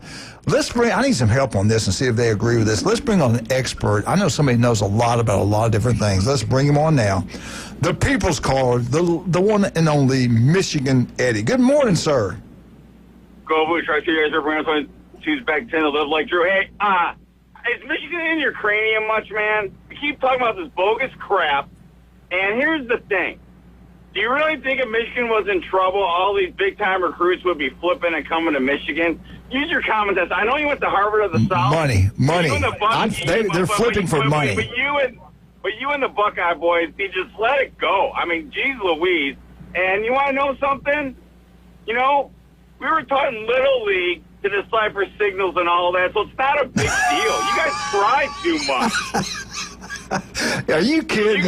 I need some help on this and see if they agree with this. Let's bring on an expert. I know somebody knows a lot about a lot of different things. Let's bring him on now. The People's Caller, the one and only Michigan Eddie. Good morning, sir. Go Bush, right here. Everyone choose back 10 to live like Drew. Hey, is Michigan in your cranium much, man? We keep talking about this bogus crap. And here's the thing. Do you really think if Michigan was in trouble, all these big-time recruits would be flipping and coming to Michigan? Use your common sense. I know you went to Harvard of the South. Money. They're flipping for money. But you and the Buckeye boys, you just let it go. I mean, geez Louise. And you want to know something? You know, we were taught in Little League to decipher signals and all that, so it's not a big deal. You guys try too much. Are you kidding?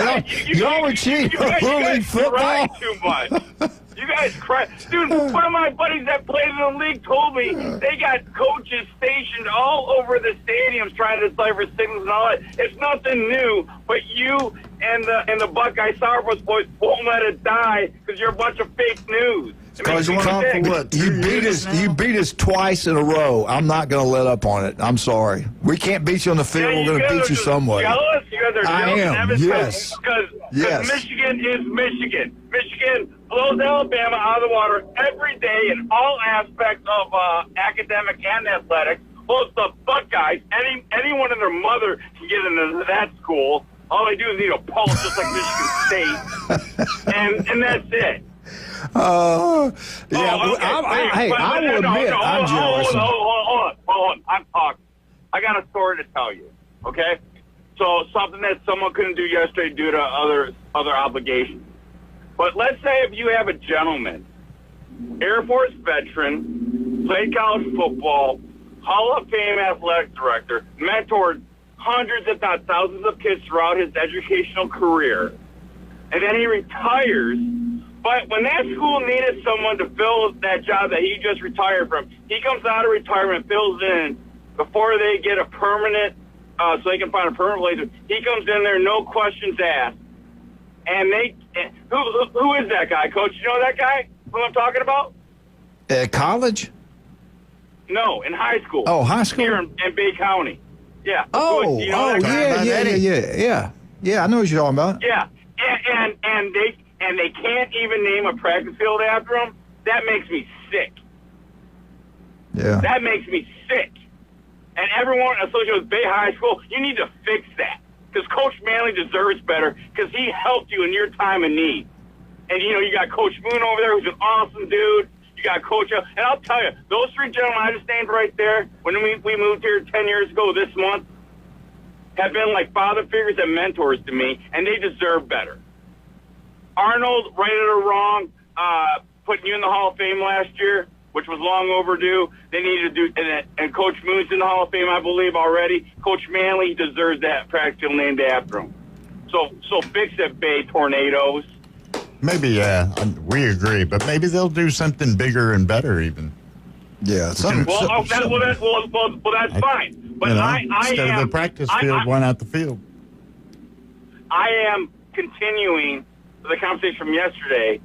Y'all were cheating. You guys cry too much. You guys cry. Dude, one of my buddies that played in the league told me they got coaches stationed all over the stadiums trying to decipher signals and all that. It's nothing new, but you and the Buckeye Sourpuss boys won't let it die because you're a bunch of fake news. Because you beat us twice in a row. I'm not going to let up on it. I'm sorry. We can't beat you on the field. We're going to beat you some way. Jealous? You guys are jealous. I am. Yes. Because yes. Michigan is Michigan. Michigan blows Alabama out of the water every day in all aspects of academic and athletics. Both the Buckeyes, anyone and their mother can get into that school. All they do is need a pulse, just like Michigan State, and that's it. I will admit, I'm jealous. Hold on. I'm talking. I got a story to tell you, okay? So something that someone couldn't do yesterday due to other obligations. But let's say if you have a gentleman, Air Force veteran, played college football, Hall of Fame athletic director, mentored hundreds if not thousands of kids throughout his educational career, and then he retires. But when that school needed someone to fill that job that he just retired from, he comes out of retirement, fills in before they get a permanent, so they can find a permanent place. He comes in there, no questions asked. And who is that guy, Coach? You know that guy who I'm talking about? At college? No, in high school. Oh, high school? Here in Bay County. Yeah. Yeah, I know what you're talking about. Yeah, and they can't even name a practice field after him. That makes me sick. Yeah. That makes me sick. And everyone associated with Bay High School, you need to fix that. Because Coach Manley deserves better because he helped you in your time of need. And, you got Coach Moon over there who's an awesome dude. You got Coach, and I'll tell you, those three gentlemen I just named right there, when we moved here 10 years ago this month, have been like father figures and mentors to me, and they deserve better. Arnold, right or wrong, putting you in the Hall of Fame last year, which was long overdue. They needed to do, and Coach Moon's in the Hall of Fame, I believe, already. Coach Manley deserves that practice field named after him. So fix it, Bay Tornadoes. Maybe, we agree, but maybe they'll do something bigger and better even. Yeah. That's fine. But instead of the practice field, one out the field. I am continuing the conversation from yesterday,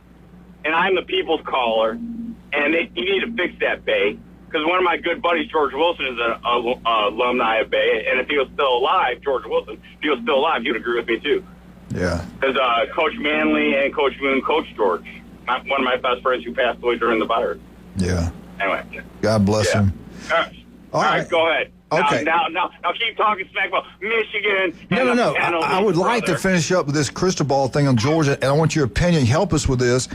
and I'm the people's caller, and you need to fix that, Bay, because one of my good buddies, George Wilson, is an alumni of Bay, and if he was still alive, George Wilson, if he was still alive, he would agree with me too. Yeah. Because Coach Manley and Coach Moon coached George, one of my best friends who passed away during the virus. Yeah. Anyway. God bless him. All right, go ahead. Okay. Now keep talking smack about Michigan. No. I would like to finish up with this crystal ball thing on Georgia, and I want your opinion. Help us with this.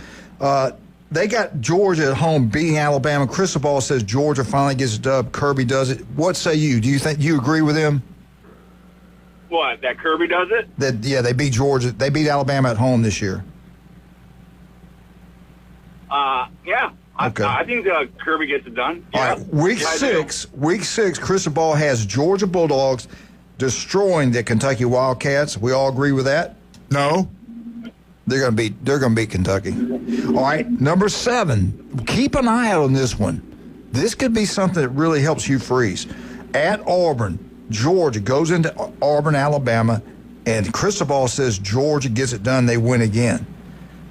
They got Georgia at home beating Alabama. Crystal ball says Georgia finally gets it dub. Kirby does it. What say you? Do you think you agree with him? What, that Kirby does it? They beat Georgia. They beat Alabama at home this year. Yeah. Okay. I think Kirby gets it done. All right, week six, crystal ball has Georgia Bulldogs destroying the Kentucky Wildcats. We all agree with that? No. They're gonna beat Kentucky. All right, number 7. Keep an eye out on this one. This could be something that really helps Hugh Freeze. At Auburn, Georgia goes into Auburn, Alabama, and crystal ball says Georgia gets it done. They win again.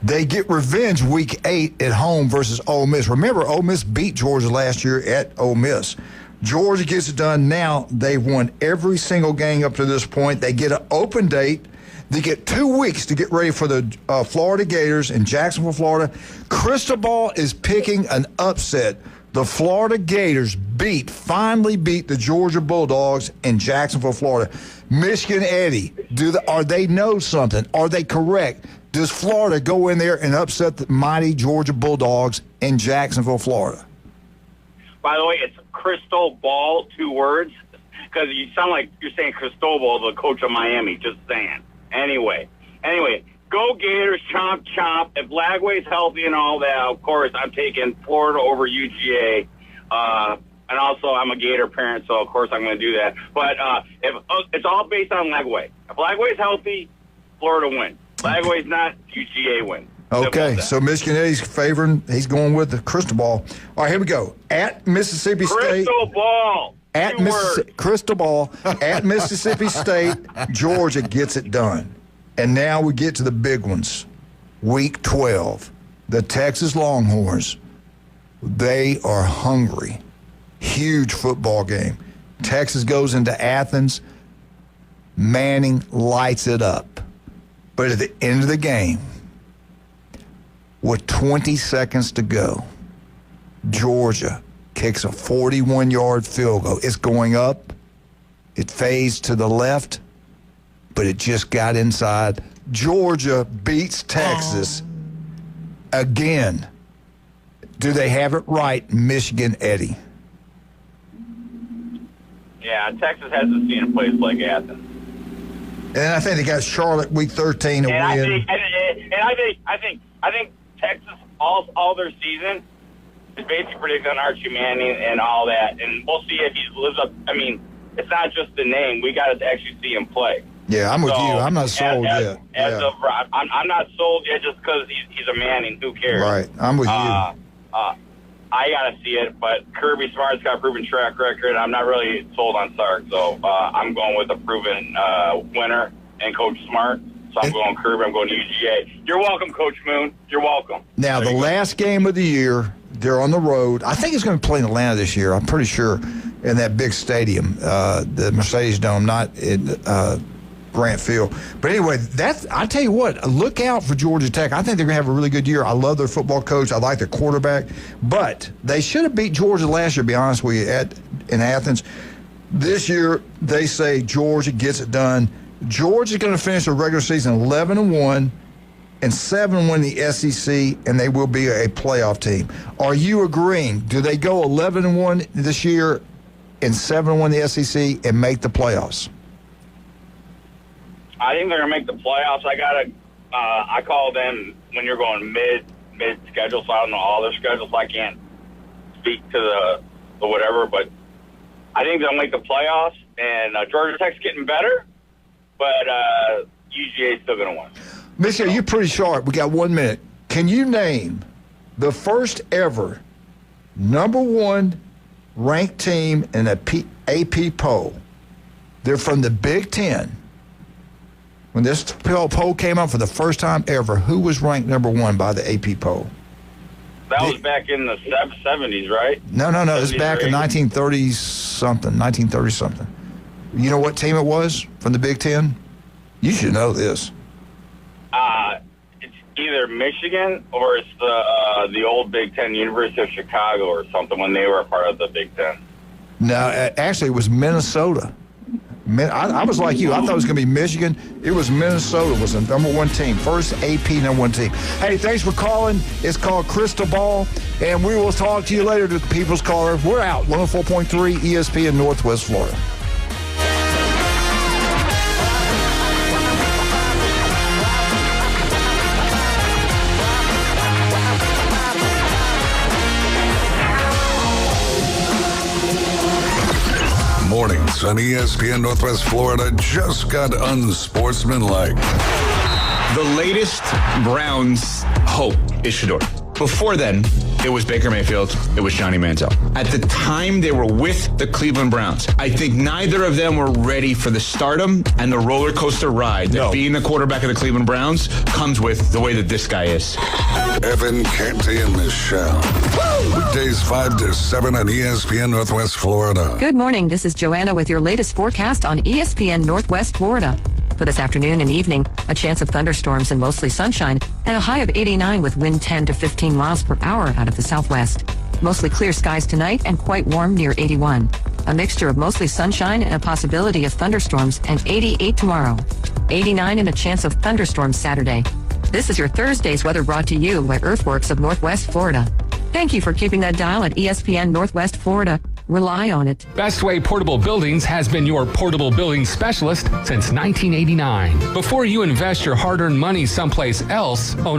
They get revenge week 8 at home versus Ole Miss. Remember, Ole Miss beat Georgia last year at Ole Miss. Georgia gets it done now. They've won every single game up to this point. They get an open date. They get 2 weeks to get ready for the Florida Gators in Jacksonville, Florida. Crystal ball is picking an upset. The Florida Gators finally beat the Georgia Bulldogs in Jacksonville, Florida. Michigan Eddie, are they know something? Are they correct? Does Florida go in there and upset the mighty Georgia Bulldogs in Jacksonville, Florida? By the way, it's crystal ball, 2 words, because you sound like you're saying Cristobal, the coach of Miami. Just saying. Anyway, go Gators, chomp, chomp. If Lagway's healthy and all that, of course, I'm taking Florida over UGA. And also, I'm a Gator parent, so of course I'm going to do that. But if it's all based on Lagway. If Lagway's healthy, Florida wins. Lagway's not, UGA wins. Okay, so Michigan Eddie's favoring. He's going with the crystal ball. All right, here we go. At Mississippi State. Crystal ball. At Crystal ball. At Mississippi State, Georgia gets it done. And now we get to the big ones. Week 12. The Texas Longhorns. They are hungry. Huge football game. Texas goes into Athens. Manning lights it up. But at the end of the game, with 20 seconds to go, Georgia kicks a 41-yard field goal. It's going up. It fades to the left, but it just got inside. Georgia beats Texas again. Do they have it right, Michigan Eddie? Yeah, Texas hasn't seen a place like Athens. And I think they got Charlotte week 13 to win. I think Texas all their season is basically predicting on Archie Manning and all that, and we'll see if he lives up. I mean, it's not just the name; we got to actually see him play. Yeah, I'm with you. I'm not sold yet. I'm not sold yet just because he's a Manning. Who cares? Right, I'm with you. I got to see it, but Kirby Smart's got a proven track record. I'm not really sold on Sark, so I'm going with a proven winner and Coach Smart. So I'm going Kirby. I'm going to UGA. You're welcome, Coach Moon. You're welcome. Now, the last game of the year, they're on the road. I think it's going to play in Atlanta this year. I'm pretty sure in that big stadium, the Mercedes Dome, not in Grant Field. But anyway, I tell you what, look out for Georgia Tech. I think they're going to have a really good year. I love their football coach. I like their quarterback. But they should have beat Georgia last year, to be honest with you, in Athens. This year, they say Georgia gets it done. Georgia's going to finish the regular season 11-1 and 7-1 in the SEC, and they will be a playoff team. Are you agreeing? Do they go 11-1 this year and 7-1 in the SEC and make the playoffs? I think they're gonna make the playoffs. I call them when you're going mid schedule, so I don't know all their schedules. So I can't speak to the whatever, but I think they'll make the playoffs. And Georgia Tech's getting better, but UGA's still gonna win. Mister, you're pretty sharp. We got 1 minute. Can you name the first ever #1 ranked team in a AP poll? They're from the Big Ten. When this poll came out for the first time ever, who was ranked #1 by the AP poll? That was back in the 70s, right? No. It's back in 1930-something. You know what team it was from the Big Ten? You should know this. It's either Michigan or it's the old Big Ten, University of Chicago or something, when they were a part of the Big Ten. No, actually it was Minnesota. I was like you. I thought it was going to be Michigan. It was Minnesota was the #1 team. First AP #1 team. Hey, thanks for calling. It's called Crystal Ball, and we will talk to you later to the People's Caller. We're out. 104.3 ESPN Northwest Florida. Mornings on ESPN Northwest Florida just got unsportsmanlike. The latest Browns hope is Shador. Before then, it was Baker Mayfield, it was Johnny Manziel. At the time they were with the Cleveland Browns, I think neither of them were ready for the stardom and the roller coaster ride that being the quarterback of the Cleveland Browns comes with the way that this guy is. Evan, Canty, and Michelle. Weekdays 5 to 7 on ESPN Northwest Florida. Good morning. This is Joanna with your latest forecast on ESPN Northwest Florida. For this afternoon and evening, a chance of thunderstorms and mostly sunshine, and a high of 89 with wind 10 to 15 miles per hour out of the southwest. Mostly clear skies tonight and quite warm near 81. A mixture of mostly sunshine and a possibility of thunderstorms, and 88 tomorrow. 89 and a chance of thunderstorms Saturday. This is your Thursday's weather brought to you by Earthworks of Northwest Florida. Thank you for keeping that dial at ESPN Northwest Florida. Rely on it. Bestway Portable Buildings has been your portable building specialist since 1989. Before you invest your hard-earned money someplace else, owners